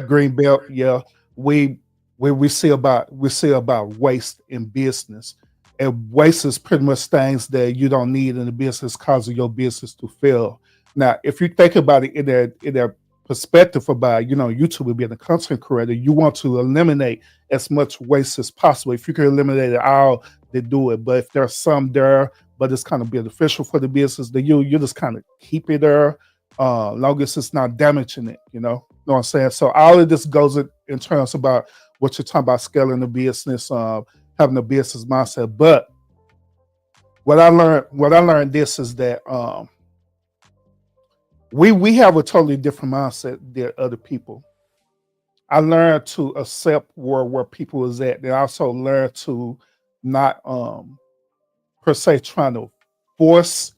Green belt, yeah. We see about waste in business. And waste is pretty much things that you don't need in the business, causing your business to fail. Now, if you think about it in their perspective about, YouTube being a content creator, you want to eliminate as much waste as possible. If you can eliminate it all, then do it. But if there's some there, but it's kind of beneficial for the business, then you just kind of keep it there, long as it's not damaging it, you know what I'm saying? So all of this goes in terms about what you're talking about, scaling the business, having a business mindset. But what I learned this is that we have a totally different mindset than other people. I learned to accept where people is at. And I also learned to not per se trying to force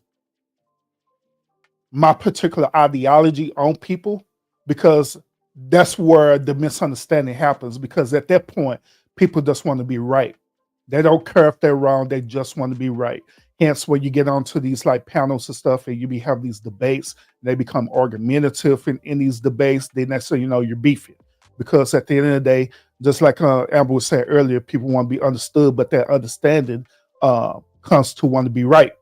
my particular ideology on people, because that's where the misunderstanding happens. Because at that point, people just want to be right. They don't care if they're wrong. They just want to be right. Hence, when you get onto these like panels and stuff, and you have these debates, they become argumentative in these debates. Then next thing you know, you're beefing. Because at the end of the day, just like Amber was saying earlier, people want to be understood, but that understanding comes to want to be right.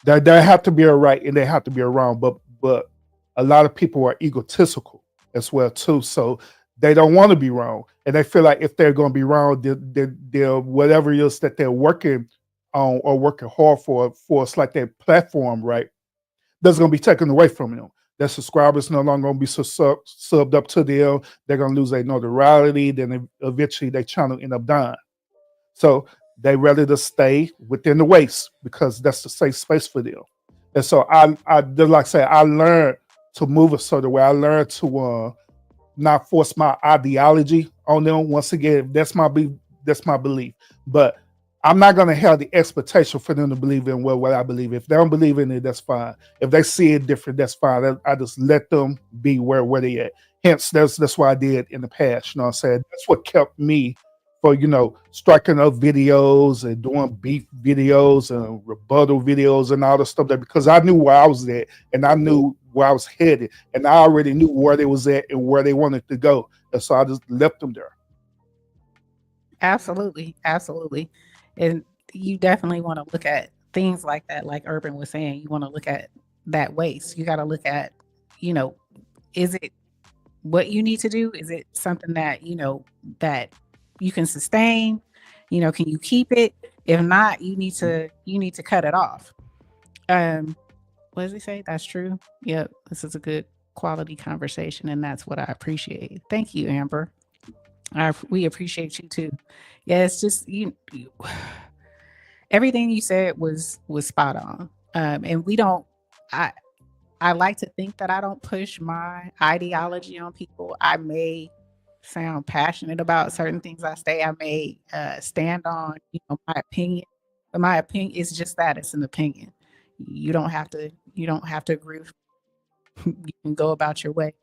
There have to be a right and they have to be a wrong, but a lot of people are egotistical as well too. So they don't want to be wrong, and they feel like if they're going to be wrong, they're whatever it is that they're working on or working hard for us like that platform, right? That's going to be taken away from them. Their subscribers no longer going to be subbed up to them. They're going to lose their notoriety. Then eventually their channel end up dying. So they rather to stay within the waist because that's the safe space for them. And so I just like I say, I learned to move a certain way. I learned to not force my ideology on them. Once again, that's my belief. But I'm not going to have the expectation for them to believe in what I believe. If they don't believe in it, that's fine. If they see it different, that's fine. I just let them be where they at. Hence, that's what I did in the past. You know what I'm saying? That's what kept me for, striking up videos and doing beef videos and rebuttal videos and all the stuff that, because I knew where I was at and I knew where I was headed and I already knew where they was at and where they wanted to go. And so I just left them there. Absolutely. Absolutely. And you definitely want to look at things like that. Like Urban was saying, you want to look at that waste. You got to look at, is it what you need to do? Is it something that, that you can sustain? Can you keep it? If not, you need to cut it off. What does he say? That's true. Yep. This is a good quality conversation. And that's what I appreciate. Thank you, Amber. We appreciate you too. Yeah, it's just everything you said was spot on. And we don't. I like to think that I don't push my ideology on people. I may sound passionate about certain things I say. I may stand on my opinion, but my opinion is just that, it's an opinion. You don't have to agree with me. You can go about your way.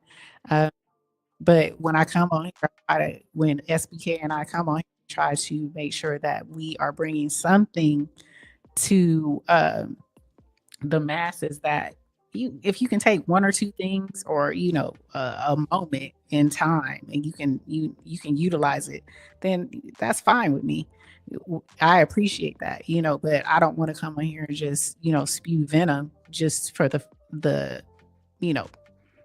But when I come on here, when SBK and I come on here, try to make sure that we are bringing something to the masses, that if you can take one or two things or a moment in time and you can utilize it, then that's fine with me. I appreciate that, but I don't want to come on here and just spew venom just for the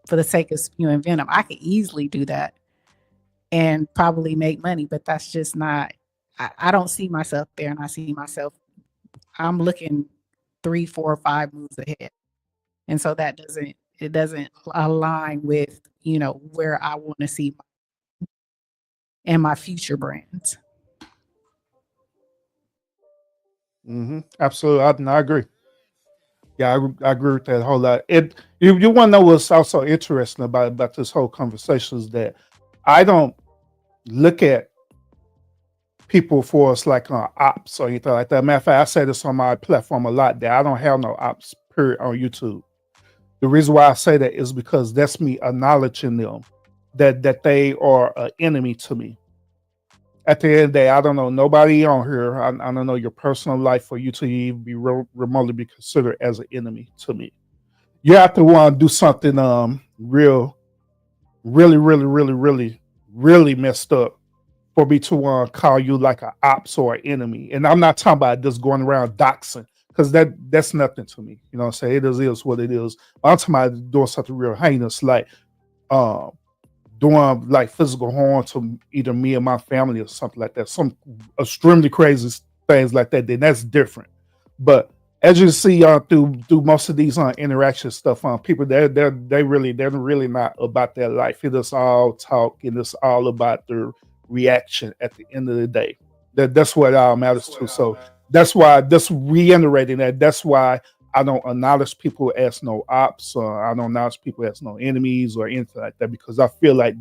for the sake of spewing venom. I could easily do that and probably make money, but that's just not, I don't see myself there. And I see myself, I'm looking 3, 4, 5 moves ahead. And so it doesn't align with, where I want to see and my future brands. Absolutely. I agree. Yeah, I agree with that whole lot. You want to know what's also interesting about this whole conversation is that I don't look at people for us like ops or anything like that. Matter of fact, I say this on my platform a lot, that I don't have no ops period on YouTube. The reason why I say that is because that's me acknowledging them, that they are an enemy to me. At the end of the day, I don't know nobody on here. I don't know your personal life for you to even be remotely be considered as an enemy to me. You have to want to do something really, really messed up for me to want to call you like an ops or an enemy. And I'm not talking about just going around doxing, because that's nothing to me. You know what I'm saying? It is what it is. I'm talking about doing something real heinous, like doing like physical harm to either me or my family or something like that. Some extremely crazy things like that. Then that's different. But as you see through most of these interaction stuff, people they're really not about their life. It is all talk and it's all about their reaction at the end of the day. That's what all matters to. So that's why, just reiterating that's why I don't acknowledge people as no ops, or I don't acknowledge people as no enemies or anything like that, because I feel like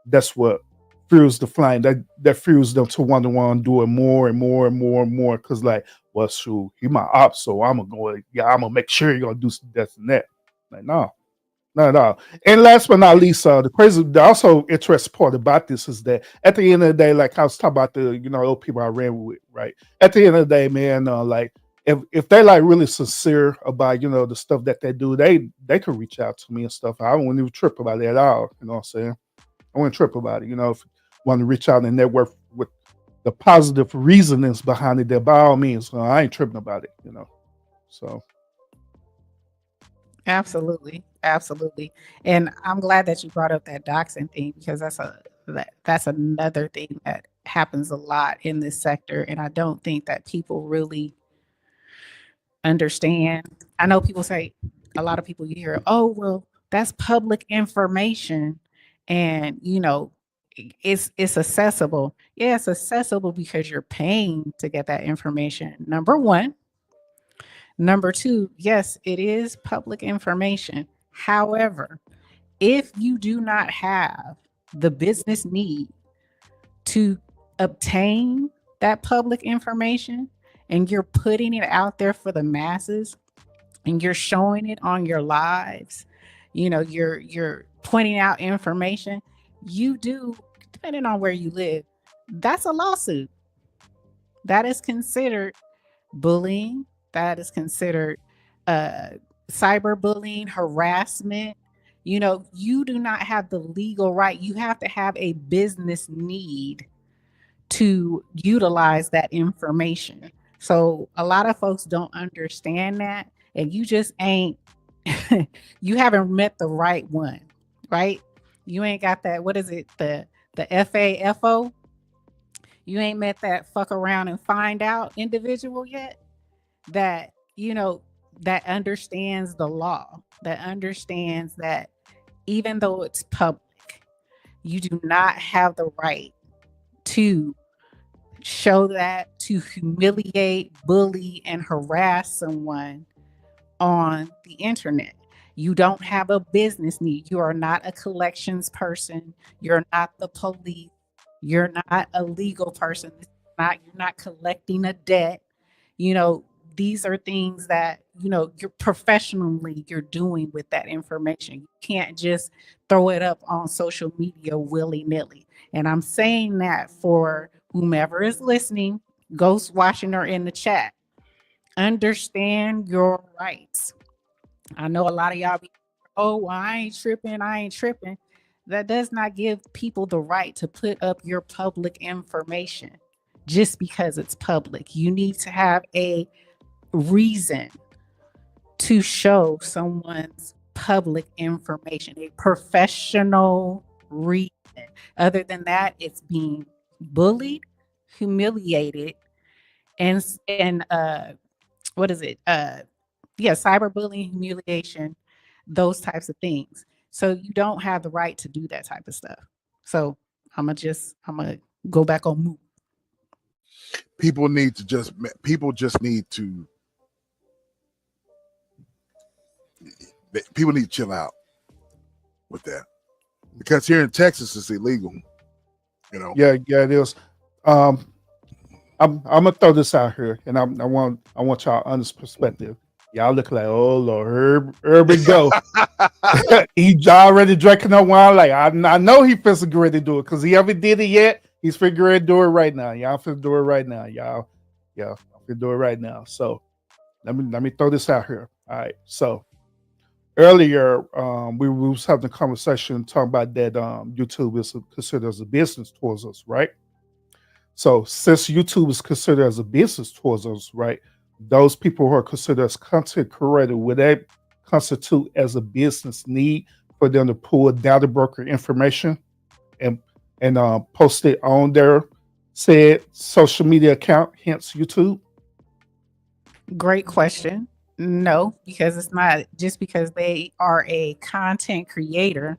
that's what fuels the flame. That fuels them to want to do it more and more and more and more. Because like, well, shoot, he my ops, so I'm gonna make sure you're gonna do this and that. Like, no. And last but not least, the also interesting part about this is that at the end of the day, like I was talking about the old people I ran with, right? At the end of the day, man, like if they like really sincere about the stuff that they do, they could reach out to me and stuff. I wouldn't even trip about it at all. You know what I'm saying? I wouldn't trip about it. If you want to reach out and network with the positive reasonings behind it, then by all means, I ain't tripping about it. So. Absolutely. And I'm glad that you brought up that doxing thing, because that's another thing that happens a lot in this sector. And I don't think that people really understand. I know people say, a lot of people hear, oh, well, that's public information. And, it's accessible. Yeah, it's accessible because you're paying to get that information. Number one. Number two, yes, it is public information. However, if you do not have the business need to obtain that public information and you're putting it out there for the masses and you're showing it on your lives, you're pointing out information, you do, depending on where you live, that's a lawsuit. That is considered bullying. That is considered uh, cyberbullying, harassment. You do not have the legal right. You have to have a business need to utilize that information. So a lot of folks don't understand that, and you just ain't, you haven't met the right one, right? You ain't got that. What is it? The FAFO. You ain't met that fuck around and find out individual yet that that understands the law, that understands that even though it's public, you do not have the right to show that, to humiliate, bully, and harass someone on the internet. You don't have a business need. You are not a collections person. You're not the police. You're not a legal person. You're not collecting a debt. These are things that you're professionally you're doing with that information. You can't just throw it up on social media willy-nilly. And I'm saying that for whomever is listening, ghost watching, or in the chat. Understand your rights. I know a lot of y'all be, oh, well, I ain't tripping. That does not give people the right to put up your public information just because it's public. You need to have a reason to show someone's public information, a professional reason. Other than that, it's being bullied, humiliated, and what is it? Cyberbullying, humiliation, those types of things. So you don't have the right to do that type of stuff. So I'm gonna go back on mute. People just need to chill out with that, because here in Texas it's illegal. Yeah, it is. I'm gonna throw this out here, and I want y'all honest perspective. Y'all look like, oh Lord, here we go. He already drinking up wine. Like I know he feels ready to do it because he haven't did it yet. He's figuring to do it right now. Y'all finna do it right now. Y'all finna do it right now. So let me throw this out here. All right. So earlier, we was having a conversation talking about that YouTube is considered as a business towards us, right? So since YouTube is considered as a business towards us, right? Those people who are considered as content creator, would that constitute as a business need for them to pull data broker information and post it on their said social media account, hence YouTube? Great question. No, because it's not just because they are a content creator,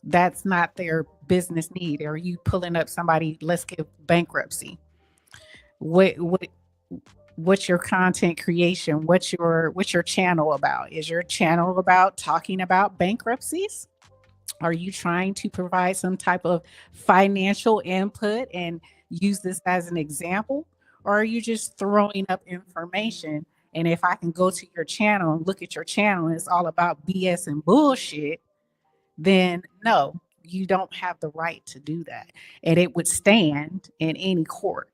that's not their business need. Are you pulling up somebody, let's give bankruptcy? What's your content creation? What's your channel about? Is your channel about talking about bankruptcies? Are you trying to provide some type of financial input and use this as an example? Or are you just throwing up information? And if I can go to your channel and look at your channel and it's all about BS and bullshit, then no, you don't have the right to do that. And it would stand in any court.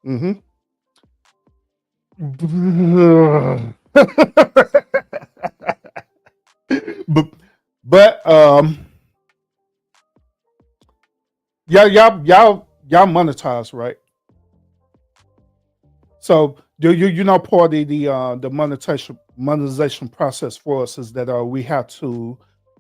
Mm-hmm. but y'all monetize, right? So part of the monetization process for us is that we have to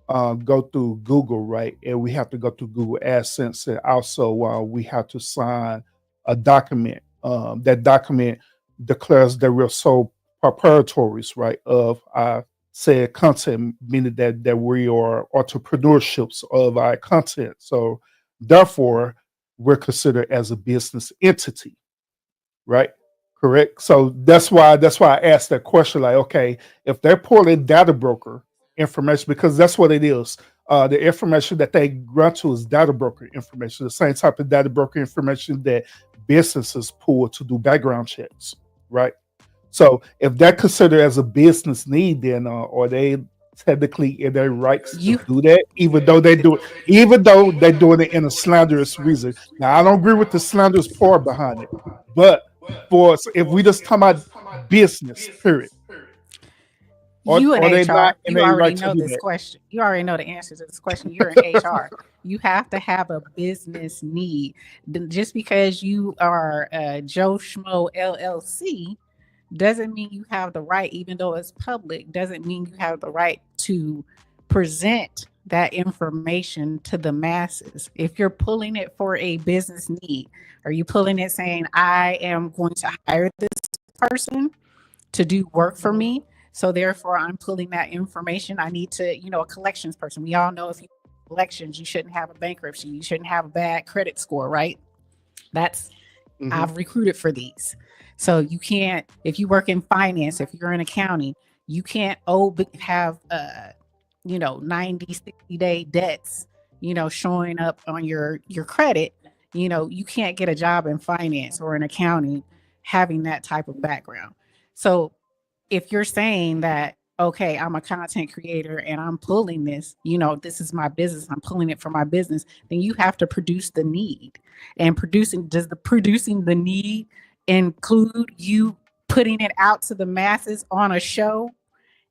go through Google, right? And we have to go through Google AdSense, and also we have to sign a document. That document declares that we're sole proprietaries, right, of our said content, meaning that we are entrepreneurships of our content. So therefore, we're considered as a business entity, right? Correct. So that's why I asked that question. Like, okay, if they're pulling data broker information, because that's what it is. The information that they run to is data broker information, the same type of data broker information that businesses pull to do background checks, right? So if they're considered as a business need, then are they technically in their rights to You do that, even though they're doing it in a slanderous reason? Now, I don't agree with the slanderous part behind it, but if we just talk about business, period, you in are they not HR, in you their already right to know do this that? question. You already know the answer to this question. You're in HR. You have to have a business need. Just because you are Joe Schmo LLC doesn't mean you have the right, even though it's public, doesn't mean you have the right to present that information to the masses. If you're pulling it for a business need, are you pulling it saying, I am going to hire this person to do work for me? So therefore, I'm pulling that information. I need to, a collections person. We all know if you collections, you shouldn't have a bankruptcy. You shouldn't have a bad credit score, right? That's Mhm. I've recruited for these. So you can't, if you work in finance, if you're in accounting, you can't have 90, 60-day debts, showing up on your credit. You can't get a job in finance or in accounting having that type of background. So if you're saying that, okay, I'm a content creator and I'm pulling this, this is my business, I'm pulling it for my business, then you have to produce the need. And producing the need include you putting it out to the masses on a show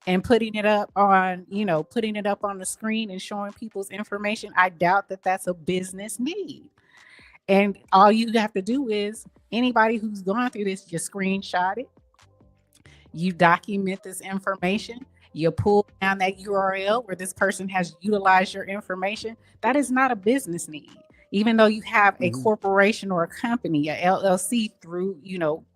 and putting it up on the screen and showing people's information? I doubt that that's a business need. And all you have to do is, anybody who's gone through this, you screenshot it, you document this information, you pull down that URL where this person has utilized your information. That is not a business need. Even though you have a Mhm. corporation or a company, a LLC, through,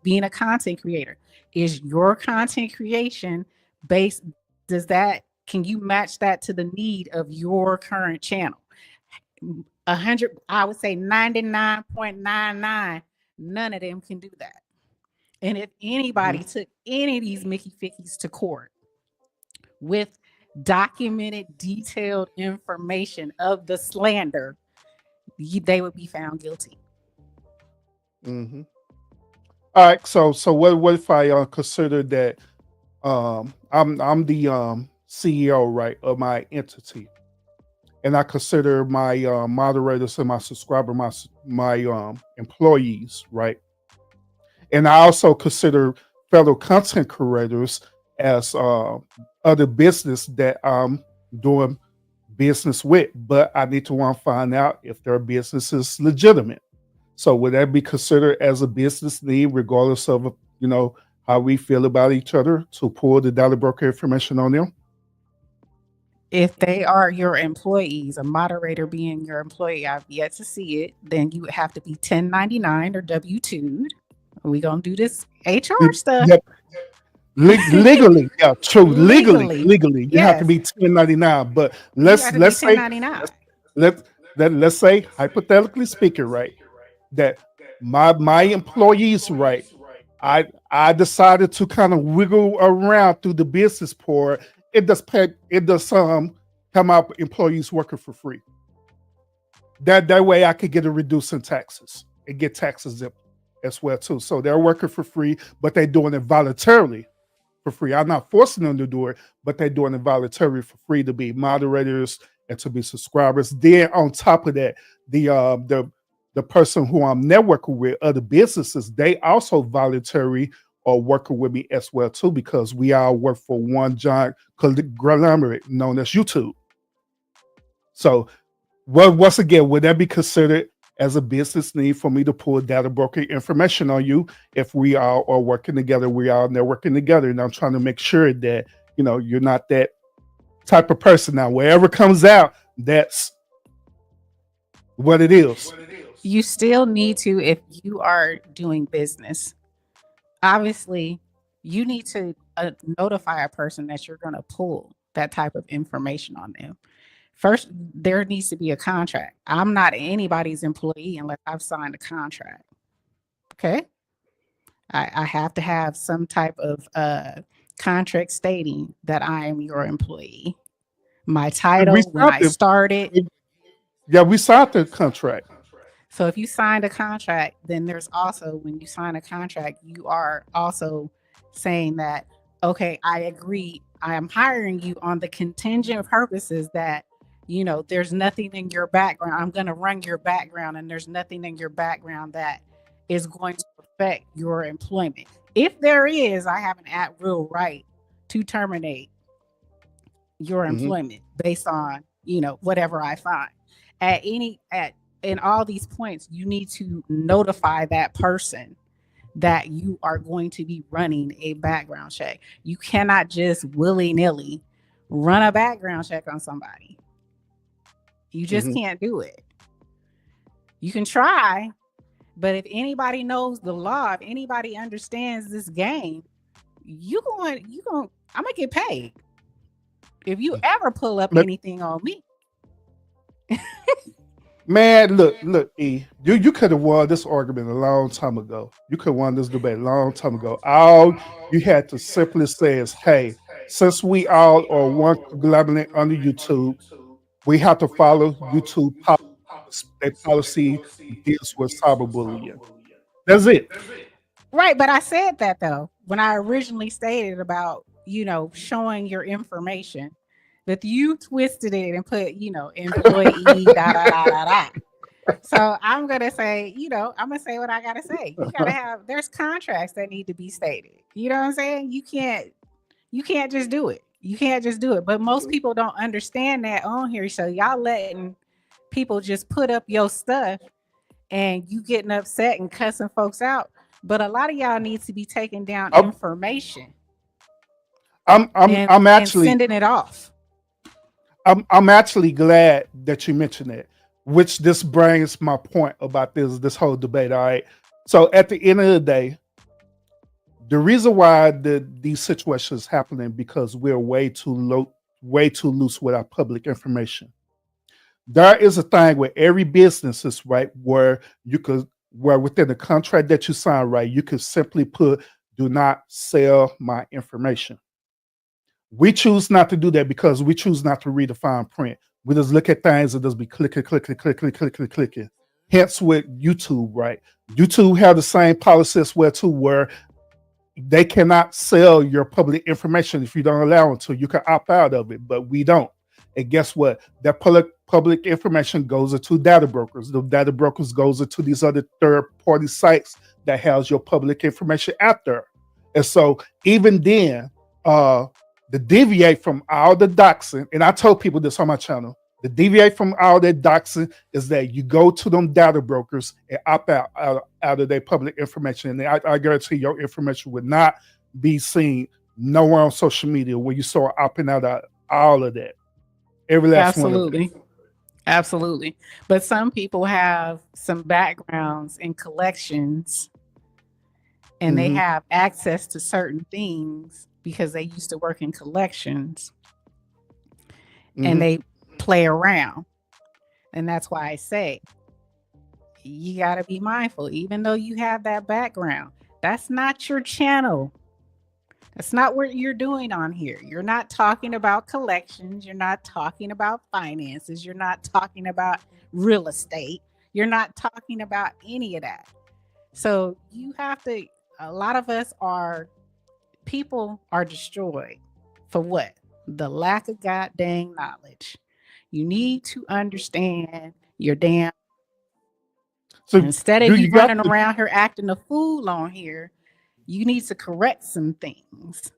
being a content creator, is your content creation based? Can you match that to the need of your current channel? 100, I would say 99.99, none of them can do that. And if anybody took any of these Mickey Fickies to court with documented, detailed information of the slander, they would be found guilty. Mhm. All right. So what if I consider that I'm the CEO, right, of my entity, and I consider my moderators and my subscriber my employees, right, and I also consider fellow content creators as other business that I'm doing business with, but I need to want to find out if their business is legitimate. So would that be considered as a business need, regardless of how we feel about each other, to pull the data broker information on them? If they are your employees, a moderator being your employee, I've yet to see it, then you would have to be 1099 or W-2'd. We gonna do this HR stuff. Yep. Legally, yeah, true. Legally, Legally, you have to yes. be 1099. But You let's have to be let's say 1099. let's say, hypothetically speaking, right, that my employees, right, I decided to kind of wiggle around through the business part. It does have my employees working for free. That way I could get a reduce in taxes and get taxes exempt as well too. So they're working for free, but they're doing it voluntarily for free. I'm not forcing them to do it, but they're doing it voluntarily for free to be moderators and to be subscribers. Then on top of that, the person who I'm networking with, other businesses, they also voluntary or working with me as well too, because we all work for one giant conglomerate known as YouTube. So once again, would that be considered as a business need for me to pull data broker information on you if we all are working together, we all networking together? And I'm trying to make sure that, you're not that type of person. Now, wherever comes out, that's what it is. You still need to, if you are doing business, obviously you need to notify a person that you're going to pull that type of information on them. First, there needs to be a contract. I'm not anybody's employee unless I've signed a contract. Okay. I have to have some type of contract stating that I am your employee. My title when I started. Yeah, we signed the contract. So if you signed a contract, then there's also, when you sign a contract, you are also saying that, okay, I agree. I am hiring you on the contingent purposes that, you know, there's nothing in your background. I'm going to run your background, and there's nothing in your background that is going to affect your employment. If there is, I have an at-will right to terminate your employment based on, you know, whatever I find. In all these points, you need to notify that person that you are going to be running a background check. You cannot just willy-nilly run a background check on somebody. You just can't do it. You can try, but if anybody knows the law, if anybody understands this game, I'm gonna get paid. If you ever pull up anything on me. Man, look, E, you could have won this argument a long time ago. You could have won this debate a long time ago. All you had to simply say is, hey, since we all are one conglomerate under YouTube, we have to follow YouTube policy. Their policy deals with cyberbullying. That's it. Right, but I said that though when I originally stated about, you know, showing your information. But you twisted it and put, you know, employee, da, da, da, da, da. So I'm going to say, you know, I'm going to say what I got to say. You got to have, there's contracts that need to be stated. You know what I'm saying? You can't just do it. You can't just do it. But most people don't understand that on here. So y'all letting people just put up your stuff and you getting upset and cussing folks out. But a lot of y'all need to be taking down information. I'm actually sending it off. I'm actually glad that you mentioned it, which this brings my point about this whole debate. All right. So at the end of the day, the reason why these situations happening because we're way too loose with our public information. There is a thing where every business is right where within the contract that you sign, right, you could simply put, do not sell my information. We choose not to do that because we choose not to read the fine print. We just look at things and just be clicking. Hence with YouTube, right? YouTube have the same policy as well too, where they cannot sell your public information if you don't allow them to. You can opt out of it, but we don't. And guess what? That public information goes into data brokers. The data brokers goes into these other third-party sites that house your public information out there. And so even then, the deviate from all the doxing, and I told people this on my channel, the deviate from all that doxing is that you go to them data brokers and opt out of their public information. And I guarantee your information would not be seen nowhere on social media where you saw opting out of all of that. Every last Absolutely. one. Absolutely. But some people have some backgrounds in collections and they have access to certain things because they used to work in collections and they play around. And that's why I say you got to be mindful, even though you have that background. That's not your channel. That's not what you're doing on here. You're not talking about collections. You're not talking about finances. You're not talking about real estate. You're not talking about any of that. So you have to, a lot of us people are destroyed for what? The lack of goddamn knowledge. You need to understand your damn. So instead of you running around here acting a fool on here, you need to correct some things.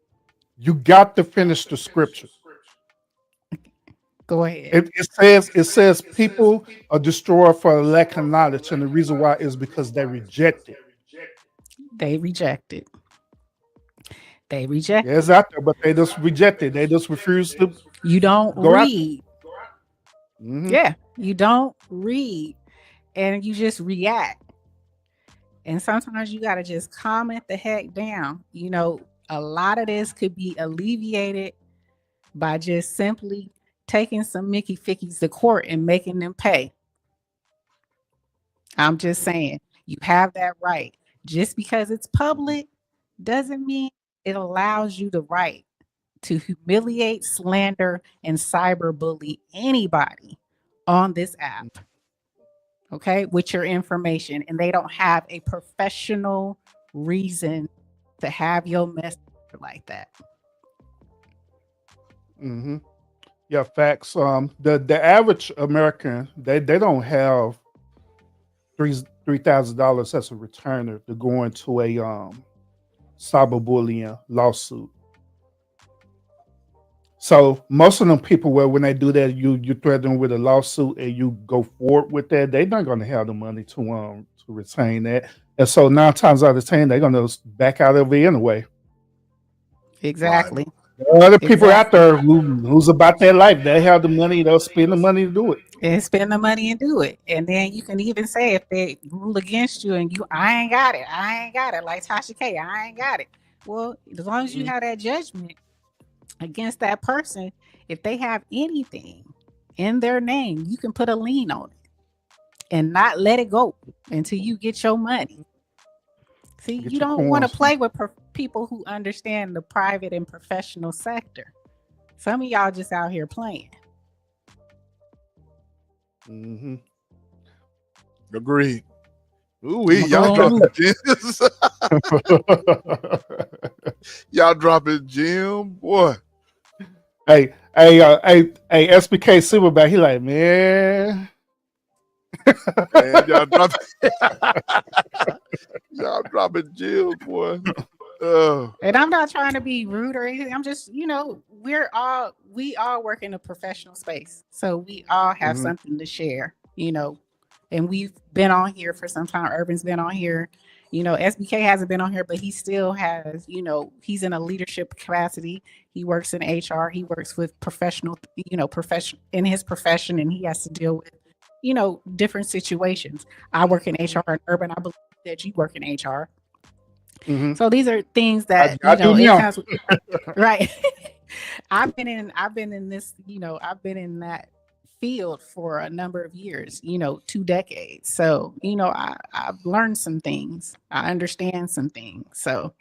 You got to finish the scripture. Go ahead. It says people are destroyed for a lack of knowledge, and the reason why is because they reject it. They reject it. They reject it. It's out there, but they just reject it. They just refuse to. You don't read. Yeah, you don't read, and you just react. And sometimes you got to just calm it the heck down. You know, a lot of this could be alleviated by just simply taking some Mickey Fickies to court and making them pay. I'm just saying, you have that right. Just because it's public doesn't mean it allows you the right to humiliate, slander, and cyberbully anybody on this app, okay, with your information. And they don't have a professional reason to have your message like that. Mm-hmm. Yeah, facts. The average American, they don't have $3,000 as a returner to go into a cyberbullying lawsuit. So most of them people, where when they do that, you threaten them with a lawsuit and you go forward with that, they're not going to have the money to retain that. And so 9 times out of 10, they're going to back out of it anyway. Exactly. There are other people out there who's about their life. They have the money, they'll spend the money to do it. And spend the money and do it. And then you can even say, if they rule against you and I ain't got it, like Tasha K, I ain't got it. Well, as long as you have that judgment against that person, if they have anything in their name, you can put a lien on it and not let it go until you get your money. See, you don't want to play with people who understand the private and professional sector. Some of y'all just out here playing. Mm-hmm. Agreed. Ooh, y'all dropping gems. Y'all dropping gem, boy. Hey, SBK Silverback, he like, man, y'all dropping gems, boy. And I'm not trying to be rude or anything. I'm just, we all work in a professional space. So we all have something to share, and we've been on here for some time. Urban's been on here. SBK hasn't been on here, but he still has, he's in a leadership capacity. He works in HR. He works with profession in his profession, and he has to deal with, different situations. I work in HR, and Urban, I believe that you work in HR. Mm-hmm. So these are things that right. I've been in this, I've been in that field for a number of years, 2 decades. So, I've learned some things. I understand some things. So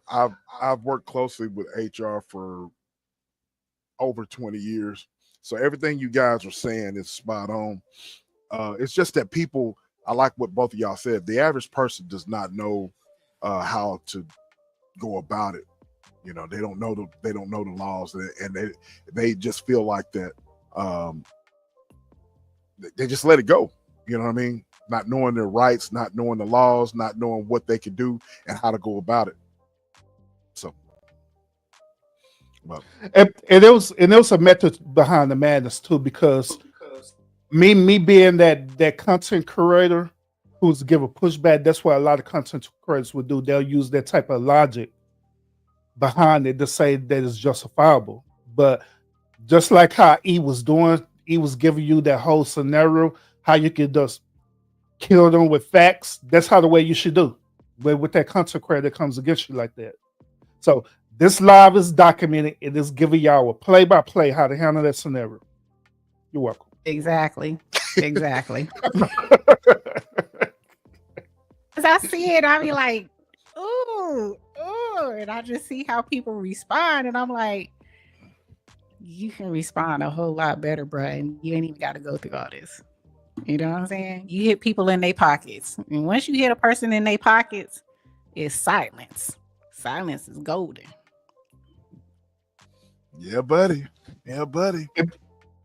I've worked closely with HR for over 20 years. So everything you guys are saying is spot on. It's just that people, I like what both of y'all said. The average person does not know how to go about it. They don't know the laws, and they just feel like that. They just let it go. You know what I mean? Not knowing their rights, not knowing the laws, not knowing what they can do and how to go about it. So, well, and there was a method behind the madness too, because me being that content creator who's give a pushback, that's what a lot of content creators would do. They'll use that type of logic behind it to say that it's justifiable. But just like how he was doing, he was giving you that whole scenario, how you could just kill them with facts. That's how the way you should do. But with that content creator that comes against you like that. So this live is documented. It is giving y'all a play-by-play how to handle that scenario. You're welcome. Exactly. Because I see it, I be like, ooh, and I just see how people respond, and I'm like, you can respond a whole lot better, bro, and you ain't even got to go through all this. You know what I'm saying? You hit people in their pockets, and once you hit a person in their pockets, it's silence. Silence is golden. Yeah, buddy.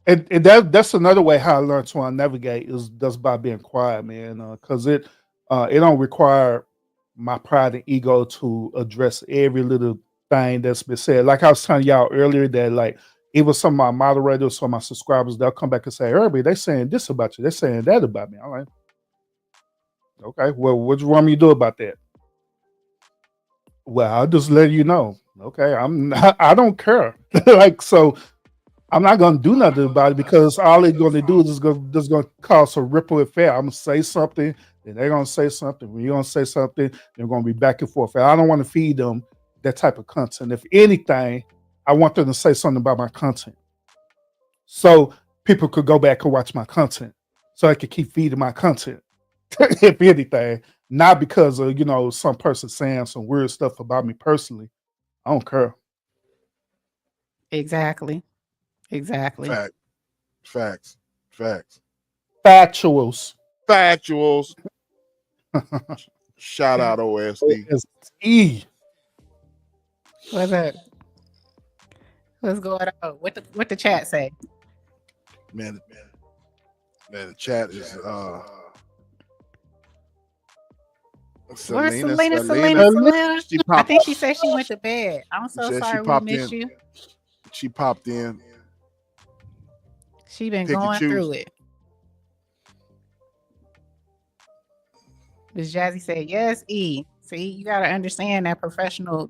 And that's another way how I learned to navigate is just by being quiet, man. Because it don't require my pride and ego to address every little thing that's been said. Like I was telling y'all earlier, that like even some of my moderators, some of my subscribers, they'll come back and say, "Herbie, they're saying this about you. They're saying that about me." I'm like, okay, well, what do you want me to do about that? Well, I'll just let you know. Okay, I don't care. Like, so I'm not going to do nothing about it, because all it's going to do is just going to cause a ripple effect. I'm going to say something, Then they're gonna say something. When you're gonna say something, they're gonna be back and forth. And I don't want to feed them that type of content. If anything, I want them to say something about my content, so people could go back and watch my content, so I could keep feeding my content. If anything, not because of some person saying some weird stuff about me personally. I don't care. Exactly. Fact, facts, facts, Factuals. factuals. Shout out OSD. OST. What's up? What's going on? What the chat say? Man, the chat is Where's Selena. Selena? She I popped. think she said she went to bed. I'm She so said she sorry we popped missed in. you. She popped in. She been Pick and going choose. through it. Miss Jazzy said, yes, E. See, you gotta understand that professional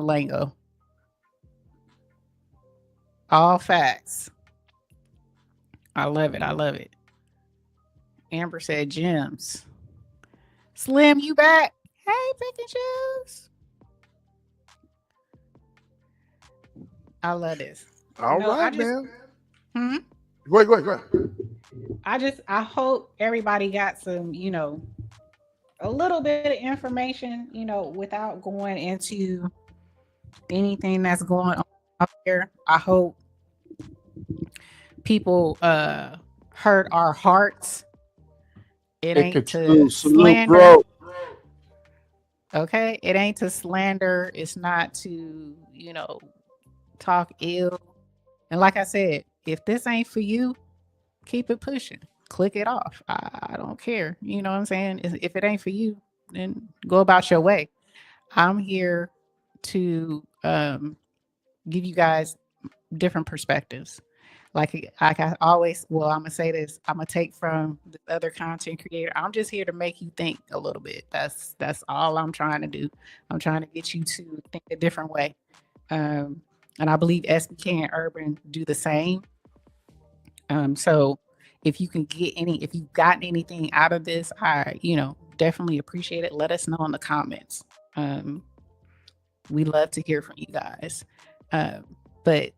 lingo. All facts. I love it. I love it. Amber said gems. Slim, you back? Hey, Pick and Choose. I love this. All No, right, man. Hmm? Go ahead. I hope everybody got some, a little bit of information, without going into anything that's going on out there. I hope people hurt our hearts. It ain't to slander. Okay, it ain't to slander. It's not to, talk ill. And like I said, if this ain't for you, keep it pushing. Click it off. I don't care. You know what I'm saying? If it ain't for you, then go about your way. I'm here to give you guys different perspectives. Like I always, well, I'm gonna say this. I'm gonna take from the other content creator. I'm just here to make you think a little bit. That's all I'm trying to do. I'm trying to get you to think a different way. And I believe SBK and Urban do the same. So if you if you've gotten anything out of this, I, definitely appreciate it. Let us know in the comments. We love to hear from you guys. But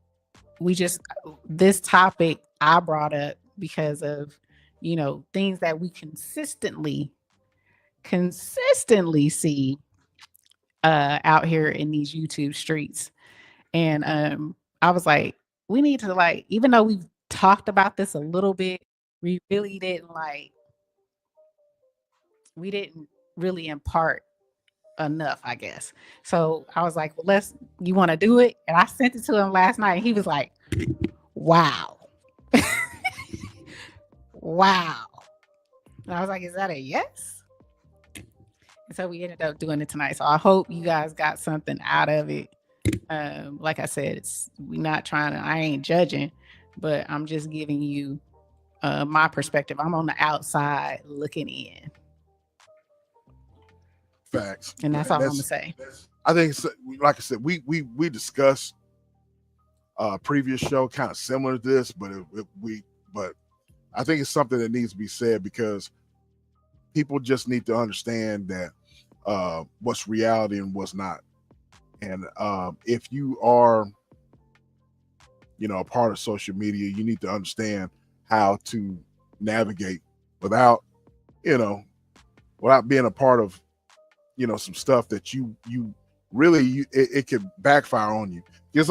this topic I brought up because of, things that we consistently see out here in these YouTube streets. And I was like, we need to, even though we've talked about this a little bit, we didn't really impart enough, I guess. So I was like, well, you want to do it? And I sent it to him last night and he was like, wow. Wow. And I was like, is that a yes? And so we ended up doing it tonight. So I hope you guys got something out of it. Like I said, I ain't judging, but I'm just giving you my perspective. I'm on the outside looking in. Facts. And that's all I'm gonna say. I think, like I said, we discussed previous show kind of similar to this, but but I think it's something that needs to be said because people just need to understand that what's reality and what's not. And if you are, a part of social media, you need to understand how to navigate without being a part of, some stuff that you really, it could backfire on you. It's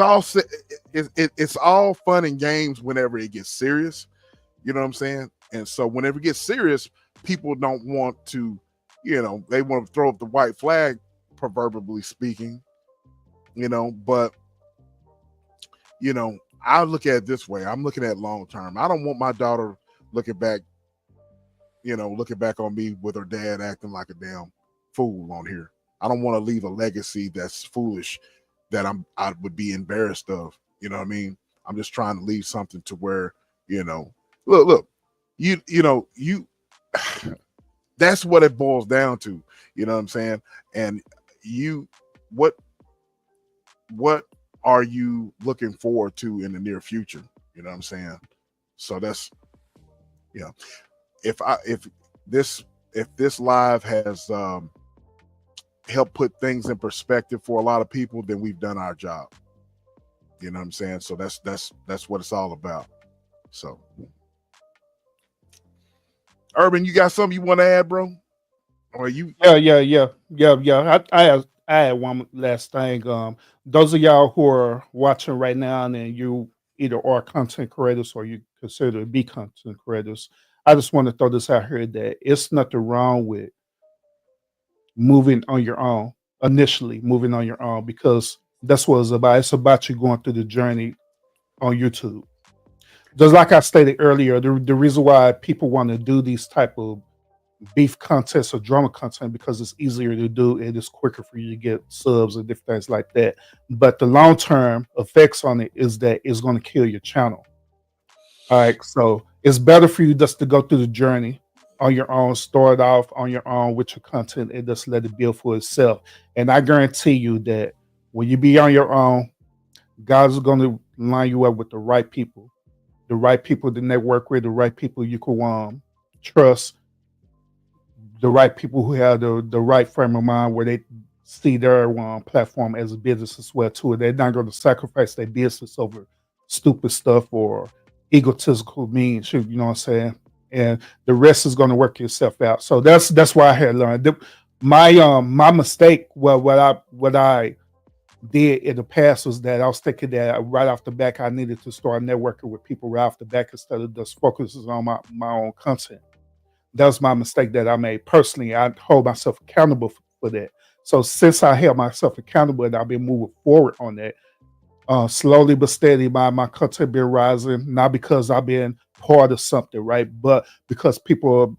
all fun and games whenever it gets serious. You know what I'm saying? And so whenever it gets serious, people don't want to, they want to throw up the white flag, proverbially speaking, but, I look at it this way. I'm looking at long term. I don't want my daughter looking back on me with her dad acting like a damn fool on here. I don't want to leave a legacy that's foolish that I would be embarrassed of. You know what I mean? I'm just trying to leave something to where, look, you that's what it boils down to. You know what I'm saying? And what are you looking forward to in the near future? You know what I'm saying? So that's, if this if this live has helped put things in perspective for a lot of people, then we've done our job. You know what I'm saying? So that's what it's all about. So, Urban, you got something you want to add, bro? Or you? Yeah. I had one last thing. Those of y'all who are watching right now, and you either are content creators or you consider to be content creators, I just want to throw this out here that it's nothing wrong with moving on your own. Initially, moving on your own, because that's what it's about. It's about you going through the journey on YouTube. Just like I stated earlier, the reason why people want to do these type of beef contests or drama content, because it's easier to do and it's quicker for you to get subs and different things like that. But the long term effects on it is that it's going to kill your channel. All right, so it's better for you just to go through the journey on your own, start off on your own with your content, and just let it build for itself. And I guarantee you that when you be on your own, God's going to line you up with the right people to network with, the right people you can trust, the right people who have the right frame of mind where they see their platform as a business as well too. They're not going to sacrifice their business over stupid stuff or egotistical means. You know what I'm saying? And the rest is going to work itself out. So that's why I had learned. My mistake, well, what I did in the past was that I was thinking that right off the back I needed to start networking with people right off the back instead of just focusing on my own content. That was my mistake that I made personally. I hold myself accountable for that. So since I held myself accountable and I've been moving forward on that, slowly but steady, my content been rising, not because I've been part of something, right? But because people are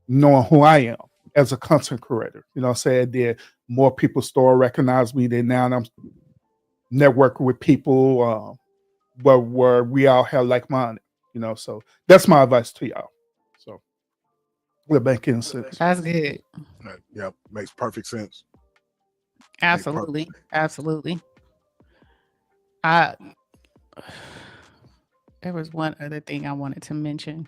knowing who I am as a content creator. You know what I'm saying? Then more people start recognize me. Then now I'm networking with people where we all have like-minded, you know. So that's my advice to y'all. So we're back in sense. That's good. Yeah, makes perfect sense. Absolutely. Absolutely. There was one other thing I wanted to mention,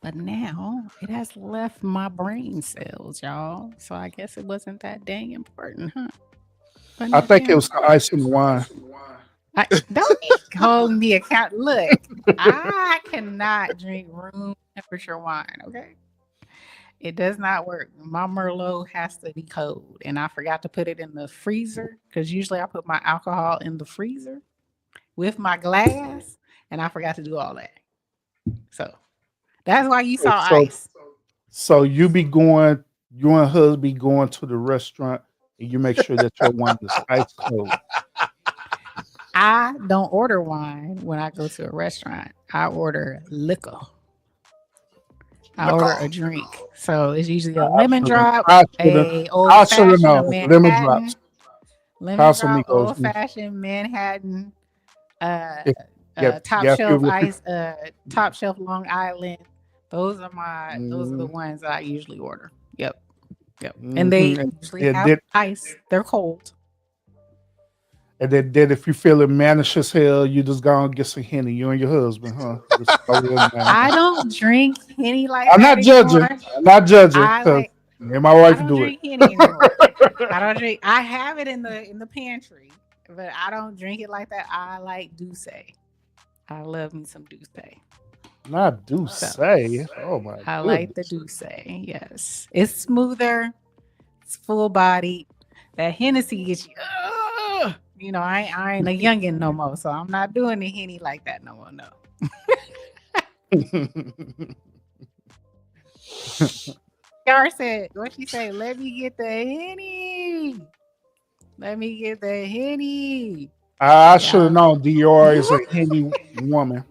but now it has left my brain cells, y'all. So I guess it wasn't that dang important, huh? But I now, think it damn, was the ice and wine. don't hold me account. Look, I cannot drink room temperature wine. Okay, it does not work. My Merlot has to be cold, and I forgot to put it in the freezer because usually I put my alcohol in the freezer with my glass, and I forgot to do all that. So that's why you saw So ice. so you and husband be going to the restaurant and you make sure that your wine is ice cold. I don't order wine when I go to a restaurant. I order liquor. I order a drink. So it's usually a lemon drop, I should a have old fashioned, a known. Lemon Manhattan, drops. lemon drop, Casamigos. old fashioned Manhattan, uh, Yep. top Yeah. shelf ice, top shelf Long Island. Those are the Mm, ones that I usually order. Yep. And they mhm. usually And have then, ice. They're cold. then if you feeling mannish as hell, you just go and get some Henny. You and your husband, huh? Just throw it in there. I don't drink Henny like I'm that not judging. anymore. I'm not judging I because like me and my I wife don't do it. drink Henny anymore. I don't drink. I have it in the pantry, but I don't drink it like that. I like Douce. I love me some Douce. Not do So say. Oh my I like the goodness. Douce. Yes, it's smoother. It's full bodied. That Hennessy gets you. Ugh! You know, I ain't a youngin' no more, so I'm not doing the Henny like that no more. No. Yar said, what she say? Let me get the Henny. Let me get the Henny. I should have Yeah. known Dior is a Henny woman.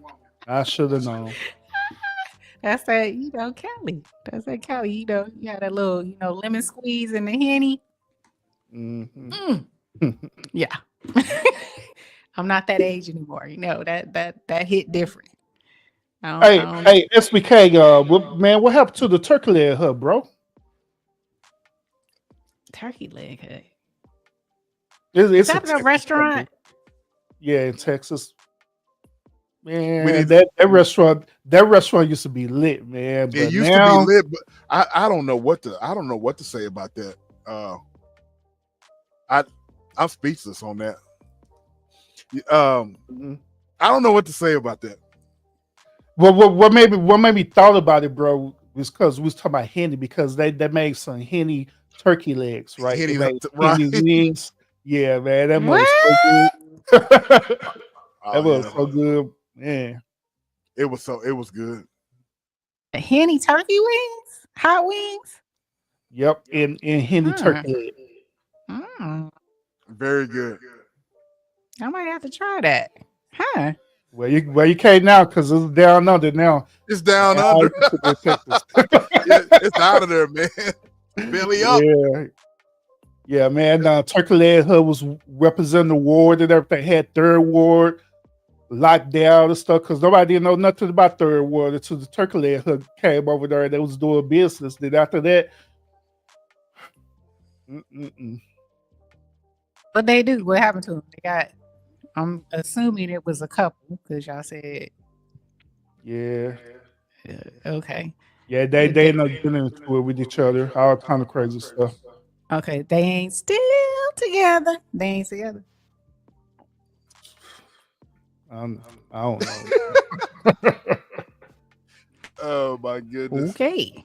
I should have known. That's that, Kelly. That's that Kelly. You had that little, lemon squeeze in the Henny. Mhm. Mm, yeah. I'm not that age anymore. That hit different. I don't Hey, SBK, man, what happened to the turkey leg hut, bro? turkey leg hut. It's Is a that a Texas thing, bro. restaurant? Yeah, in Texas. Man, that restaurant used to be lit, man. But It used to be now, lit, but I don't know what to say about that. I'm speechless on that. Mhm. I don't know what to say about that. what made me thought about it, bro, was because we was talking about Henny because they made some Henny turkey legs, right? They Henny, made right? Henny wings. Yeah, man, that was so What? good. Oh, That was yeah. so good, man. It was good. Henny turkey wings? Hot wings? Yep, in Henny Hmm. turkey leg. Mm. Very good. I might have to try that. Huh? Where you came now because it's down under now. It's down All under. you people in Texas. It's out of there, man. Belly up. Yeah, man. Turkey Leg Hut was representing the ward and everything. Had third ward locked down and stuff because nobody didn't know nothing about third ward until the Turkey Leg Hut came over there and they was doing business. Then after that, What they do? What happened to them? They got. I'm assuming it was a couple because y'all said yeah, okay. yeah, they ended up getting into it with each other. All kind of crazy stuff. Okay, they ain't still together. They ain't together. I don't know. Oh my goodness. Okay.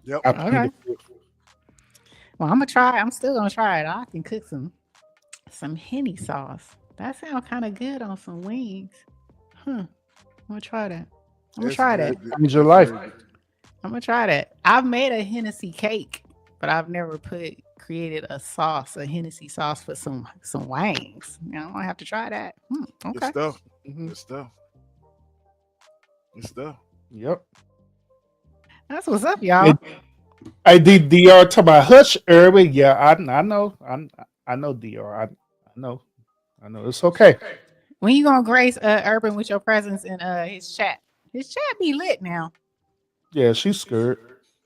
Yep. Okay. Well, I'm gonna try. I'm still gonna try it. I can cook some Henny sauce. That sounds kind of good on some wings. I'm gonna try that. I'm gonna It's try very that. good. Change your life. I'm gonna try that. I've made a Hennessy cake, but I've never created a sauce, a Hennessy sauce for some wings. You know, I have to try that. Good Okay. stuff. Mhm. Good stuff. Good stuff. Yep. That's what's up, y'all. I did DR talk about Hush Irving. Yeah, I know. I know DR. I know. It's okay. When you gonna grace Urban with your presence in his chat? His chat be lit now. Yeah, she's scared.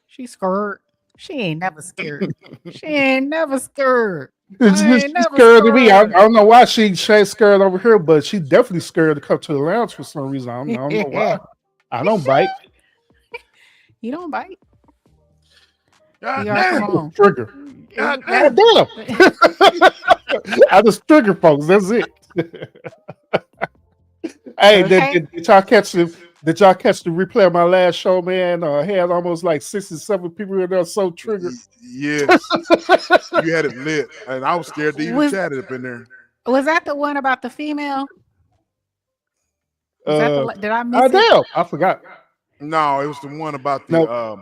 She's scared. She ain't never scared. She ain't never scared. She's ain't never scared of me. I scared. don't know why she ain't scared over here, but she's definitely scared to come to the lounge for some reason. I don't know why. I don't bite. You don't bite. God You are, come damn. on. Trigger. God God damn. damn. I just trigger folks. That's it. Hey, Okay. did y'all catch the replay of my last show, man? I had almost like 67 people in there so triggered. Yes. You had it lit. And I was scared to even Was- chat it up in there. Was that the one about the female? Was that the, did I miss it? Damn, I forgot. No, it was the one about the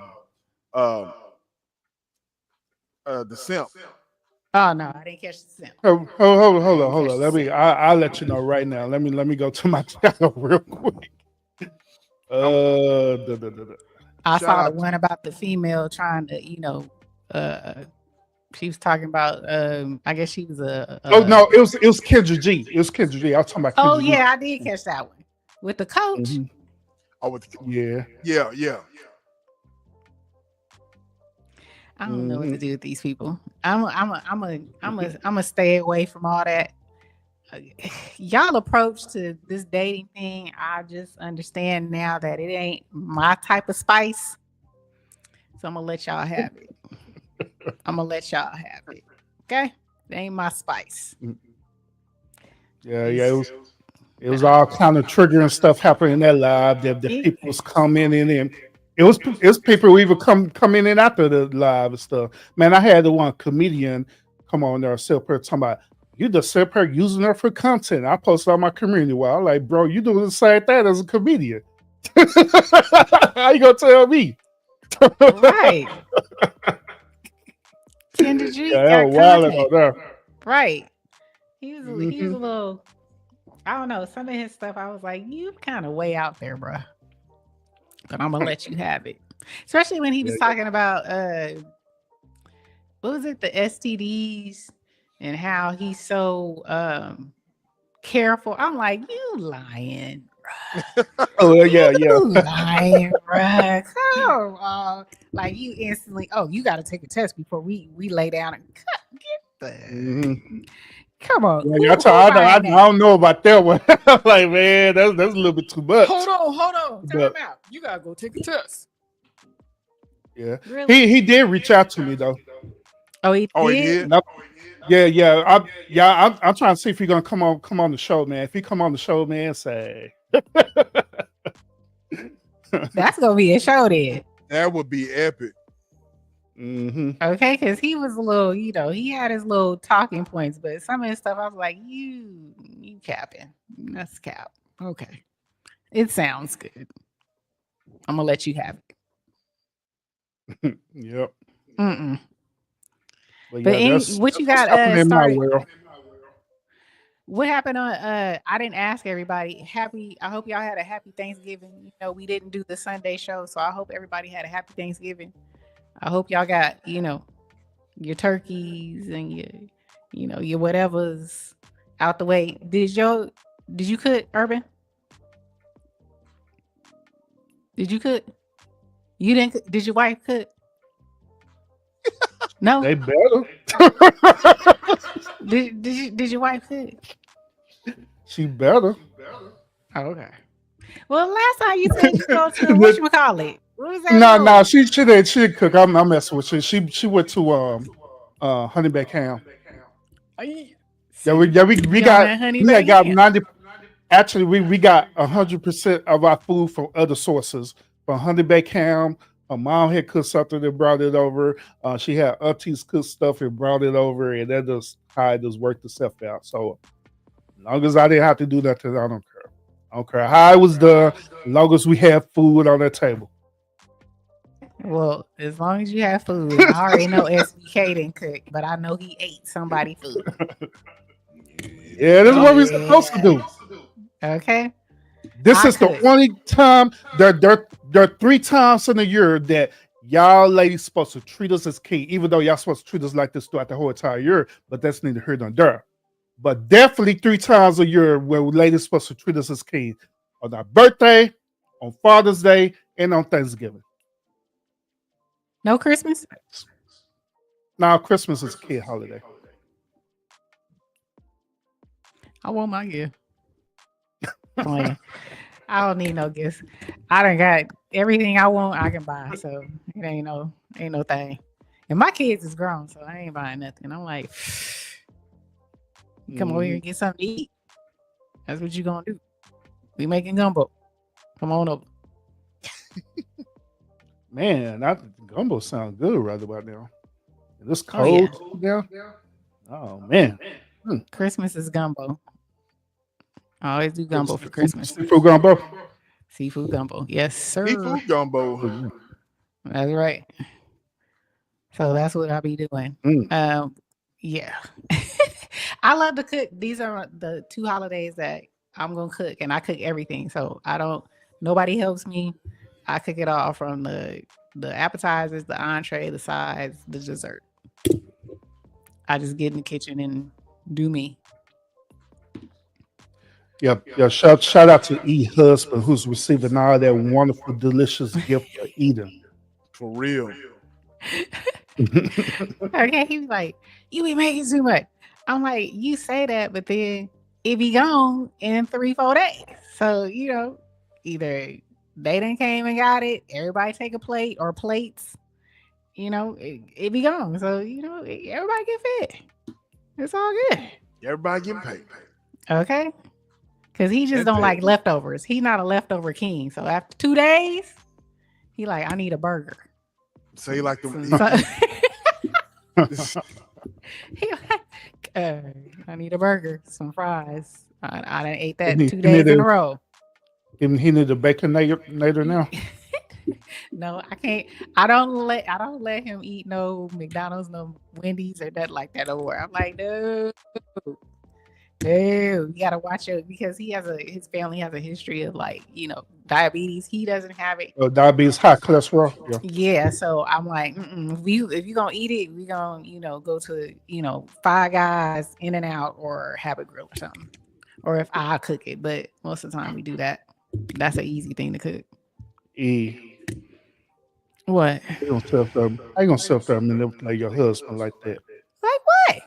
simp. Oh no, I didn't catch the simp. Hold on. I'll let you know right now. Let me go to my channel real quick. I Shout saw the out one about the female trying to, she was talking about I guess she was a Oh no, it was Kendra G. It was Kendra G. I was talking about Kendra oh G. yeah, I did catch that one. With the coach. Mhm. Oh, with Yeah. yeah. I don't know what to do with these people. I'm a stay away from all that. Y'all approach to this dating thing, I just understand now that it ain't my type of spice. So I'm gonna let y'all have it. Okay? It ain't my spice. Yeah, it was all kind of triggering stuff happening in that live. The people was coming in and it was people who even come in and after the live and stuff. Man, I had the one comedian come on there, sit up here talking about you just sit up here using her for content. I posted on my community. Well, I'm like, bro, you doing the same thing as a comedian. How you gonna tell me? Right. Kendra G Yeah, that got was wild content. out there. Right. He was a little, I don't know, some of his stuff I was like, you kind of way out there, bro. But I'm gonna let you have it. Especially when he was talking about what was it, the STDs and how he's so careful. I'm like, you lying, bruh. Oh yeah. You lying, bruh. Come on. Like you instantly, oh, you gotta take a test before we lay down and get the Come on. Yeah, I don't know about that one. Like, man, that's a little bit too much. Hold on. Time But- out. You gotta go take a test. Yeah, Really? he did reach out to me though. Oh, he Oh, he did? did? Yeah. I'm trying to see if he's gonna come on the show, man. If he come on the show, man, say That's gonna be a show then. That would be epic. mm-hmm. Okay, because he was a little, he had his little talking points, but some of his stuff I was like, you capping. That's cap. Okay. It sounds good. I'm gonna let you have it. Yep. Mm-mm. But But that's what you what's got happening in my started? world. What happened on I didn't ask everybody. I hope y'all had a happy Thanksgiving. We didn't do the Sunday show, so I hope everybody had a happy Thanksgiving. I hope y'all got, your turkeys and your whatever's out the way. Did you cook, Urban? Did you cook? You didn't cook? Did your wife cook? No. They better. Did your wife cook? She better. Oh, okay. Well, last time you said you go to whatchamacallit. What was that? No, she didn't cook. I'm messing with you. She went to Honey Baked Ham. Yeah, we got 90. Actually, we got 100% of our food from other sources. From Honey Baked Ham, her mom had cooked something and brought it over. She had aunties cook stuff and brought it over, and that just how it just worked itself out. So, as long as I didn't have to do nothing, I don't care. I don't care how it was done. As long as we have food on the table. Well, as long as you have food, I already know SBK didn't cook, but I know he ate somebody's food. Yeah, this is what we're supposed to do. Okay. This is the only time there are 3 times in a year that y'all ladies supposed to treat us as king, even though y'all supposed to treat us like this throughout the whole entire year. But that's neither here nor there. But definitely 3 times a year where ladies supposed to treat us as king: on our birthday, on Father's Day, and on Thanksgiving. No Christmas? Now Christmas is a kid holiday. I want my gift. Playing. I don't need no gifts. I done got everything I want. I can buy, so it ain't no thing. And my kids is grown, so I ain't buying nothing. I'm like, come over here and get something to eat. That's what you gonna do. We making gumbo. Come on over. Man, that gumbo sounds good right about now. This Oh, yeah. cold now. Oh man. Christmas is gumbo. I always do gumbo for Christmas. Seafood gumbo. Seafood gumbo. Yes, sir. Seafood gumbo. That's right. So that's what I'll be doing. Yeah. I love to cook. These are the 2 holidays that I'm gonna cook, and I cook everything. So nobody helps me. I cook it all, from the appetizers, the entree, the sides, the dessert. I just get in the kitchen and do me. Yeah. Shout out to E husband who's receiving all that wonderful, delicious gift for Eden. For real. Okay, he was like, "You be making too much." I'm like, "You say that, but then it be gone in 3-4 days." So either they done came and got it, everybody take a plate or plates. It be gone. So everybody get fed. It's all good. Everybody getting paid. Okay. Because he just don't like leftovers. He not a leftover king. So after 2 days, he like, I need a burger. So he like So- the he like, I need a burger, some fries. I done ate that He 2 days need in a- a row. He need a baconator now. No, I can't. I don't let him eat no McDonald's, no Wendy's, or nothing like that over. I'm like, no, you gotta watch it, because his family has a history of diabetes. He doesn't have it. Diabetes, high cholesterol. Yeah. Yeah, so I'm like, if you gonna eat it, we gonna go to Five Guys, In and Out, or Habit Grill or something. Or if I cook it, but most of the time we do that. That's an easy thing to cook. What? I ain't gonna self manipulate your husband like that. Like what?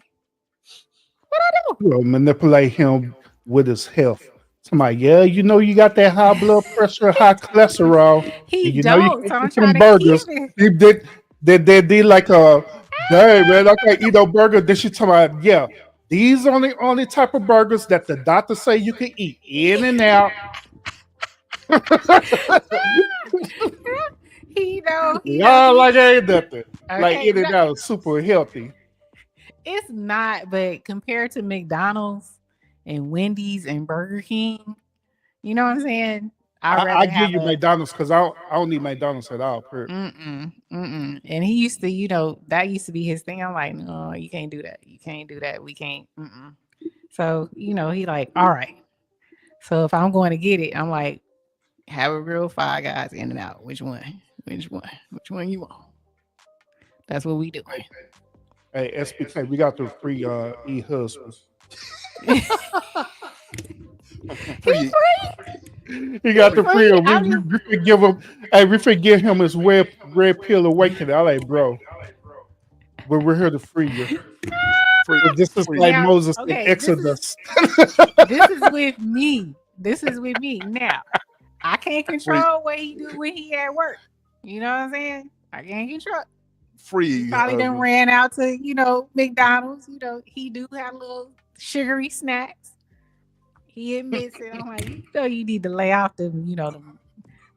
What I do? will manipulate him with his health. Somebody, yeah, you know, you got that high blood pressure, high cholesterol, He and you know you don't, can't so I'm eat trying them to keep burgers. it. They did like a, dang man, I can't eat no burger. Then she talking about, yeah, these only type of burgers that the doctor say you can eat in and out. He know. Yeah, like ain't nothing. Like Okay, in and out is super healthy. it's not, but compared to McDonald's and Wendy's and Burger King, you know what I'm saying? I'd I rather give have you a McDonald's because I don't need McDonald's at all. Period. And he used to, you know, that used to be his thing. I'm like, no, you can't do that. You can't do that. We can't. So, you know, he like, all right. So if I'm going to get it, I'm like, have a real Five Guys In and Out. Which one? Which one? Which one you want? That's what we do. Hey, SPK, we got the free e-husbands. He's He got the free. free. I'm just, We could give him. Hey, we could give him his red pill awakening. I like, bro. But we're here to free you. This is like now, Moses in okay, Exodus. this is with me. This is with me. Now, I can't control what he do when he at work. You know what I'm saying? I can't control. Free. Probably done ran out to, you know, McDonald's. You know, he do have little sugary snacks. He admits it. I'm like, you know, you need to lay off them, you know,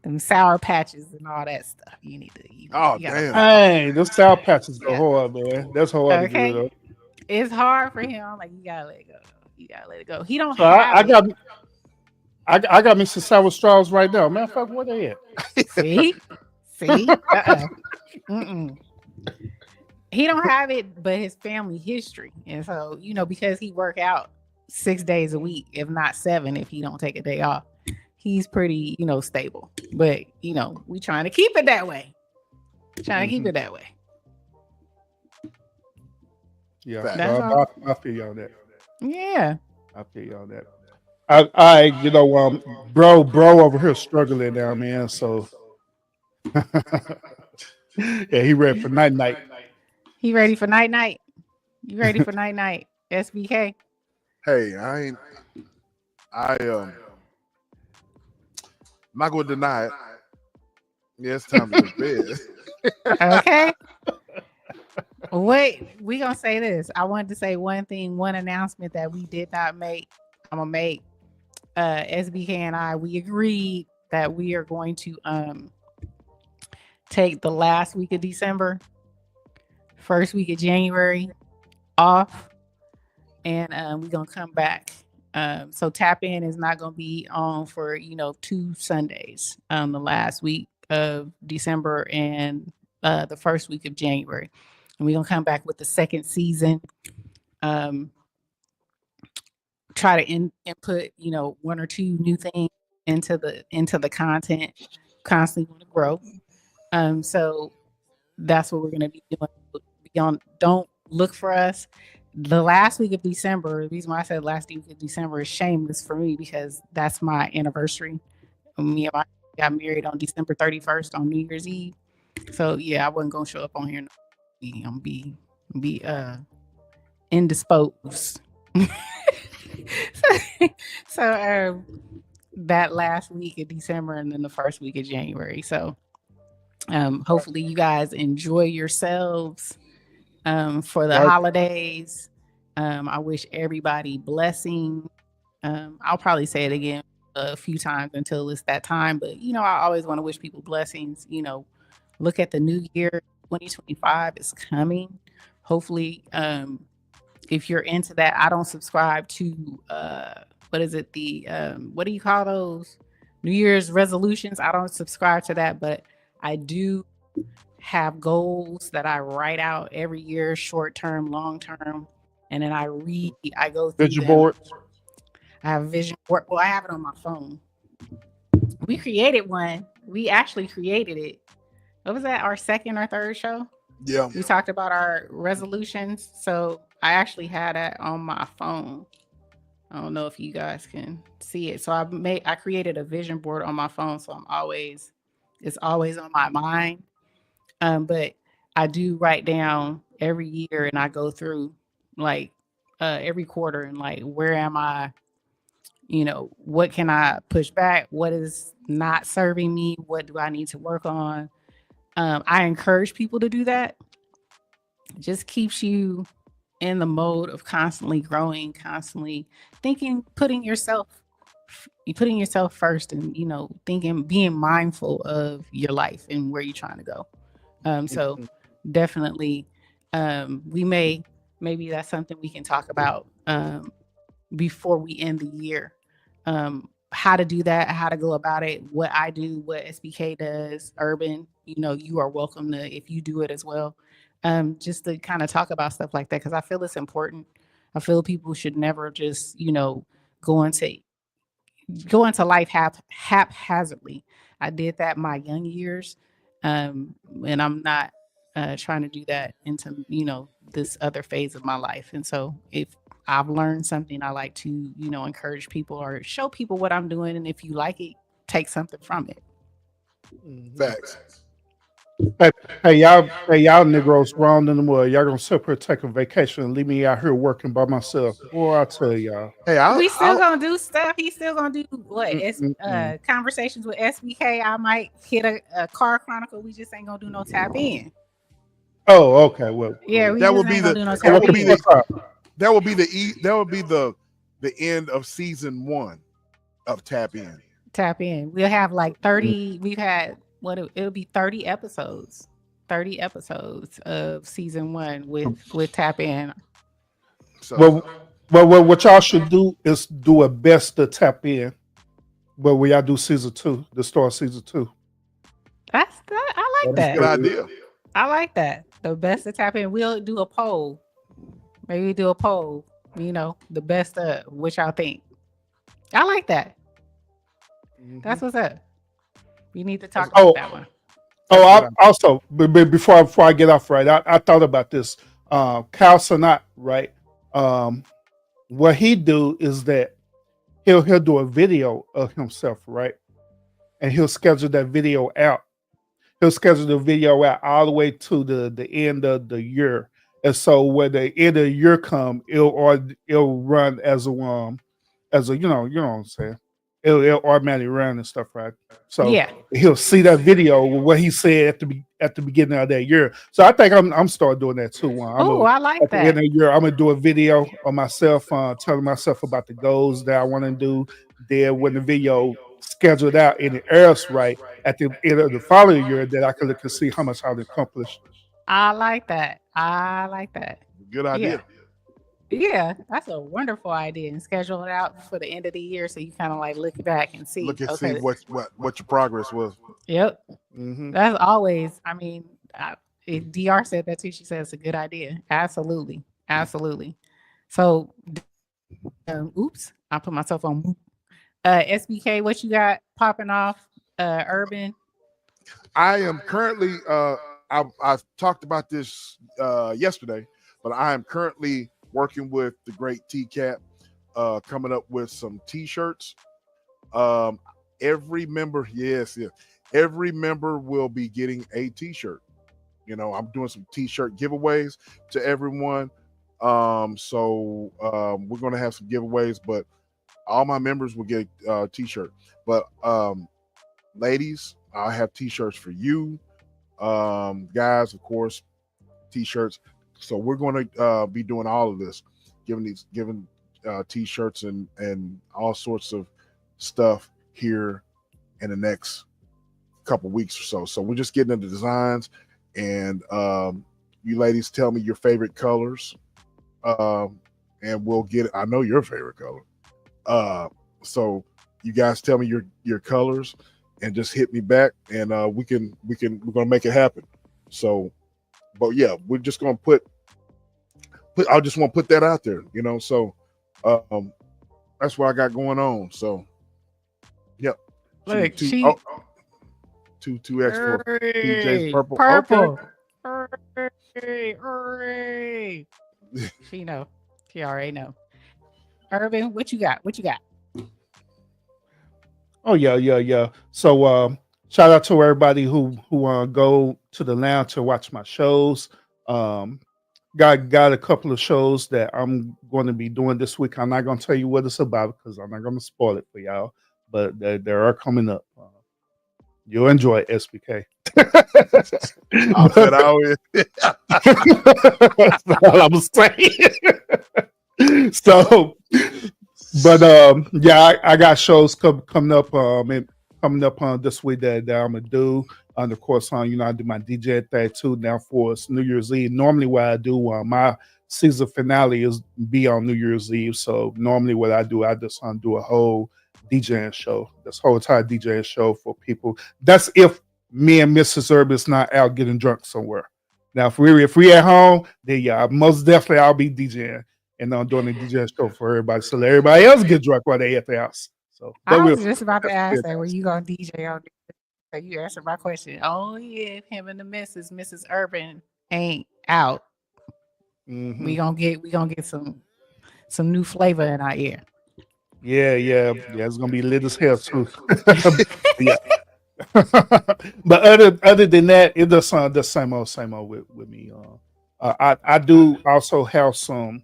them sour patches and all that stuff. You need to. You Oh, gotta damn. Hey, those sour patches go Yeah. hard, man. That's hard Okay. to do, though. It's hard for him. I'm like, you gotta let it go. You gotta let it go. He don't So have I it. got I got me some sour straws right now. Man, fuck, where they at? See? Mm-mm. He don't have it, but his family history. And so, you know, because he work out 6 days a week, if not 7, if he don't take a day off, he's pretty, you know, stable. But, you know, we trying to keep it that way. Trying to keep it that way. Yeah, That's so I feel you on that. Yeah. I feel you on that. I you know, bro over here struggling now, man. So yeah, he ready for night. He ready for night. You ready for night? SBK. Hey, I'm not gonna deny it. Yeah, it's time to go to bed. Okay. Wait, we gonna say this. I wanted to say one announcement that we did not make. I'm gonna make. SBK and I, we agreed that we are going to take the last week of December, first week of January off, and we're gonna come back. So Tap In is not gonna be on for 2 Sundays, the last week of December and the first week of January, and we're gonna come back with the second season. Try to input 1 or 2 new things into the content, constantly want to grow. So that's what we're going to be doing. Don't look for us the last week of December. The reason why I said last week of December is shameless for me because that's my anniversary. Me and my got married on December 31st on New Year's Eve. So yeah, I wasn't gonna show up on here. I'm gonna be indisposed. so that last week of December and then the first week of January. So hopefully you guys enjoy yourselves for the holidays. I wish everybody blessing. I'll probably say it again a few times until it's that time, but I always want to wish people blessings. Look at the new year. 2025 is coming. Hopefully if you're into that, I don't subscribe to what is it, the what do you call those, New Year's resolutions? I don't subscribe to that, but I do have goals that I write out every year, short term, long term, and then I go through vision board. I have a vision board. Well, I have it on my phone. We created one. We actually created it. What was that, our second or third show? Yeah. We talked about our resolutions. So I actually had that on my phone. I don't know if you guys can see it. So I created a vision board on my phone. So it's always on my mind. But I do write down every year and I go through, like, every quarter, and like, where am I? What can I push back? What is not serving me? What do I need to work on? I encourage people to do that. It just keeps you in the mode of constantly growing, constantly thinking, putting yourself first, and thinking, being mindful of your life and where you're trying to go. So definitely, maybe that's something we can talk about before we end the year. How to do that, how to go about it, what I do, what SBK does. Urban, you are welcome to, if you do it as well. Just to kind of talk about stuff like that, because I feel it's important. I feel people should never just, go into life haphazardly. I did that my young years, and I'm not trying to do that into this other phase of my life. And so, if I've learned something, I like to encourage people or show people what I'm doing, and if you like it, take something from it. Facts. Hey, y'all Negroes round in the mud. Y'all gonna separate, take a vacation, and leave me out here working by myself. Boy, I tell y'all. Hey, I We still gonna do stuff. He's still gonna do what? Conversations with SBK. I might hit a car chronicle. We just ain't gonna do no tap in. Oh, okay. Well, Yeah, we that just would ain't be gonna the do no that tap would be in. the end of season 1 of Tap In. Tap in. We'll have like 30. We've had it'll be 30 episodes. 30 episodes of season 1 with Tap In. So well, what y'all should do is do a best to tap in. But we y'all do season 2, the start of season 2. I like good that. idea. I like that. The best to tap in. We'll do a poll. Maybe do a poll. The best of what y'all think. I like that. That's what's up. We need to talk about that one. Oh, also, before I get off, right, I thought about this. Kyle Sanat, right? What he do is that he'll do a video of himself, right? And he'll schedule that video out. He'll schedule the video out all the way to the end of the year. And so when the end of the year come, it'll run as a you know what I'm saying. It'll automatically run and stuff, right? So Yeah. he'll see that video with what he said at the beginning of that year. So I think I'm start doing that too. I like At the end that. of the year, I'm gonna do a video of myself, telling myself about the goals that I want to do. Then when the video scheduled out and it airs right at the end of the following year, that I can look and see how much I've accomplished. I like that. I like that. Good idea. Yeah, that's a wonderful idea. And schedule it out for the end of the year, so you kind of like look back and see. See what your progress was. Yep. Mm-hmm. That's always. I mean, Dr. said that too. She said it's a good idea. Absolutely. So, oops, I put myself on. SBK, what you got popping off? Urban. I am currently. I talked about this yesterday, but I am currently working with the great TCAP, coming up with some T-shirts. Every member, every member will be getting a T-shirt. I'm doing some T-shirt giveaways to everyone. So we're gonna have some giveaways, but all my members will get a T-shirt. But ladies, I have T-shirts for you. Guys, of course, T-shirts. So we're going to be doing all of this, giving T-shirts and all sorts of stuff here in the next couple weeks or so. So we're just getting into designs, and you ladies tell me your favorite colors, and we'll get it. I know your favorite color. So you guys tell me your colors, and just hit me back, and we're gonna make it happen. So. But yeah, we're just gonna I just want to put that out there, So that's what I got going on. So, yep. Look, two X for PJ's purple. Purple. Hooray. She know. She already know. Urban, what you got? Oh yeah. So shout out to everybody who go to the lounge to watch my shows. got a couple of shows that I'm going to be doing this week. I'm not going to tell you what it's about because I'm not going to spoil it for y'all. But they are coming up. You'll enjoy it, SBK. I said I always, That's all I'm saying. So, but yeah, I got shows coming up. Coming up on this week that I'm gonna do. And of course, I do my DJ thing too. Now for it's New Year's Eve. Normally, what I do, my season finale is be on New Year's Eve. So normally, what I do, I just do a whole DJing show. This whole entire DJing show for people. That's if me and Mrs. Herb is not out getting drunk somewhere. Now, if we at home, then yeah, most definitely I'll be DJing and I'm doing a DJ show for everybody, so let everybody else get drunk while they at the house. So I was just about to ask that. Were you gonna DJ on? So you answered my question. Only if him and the Mrs. Urban ain't out, we gonna get some new flavor in our ear. Yeah. It's gonna be lit as hell too. Yeah. But other than that, it does sound the same old with me. I do also have some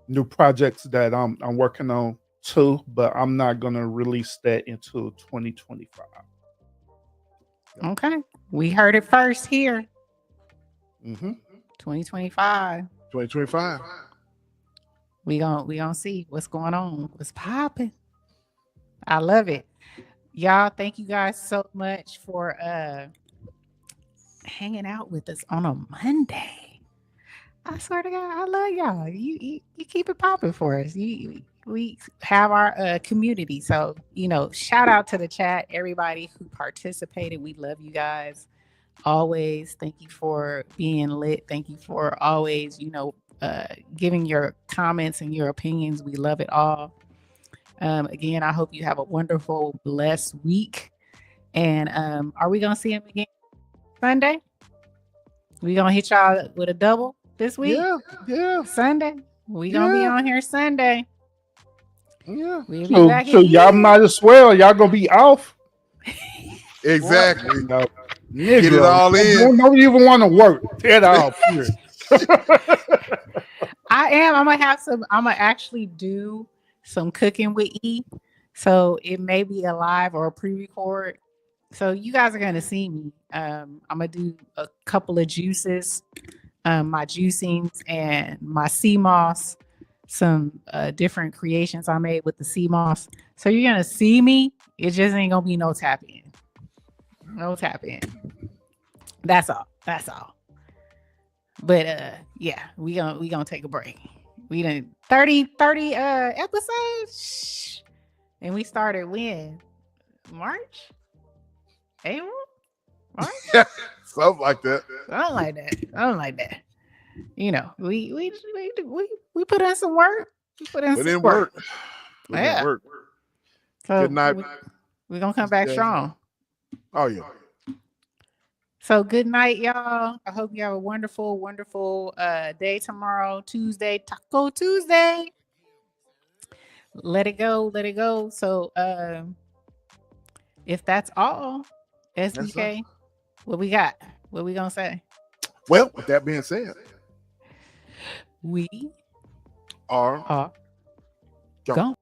new projects that I'm working on too, but I'm not gonna release that until 2025. Okay, we heard it first here. 2025. We gonna see what's going on, what's popping. I love it. Y'all, thank you guys so much for hanging out with us on a Monday. I swear to God, I love y'all. You keep it popping for us. We have our community. So, shout out to the chat, everybody who participated. We love you guys always. Thank you for being lit. Thank you for always, giving your comments and your opinions. We love it all. Again, I hope you have a wonderful, blessed week. And are we gonna see him again Sunday? We gonna hit y'all with a double this week? Yeah. Sunday. We gonna be on here Sunday. Yeah. We'll be back So again. y'all might as well. Y'all gonna be off. Exactly. Nigga, Get it all in. Don't even want to work. Get off. I am. I'm gonna actually do some cooking with E. So it may be a live or a pre-record. So you guys are gonna see me. I'm gonna do a couple of juices, my juicings and my sea moss, some different creations I made with the sea moss. So you're gonna see me. It just ain't gonna be no tap in. No tap in. That's all. But yeah, we gonna take a break. We done 30 episodes. And we started when? March? April? March? Something like that. Something like that. We put in some work. We put in some work. Yeah. Work. So Good night. We're gonna come back strong. Oh yeah. So good night, y'all. I hope you have a wonderful, wonderful day tomorrow, Tuesday, Taco Tuesday. Let it go. So if that's all, SBK, what we got? What we gonna say? Well, with that being said, We are gone.